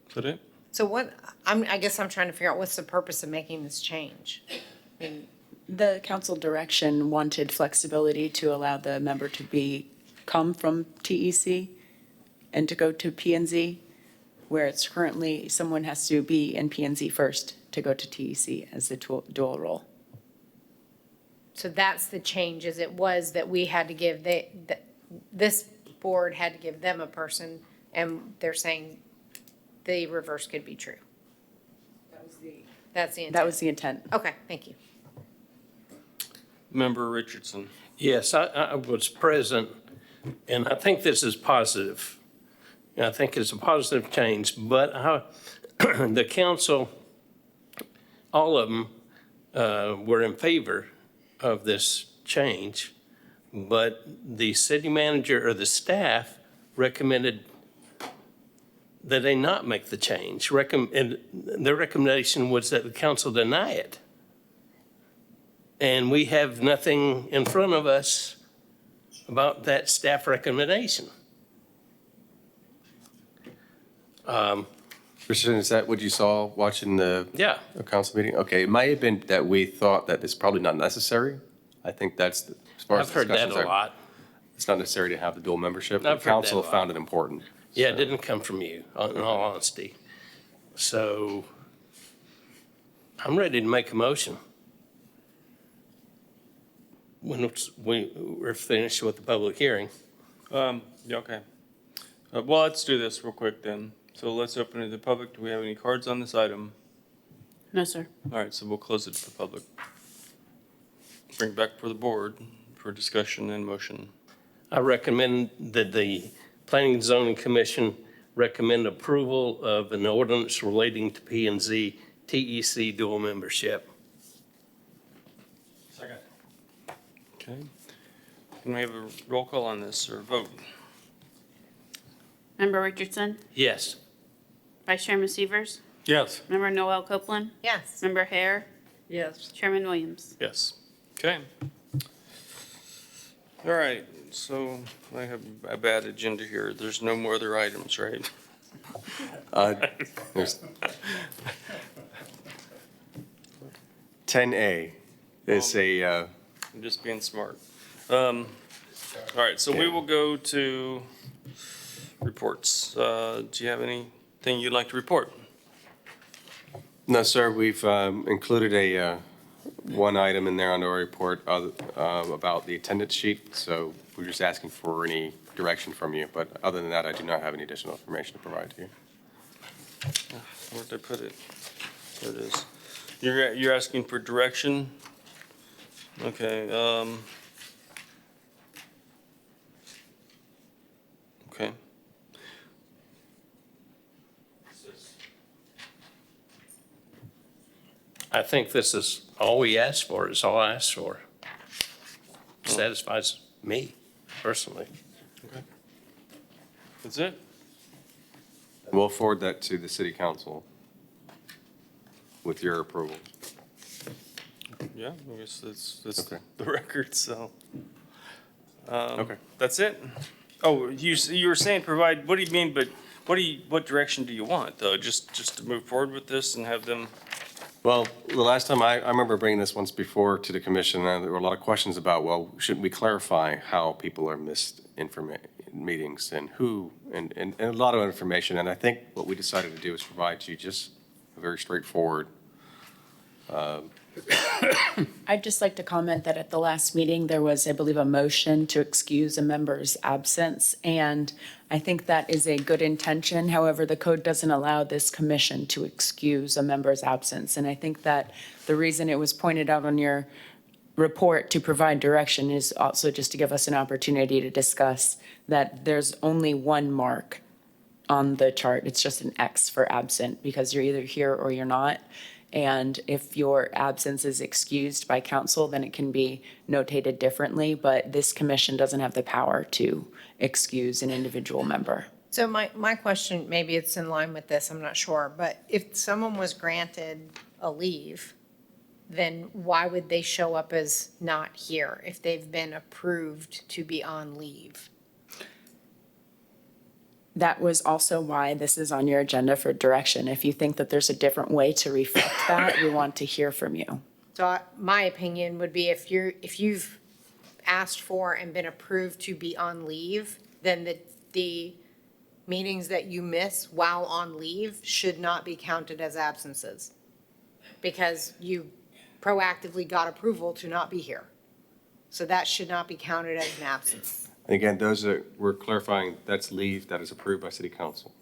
Is that it? So I guess I'm trying to figure out what's the purpose of making this change? I mean, The council direction wanted flexibility to allow the member to come from TEC and to go to P&Z, where it's currently someone has to be in P&Z first to go to TEC as the dual role. So that's the change, is it was that we had to give, this board had to give them a person, and they're saying the reverse could be true. That's the intent. That was the intent. Okay, thank you. Member Richardson. Yes, I was present, and I think this is positive. I think it's a positive change, but the council, all of them were in favor of this change, but the city manager or the staff recommended that they not make the change. And their recommendation was that the council deny it. And we have nothing in front of us about that staff recommendation. Christian, is that what you saw watching the council meeting? Okay, it might have been that we thought that it's probably not necessary. I think that's far as I've heard that discussions a are- lot. It's not necessary to have the dual membership. The I've heard that council a lot. found it important. Yeah, it So- didn't come from you, in all honesty. So I'm ready to make a motion. We're finished with the public hearing. Yeah, okay. Well, let's do this real quick then. So let's open it to the public. Do we have any cards on this item? No, sir. All right, so we'll close it to the public. Bring it back for the board for discussion and motion. I recommend that the Planning and Zoning Commission recommend approval of an ordinance relating to P and Z TEC dual membership. Second. Okay. Can we have a roll call on this or vote? Member Richardson? Yes. Vice Chairman Severs? Yes. Member Noel Copeland? Yes. Member Hare? Yes. Chairman Williams? Yes. Okay. All right, so I have a bad agenda here. There's no more other items, right? There's 10A is I'm just being smart. All right, so we will go to reports. Do you have anything you'd like to report? No, sir, we've included a, one item in there on our report about the attendance sheet, so we're just asking for any direction from you, but other than that, I do not have any additional information to provide to you. Where'd I put it? There it is. You're asking for direction? Okay, okay. I think this is all we asked for, is all I asked for. Satisfies me personally. That's it? We'll forward that to the city council with your approval. Yeah, I guess that's Okay. the record, so. Okay. That's it? Oh, you were saying provide, what do you mean, but what direction do you want, though? Just to move forward with this and have them? Well, the last time, I remember bringing this once before to the commission, and there were a lot of questions about, well, shouldn't we clarify how people are missed meetings and who, and a lot of information. And I think what we decided to do is provide you just a very straightforward. I'd just like to comment that at the last meeting, there was, I believe, a motion to excuse a member's absence, and I think that is a good intention. However, the code doesn't allow this commission to excuse a member's absence, and I think that the reason it was pointed out on your report to provide direction is also just to give us an opportunity to discuss that there's only one mark on the chart. It's just an X for absent, because you're either here or you're not. And if your absence is excused by council, then it can be notated differently, but this commission doesn't have the power to excuse an individual member. So my question, maybe it's in line with this, I'm not sure, but if someone was granted a leave, then why would they show up as not here if they've been approved to be on leave? That was also why this is on your agenda for direction. If you think that there's a different way to reflect that, we want to hear from you. So my opinion would be if you've asked for and been approved to be on leave, then the meetings that you miss while on leave should not be counted as absences, because you proactively got approval to not be here. So that should not be counted as an absence. And again, we're clarifying, that's leave that is approved by city council.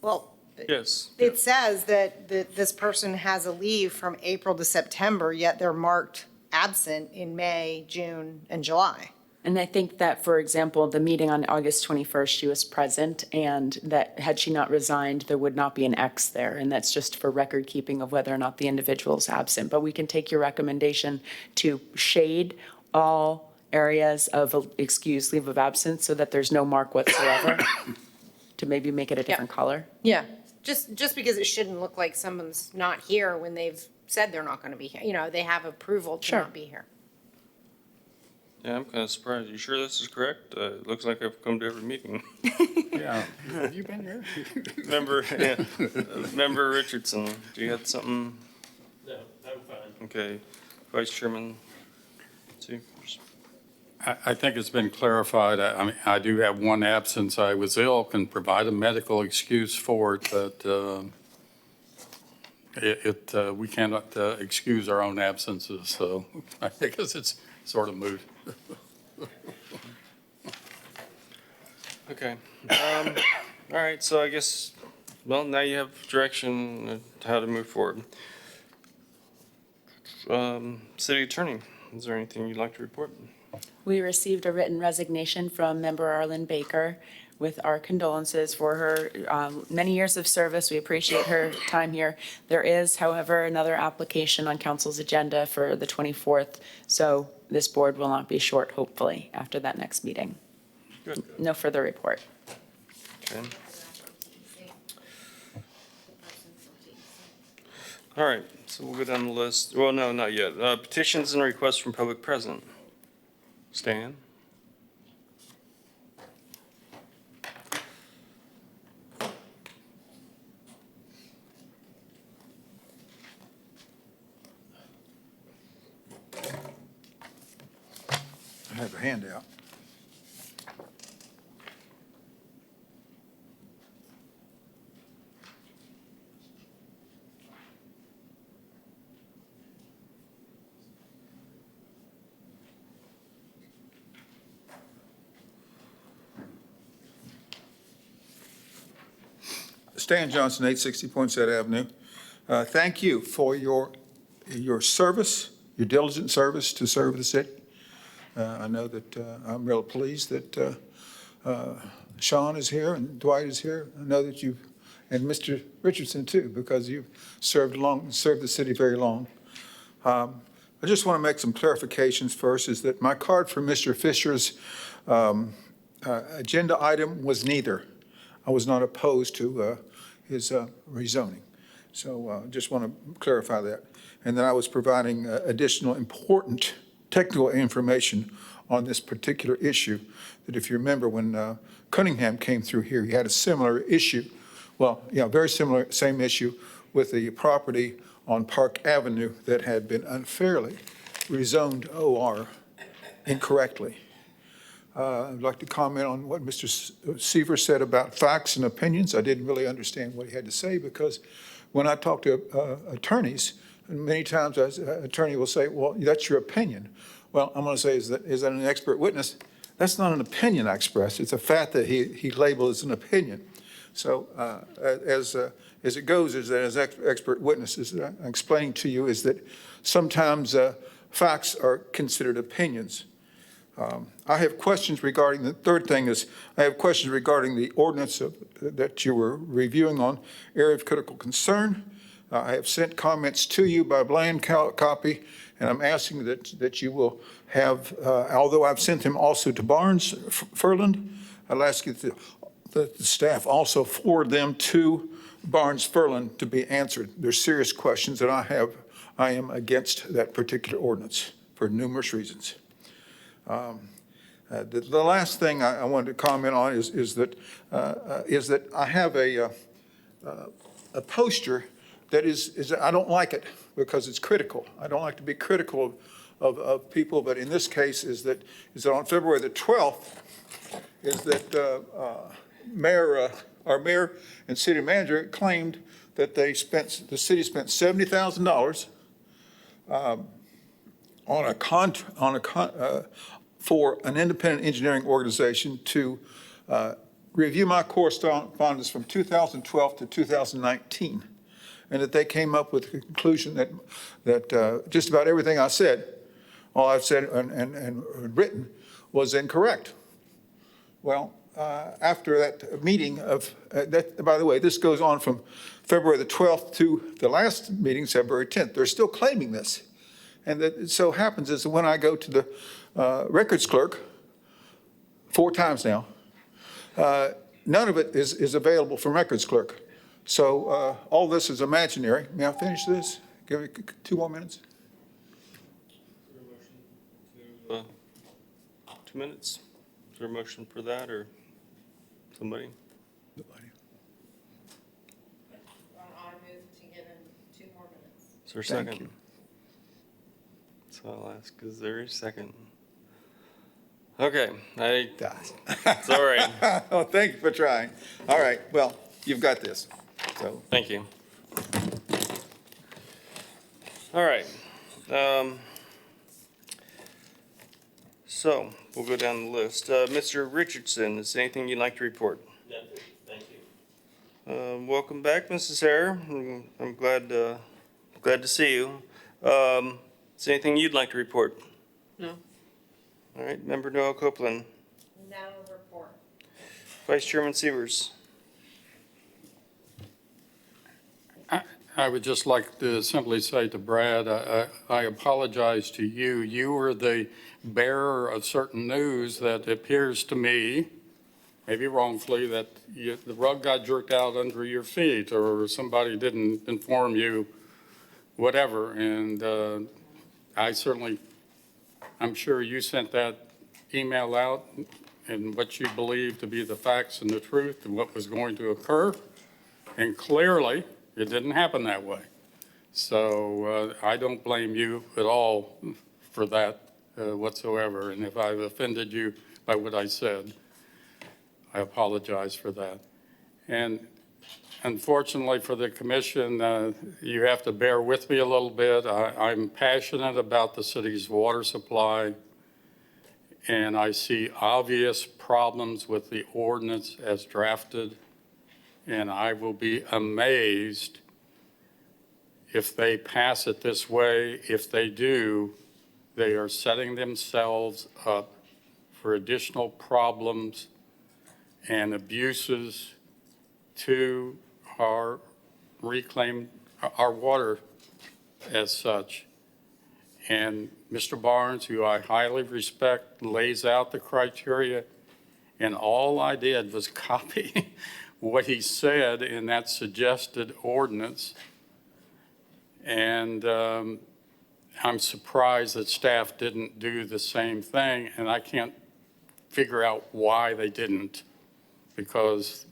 Well, Yes. it says that this person has a leave from April to September, yet they're marked absent in May, June, and July. And I think that, for example, the meeting on August 21st, she was present, and that had she not resigned, there would not be an X there. And that's just for record keeping of whether or not the individual is absent. But we can take your recommendation to shade all areas of excused leave of absence so that there's no mark whatsoever, to maybe make it a different color. Yeah, just because it shouldn't look like someone's not here when they've said they're not going to be here. You know, they have approval to not be here. Yeah, I'm kind of surprised. You sure this is correct? It looks like I've come to every meeting. Yeah. Have you been here? Member Richardson, do you have something? No, I'm fine. Okay. Vice Chairman Severs? I think it's been clarified. I mean, I do have one absence. I was ill, can provide a medical excuse for it, but we cannot excuse our own absences, so I guess it's sort of moot. Okay. All right, so I guess, well, now you have direction on how to move forward. City Attorney, is there anything you'd like to report? We received a written resignation from member Arlen Baker with our condolences for her many years of service. We appreciate her time here. There is, however, another application on council's agenda for the 24th, so this board will not be short, hopefully, after that next meeting. Good. No further report. Okay. All right, so we'll go down the list. Well, no, not yet. Petitions and requests from public present. Stan? I have a handout. Stan Johnson, 860 Poinsett Avenue. Thank you for your service, your diligent service to serve the city. I know that I'm real pleased that Sean is here and Dwight is here. I know that you, and Mr. Richardson too, because you've served the city very long. I just want to make some clarifications first, is that my card for Mr. Fisher's agenda item was neither. I was not opposed to his rezoning. So just want to clarify that. And then I was providing additional important technical information on this particular issue, that if you remember when Cunningham came through here, he had a similar issue. Well, yeah, very similar, same issue with the property on Park Avenue that had been unfairly rezoned OR incorrectly. I'd like to comment on what Mr. Seaver said about facts and opinions. I didn't really understand what he had to say, because when I talk to attorneys, many times an attorney will say, well, that's your opinion. Well, I'm going to say, is that an expert witness? That's not an opinion I express. It's a fact that he labeled as an opinion. So as it goes, is that as expert witnesses, that I'm explaining to you is that sometimes facts are considered opinions. I have questions regarding, the third thing is, I have questions regarding the ordinance that you were reviewing on area of critical concern. I have sent comments to you by bland copy, and I'm asking that you will have, although I've sent them also to Barnes Furland, I'll ask you that the staff also forward them to Barnes Furland to be answered. They're serious questions that I have. I am against that particular ordinance for numerous reasons. The last thing I wanted to comment on is that I have a poster that is I don't like it because it's critical. I don't like to be critical of people, but in this case is that on February the 12th is that our mayor and city manager claimed that the city spent $70,000 for an independent engineering organization to review my correspondence from 2012 to 2019, and that they came up with the conclusion that just about everything I said, all I've said and written, was incorrect. Well, after that meeting by the way, this goes on from February the 12th to the last meeting, February 10th. They're still claiming this. And that it so happens is that when I go to the records clerk 4 times now, none of it is available from records clerk. So all this is imaginary. May I finish this? Give me 2 more minutes. 2 minutes. Is there a motion for that, or somebody? Nobody. I move to give him 2 more minutes. Is there a Thank second? you. So I'll ask, is there a second? Okay, it's all right. Oh, thank you for trying. All right, well, you've got this, so. Thank you. All right. So we'll go down the list. Mr. Richardson, is there anything you'd like to report? Nothing, thank you. Welcome back, Mrs. Hare. I'm glad to see you. Is there anything you'd like to report? No. All right, Member Noel Copeland. No report. Vice Chairman Severs. I would just like to simply say to Brad, I apologize to you. You were the bearer of certain news that appears to me, maybe wrongfully, that the rug got jerked out under your feet or somebody didn't inform you, whatever. And I'm sure you sent that email out and what you believe to be the facts and the truth and what was going to occur. And clearly, it didn't happen that way. So I don't blame you at all for that whatsoever. And if I've offended you by what I said, I apologize for that. And unfortunately for the commission, you have to bear with me a little bit. I'm passionate about the city's water supply, and I see obvious problems with the ordinance as drafted. And I will be amazed if they pass it this way. If they do, they are setting themselves up for additional problems and abuses to our water as such. And Mr. Barnes, who I highly respect, lays out the criteria, and all I did was copy what he said in that suggested ordinance. And I'm surprised that staff didn't do the same thing, and I can't figure out why they didn't, because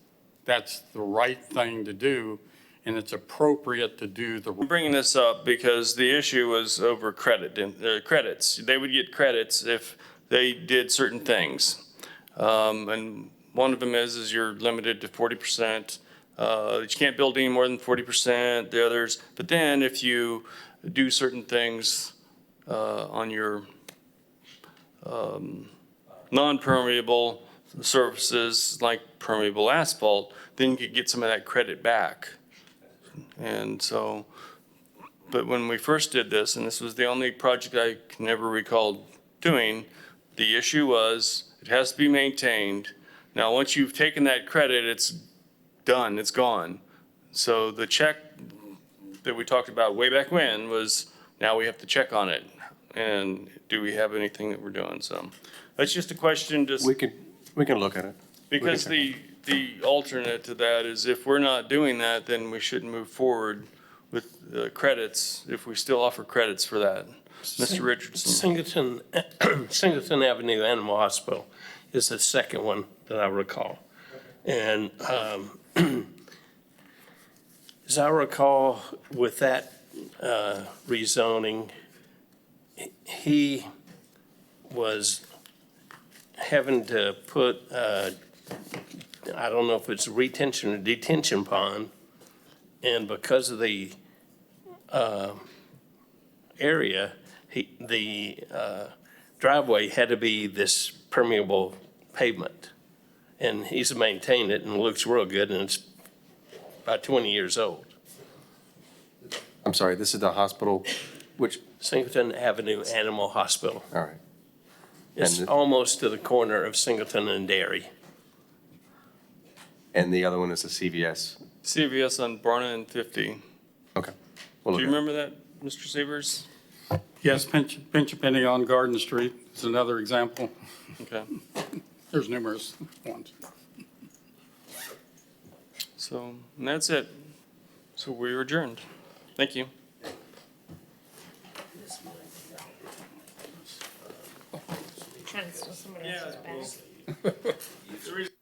that's the right thing to do, and it's appropriate to do the. I'm bringing this up because the issue was over credits. They would get credits if they did certain things. And one of them is you're limited to 40%. You can't build any more than 40%, the others. But then if you do certain things on your non-permeable surfaces like permeable asphalt, then you could get some of that credit back. And so, but when we first did this, and this was the only project I can ever recall doing, the issue was it has to be maintained. Now, once you've taken that credit, it's done, it's gone. So the check that we talked about way back when was, now we have to check on it. And do we have anything that we're doing? So that's just a question. We can look at it. Because the alternate to that is if we're not doing that, then we shouldn't move forward with credits if we still offer credits for that. Mr. Richardson. Singleton Avenue Animal Hospital is the second one that I recall. And as I recall, with that rezoning, he was having to put, I don't know if it's retention or detention pond, and because of the area, the driveway had to be this permeable pavement. And he's maintained it and it looks real good, and it's about 20 years old. I'm sorry, this is the hospital, which? Singleton Avenue Animal Hospital. All right. It's almost to the corner of Singleton and Dairy. And the other one is the CVS? CVS on Barna and 50. Okay. Do you remember that, Mr. Severs? Yes, Pinch a Penny on Garden Street is another example. Okay. There's numerous ones. So, and that's it. So we're adjourned. Thank you. Trying to steal somebody else's bag. The reason